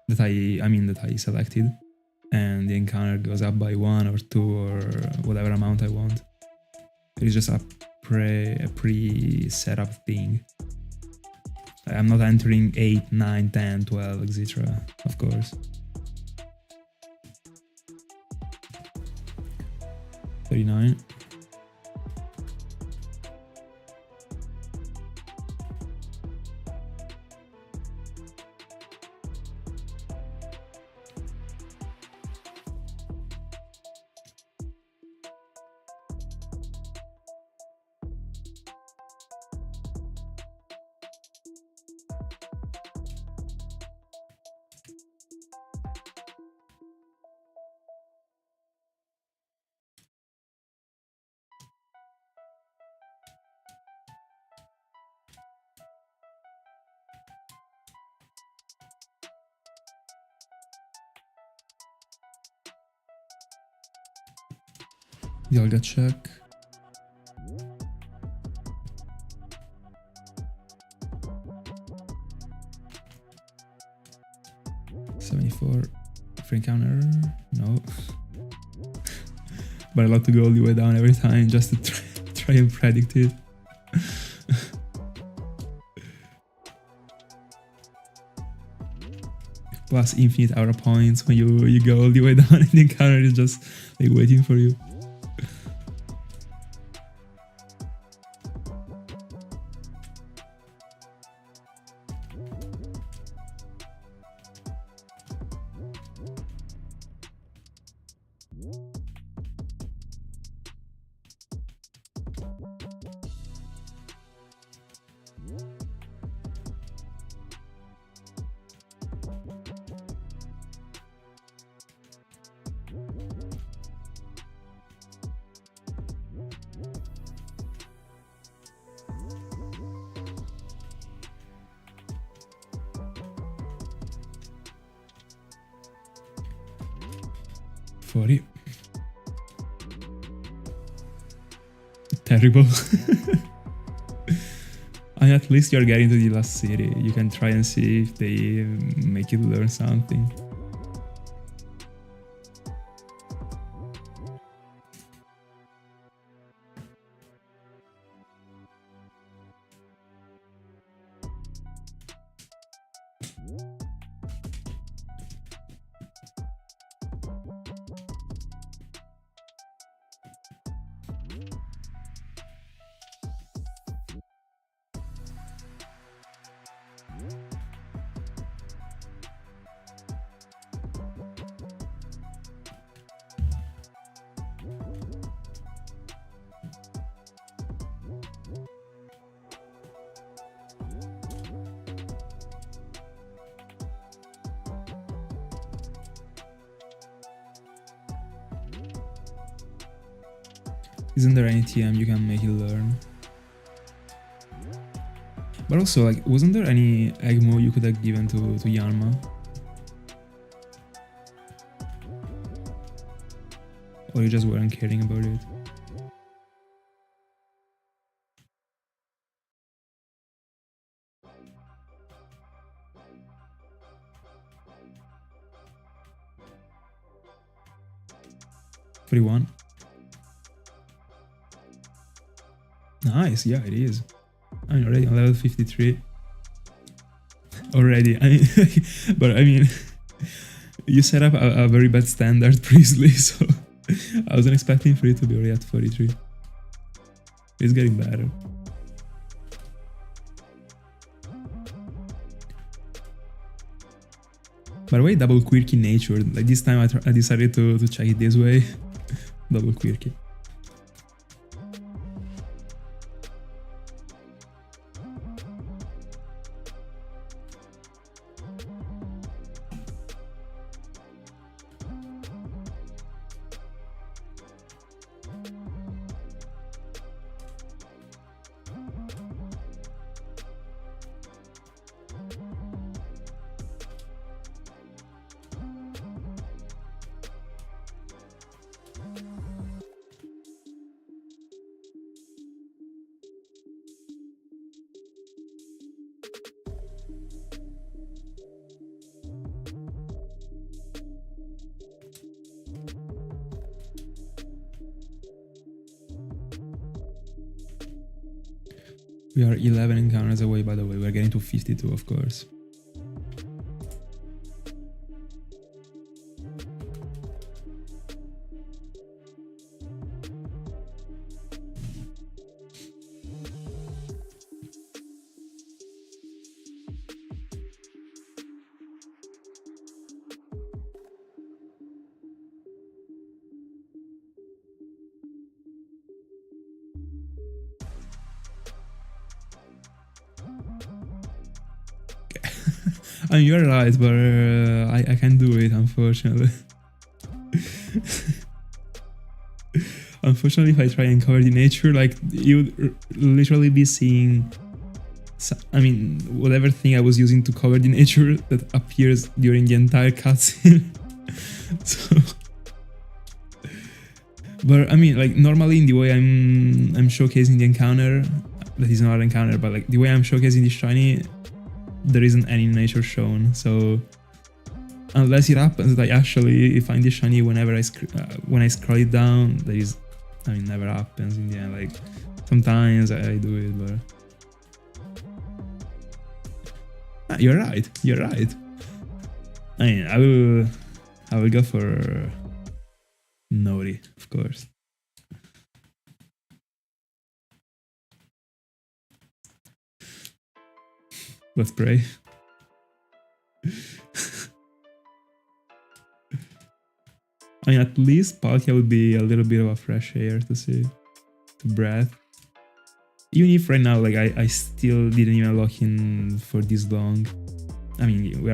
that I selected, and the encounter goes up by 1 or 2 or whatever amount I want. It's just a pre-set up thing. I'm not entering 8, 9, 10, 12, etc. Of course. 39. Dialga check. $74. Free encounter? No. But I love to go all the way down every time just to try and predict it. Plus infinite aura points when you go all the way down and the encounter is just like waiting for you. Terrible. And at least you're getting to the last city. You can try and see if they make you learn something. Isn't there any TM you can make it learn? But also, like, wasn't there any Egmo you could have given to Yanma? Or you just weren't caring about it? $41. Nice, yeah, it is. I mean, already on level 53. Already, I mean, but I mean, you set up a very bad standard previously, so I wasn't expecting for it to be already at 43. It's getting better. By the way, double quirky nature. Like this time I decided to check it this way. Double quirky. We are 11 encounters away, by the way. We're getting to 52, of course. I mean, you're right, but I can't do it, unfortunately. Unfortunately, if I try and cover the nature, like, you'd literally be seeing... I mean, whatever thing I was using to cover the nature that appears during the entire cutscene. So... But, I mean, like, normally in the way I'm showcasing the encounter, that is not an encounter, but, like, the way I'm showcasing the shiny... there isn't any nature shown, so unless it happens that I actually find the shiny whenever when I scroll it down, there is, I mean, never happens in the end. Like sometimes I do it, but you're right. I mean, I will go for Nori, of course. Let's pray. I mean, at least Palkia would be a little bit of a fresh air to see, to breathe. Even if right now, like, I still didn't even lock in for this long. I mean, we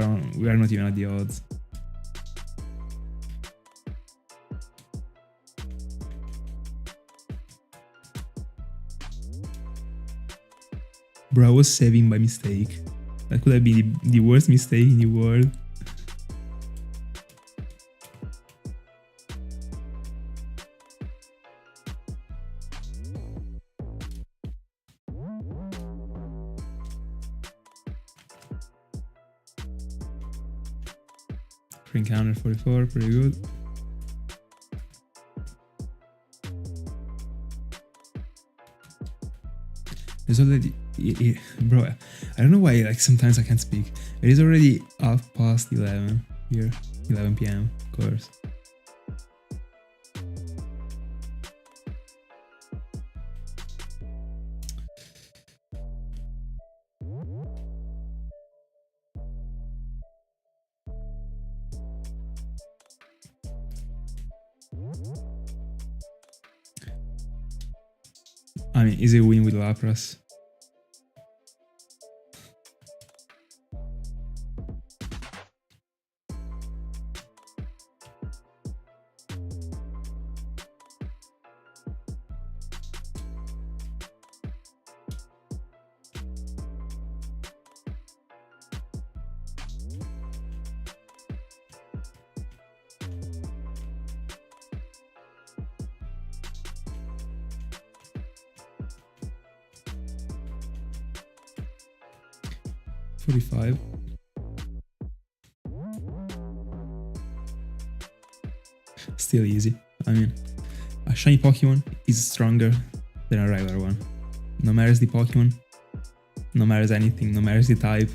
are not even at the odds. Bro, I was saving by mistake. That could have been the worst mistake in the world. For encounter 44, pretty good. There's already... bro, I don't know why, like, sometimes I can't speak. It is already half past 11 here, 11 PM, of course. I mean, easy win with Lapras. Still easy. I mean, a shiny Pokemon is stronger than a regular one. No matters the Pokemon, no matters anything, no matters the type.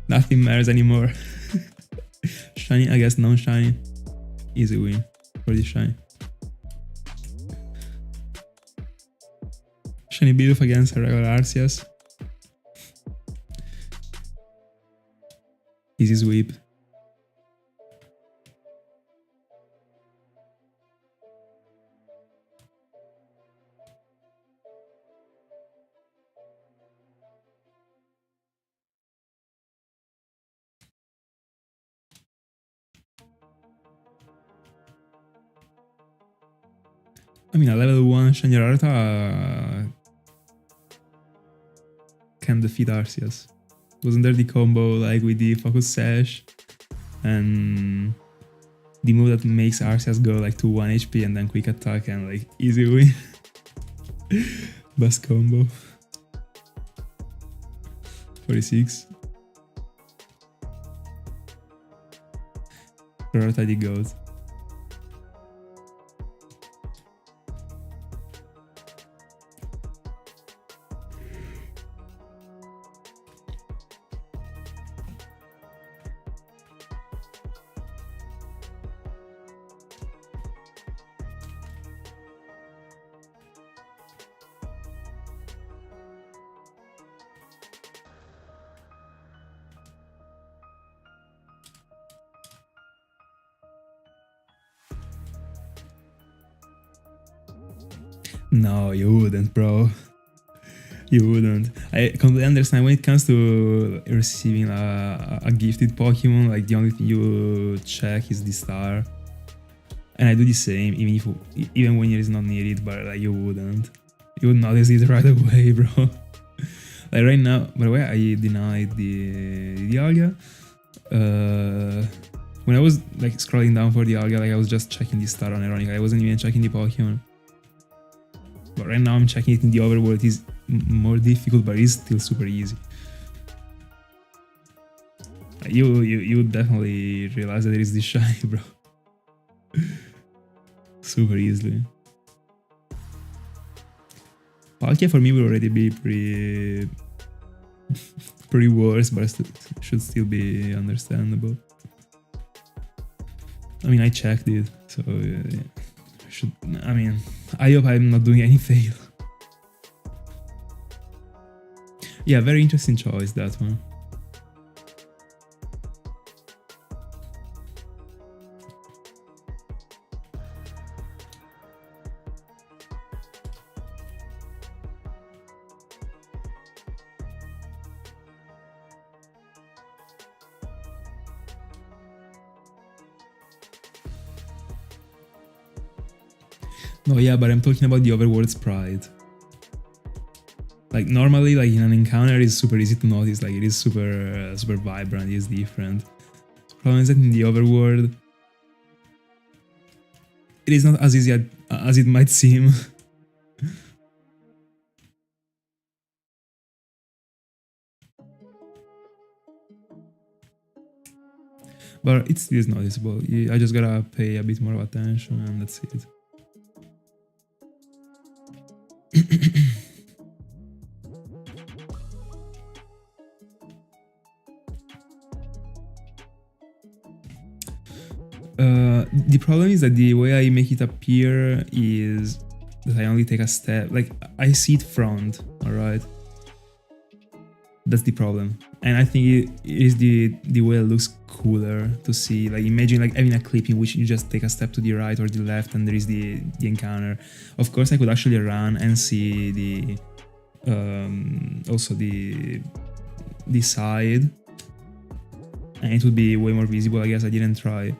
Nothing matters anymore. Shiny, I guess non-shiny. Easy win for this shiny. Shiny Bidoof against a regular Arceus. Easy sweep. I mean, a level 1 Shiny can defeat Arceus. Wasn't there the combo like with the Focus Sash and the move that makes Arceus go like to 1 HP and then quick attack and like easy win? Best combo. 46. Rarity the goat. No, you wouldn't, bro. You wouldn't. I completely understand when it comes to receiving a gifted Pokemon, like the only thing you check is the star. And I do the same, even when it is not needed, but like you wouldn't. You would notice it right away, bro. Like right now, by the way, I denied the Dialga. When I was like scrolling down for the Dialga, like I was just checking the star on Ironic. I wasn't even checking the Pokemon. But right now I'm checking it in the overworld. It's more difficult, but it's still super easy. You definitely realize that there is this shiny, bro. Super easily. Palkia for me will already be pretty worse, but should still be understandable. I mean, I checked it, so yeah. I hope I'm not doing any fail. Yeah, very interesting choice, that one. No, yeah, but I'm talking about the overworld sprite. Like normally, like in an encounter, it's super easy to notice. Like it is super vibrant. It is different. The problem is that in the overworld, it is not as easy as it might seem. But it is noticeable. I just gotta pay a bit more attention, and that's it. The problem is that the way I make it appear is that I only take a step. Like I see it front, alright? That's the problem. And I think it is the way it looks cooler to see. Like imagine like having a clip in which you just take a step to the right or the left and there is the encounter. Of course I could actually run and see the also the side, and it would be way more visible. I guess I didn't try.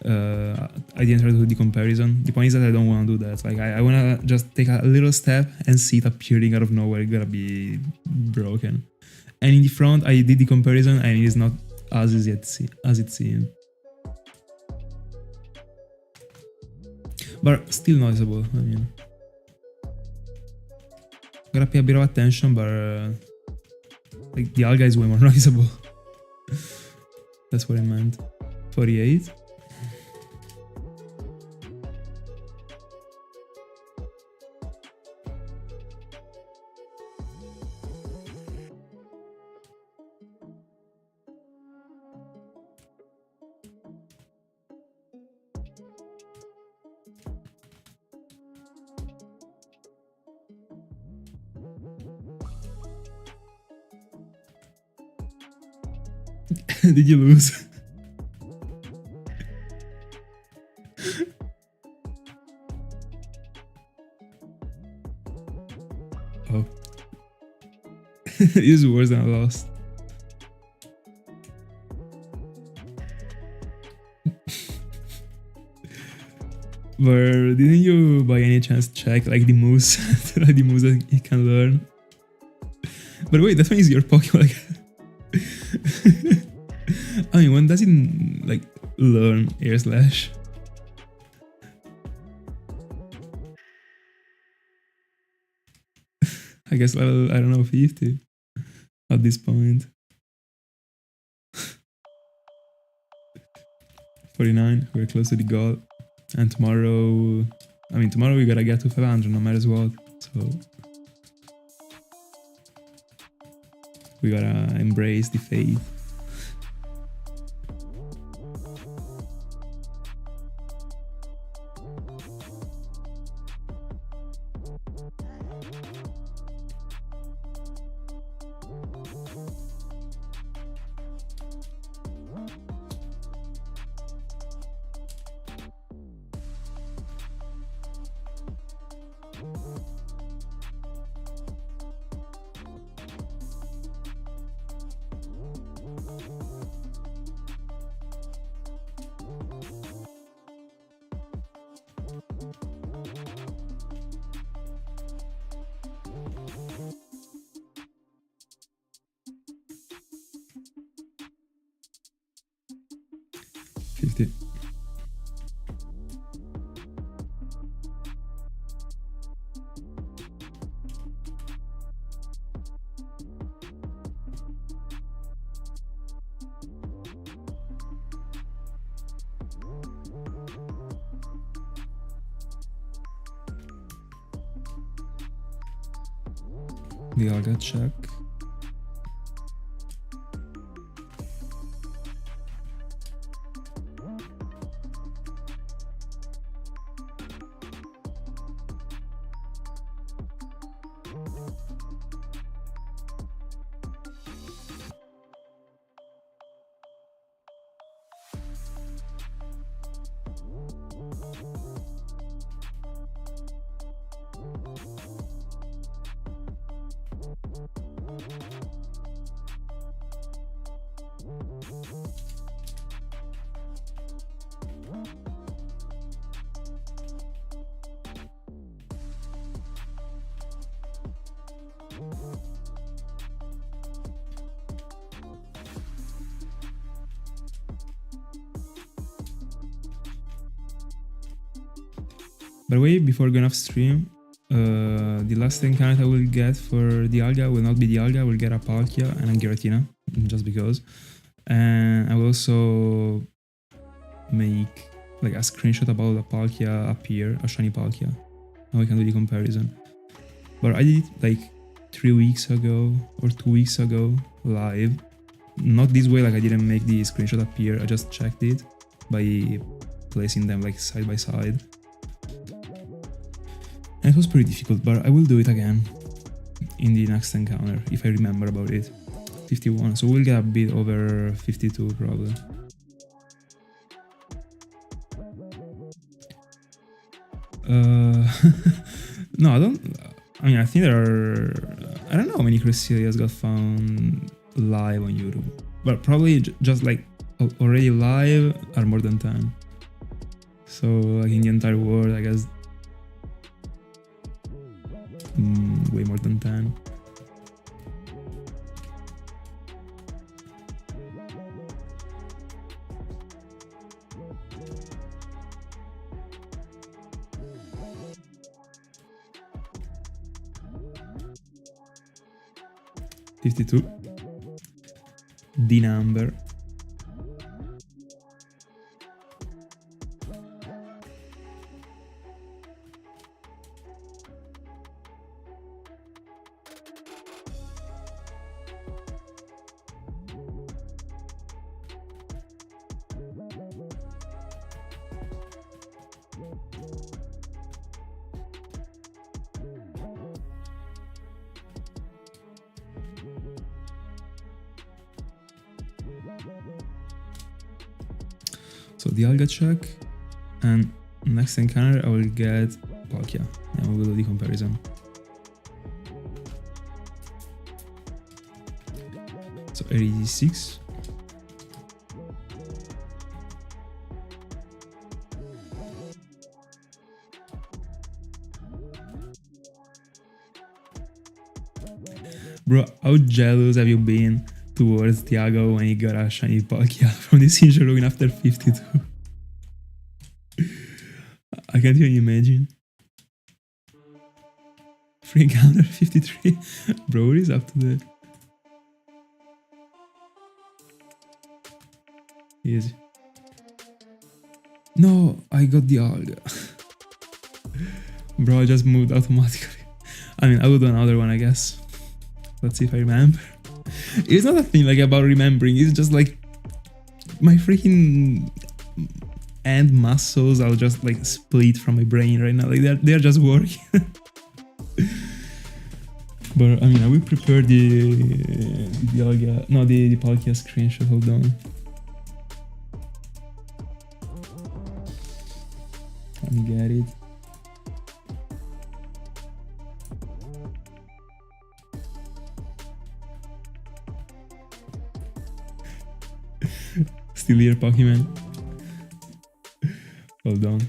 I didn't try to do the comparison. The point is that I don't want to do that. Like I want to just take a little step and see it appearing out of nowhere. It's gonna be broken. And in the front, I did the comparison, and it is not as easy as it seems. But still noticeable. I mean, gotta pay a bit of attention, but like the Dialga is way more noticeable. That's what I meant. 48. Did you lose? Oh. This is worse than I lost. But didn't you by any chance check like the moves, like the moves that he can learn? But wait, that one is your Pokemon. I mean, when does it like learn Air Slash? I guess level, I don't know, 50 at this point. 49, we're close to the goal. And tomorrow, I mean, tomorrow we gotta get to 500 no matter what. So we gotta embrace the fate. Dialga check. By the way, before going off stream, the last encounter I will get for Dialga will not be Dialga, I will get a Palkia and a Giratina, just because. And I will also make like a screenshot about the Palkia appear, a shiny Palkia. Now we can do the comparison. But I did it like 3 weeks ago or 2 weeks ago live. Not this way, like I didn't make the screenshot appear, I just checked it by placing them like side by side. And it was pretty difficult, but I will do it again in the next encounter, if I remember about it. 51, so we'll get a bit over 52 probably. No, I mean, I think there are, I don't know how many Cresselias got found live on YouTube, but probably just like already live are more than 10. So like in the entire world, I guess way more than 10. $52. The number. So Dialga check, and next encounter I will get Palkia, and we will do the comparison. So 86. Bro, how jealous have you been towards Thiago when he got a shiny Palkia from the Sinjoh Rune after 52? I can't even imagine. Free counter 53. Bro, what is up to that? Easy. No, I got the Dialga. Bro, I just moved automatically. I mean, I will do another one, I guess. Let's see if I remember. It's not a thing like about remembering, it's just like my freaking hand muscles are just like split from my brain right now. Like they're just working. But I mean, I will prepare the Dialga, no, the Palkia screenshot. Hold on. Let me get it. Still here, Pokemon. Hold on.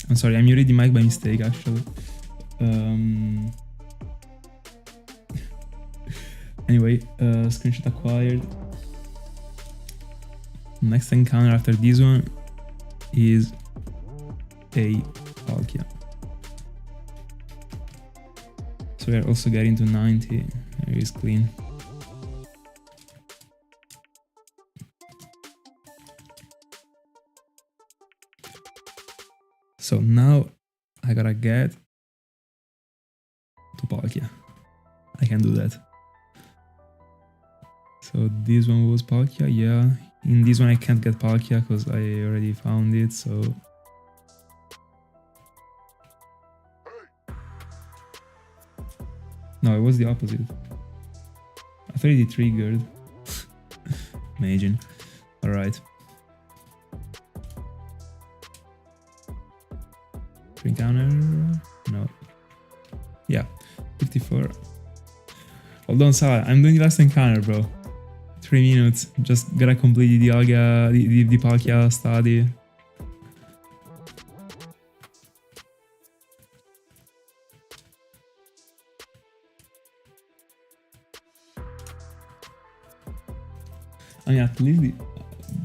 I'm sorry, I muted the mic by mistake actually. Anyway, screenshot acquired. Next encounter after this one is a Palkia. So we are also getting to 90. It is clean. So now I gotta get to Palkia. I can do that. So this one was Palkia, yeah. In this one I can't get Palkia because I already found it, so... No, it was the opposite. I thought it triggered. Imagine. Alright. Encounter? No. Yeah, 54. Hold on, Salah. I'm doing the last encounter, bro. 3 minutes. Just gotta complete the Dialga, the Palkia study. I mean, at least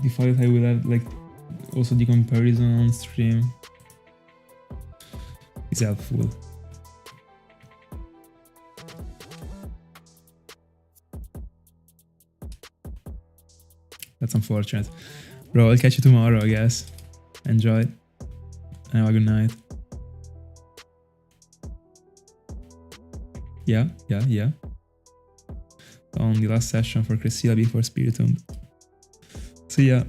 the fact that I will have like also the comparison on stream is helpful. That's unfortunate. Bro, I'll catch you tomorrow, I guess. Enjoy. And have a good night. Yeah. On the last session for Cresselia before Spiritomb. See ya.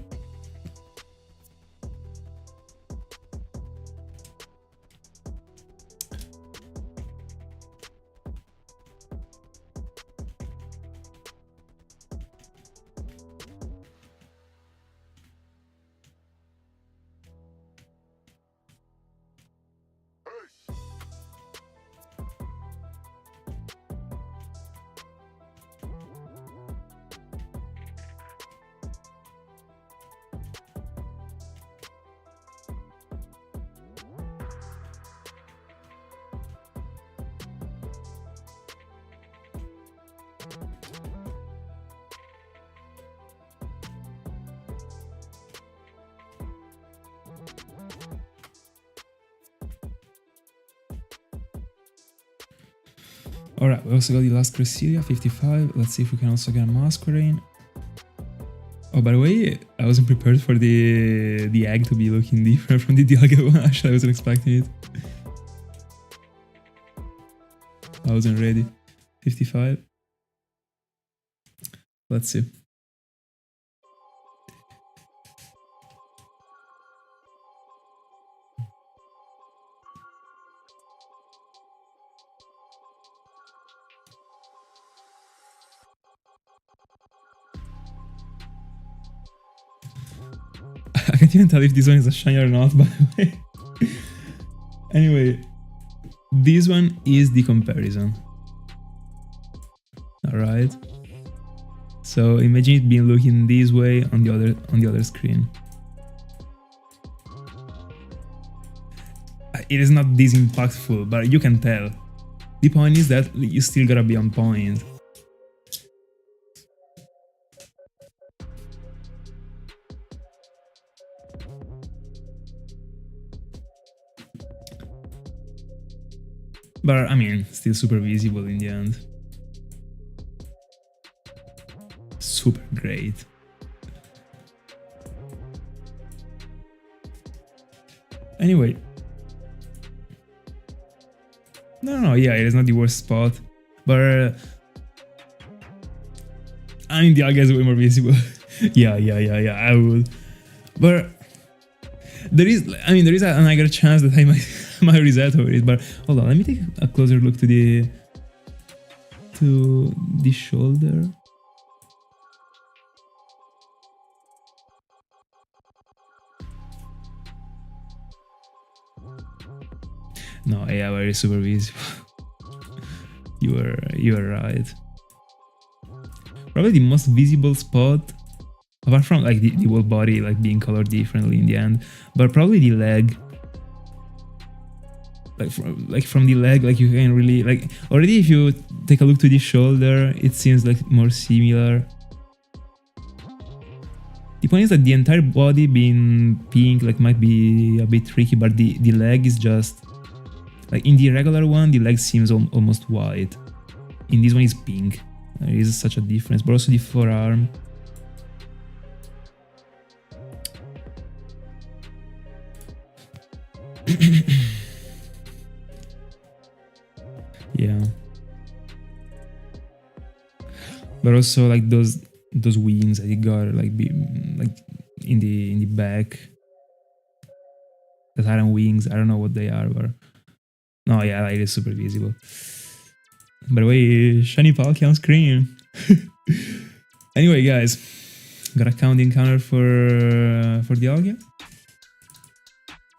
Alright, we also got the last Cresselia, 55. Let's see if we can also get a Masquerain. Oh, by the way, I wasn't prepared for the egg to be looking different from the Dialga one. Actually, I wasn't expecting it. I wasn't ready. 55. Let's see. I can't even tell if this one is a shiny or not, by the way. Anyway, this one is the comparison. Alright. So imagine it being looking this way on the other screen. It is not this impactful, but you can tell. The point is that you still gotta be on point. But I mean, still super visible in the end. Super great. Anyway. No, yeah, it is not the worst spot. But I mean, the Dialga is way more visible. yeah, I would. But there is an higher chance that I might reset over it. But hold on, let me take a closer look to the shoulder. No, yeah, very super visible. you were right. Probably the most visible spot, apart from like the whole body like being colored differently in the end, but probably the leg. Like from the leg, like you can really like already if you take a look to the shoulder, it seems like more similar. The point is that the entire body being pink like might be a bit tricky, but the leg is just like in the regular one, the leg seems almost white. In this one is pink. There is such a difference, but also the forearm. Yeah. But also like those wings that you got like in the back. The aren't wings. I don't know what they are, but no, yeah, it is super visible. By the way, shiny Palkia on screen. Anyway, guys, got a counting counter for Dialga.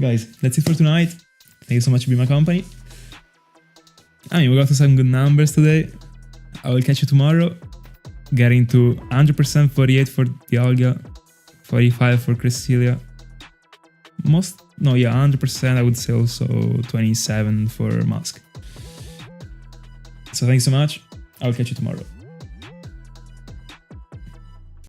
Guys, that's it for tonight. Thank you so much for being my company. I mean, we got to some good numbers today. I will catch you tomorrow. Getting to 100% 48 for Dialga, 45 for Cresselia. 100% I would say also 27 for Musk. So thanks so much. I'll catch you tomorrow.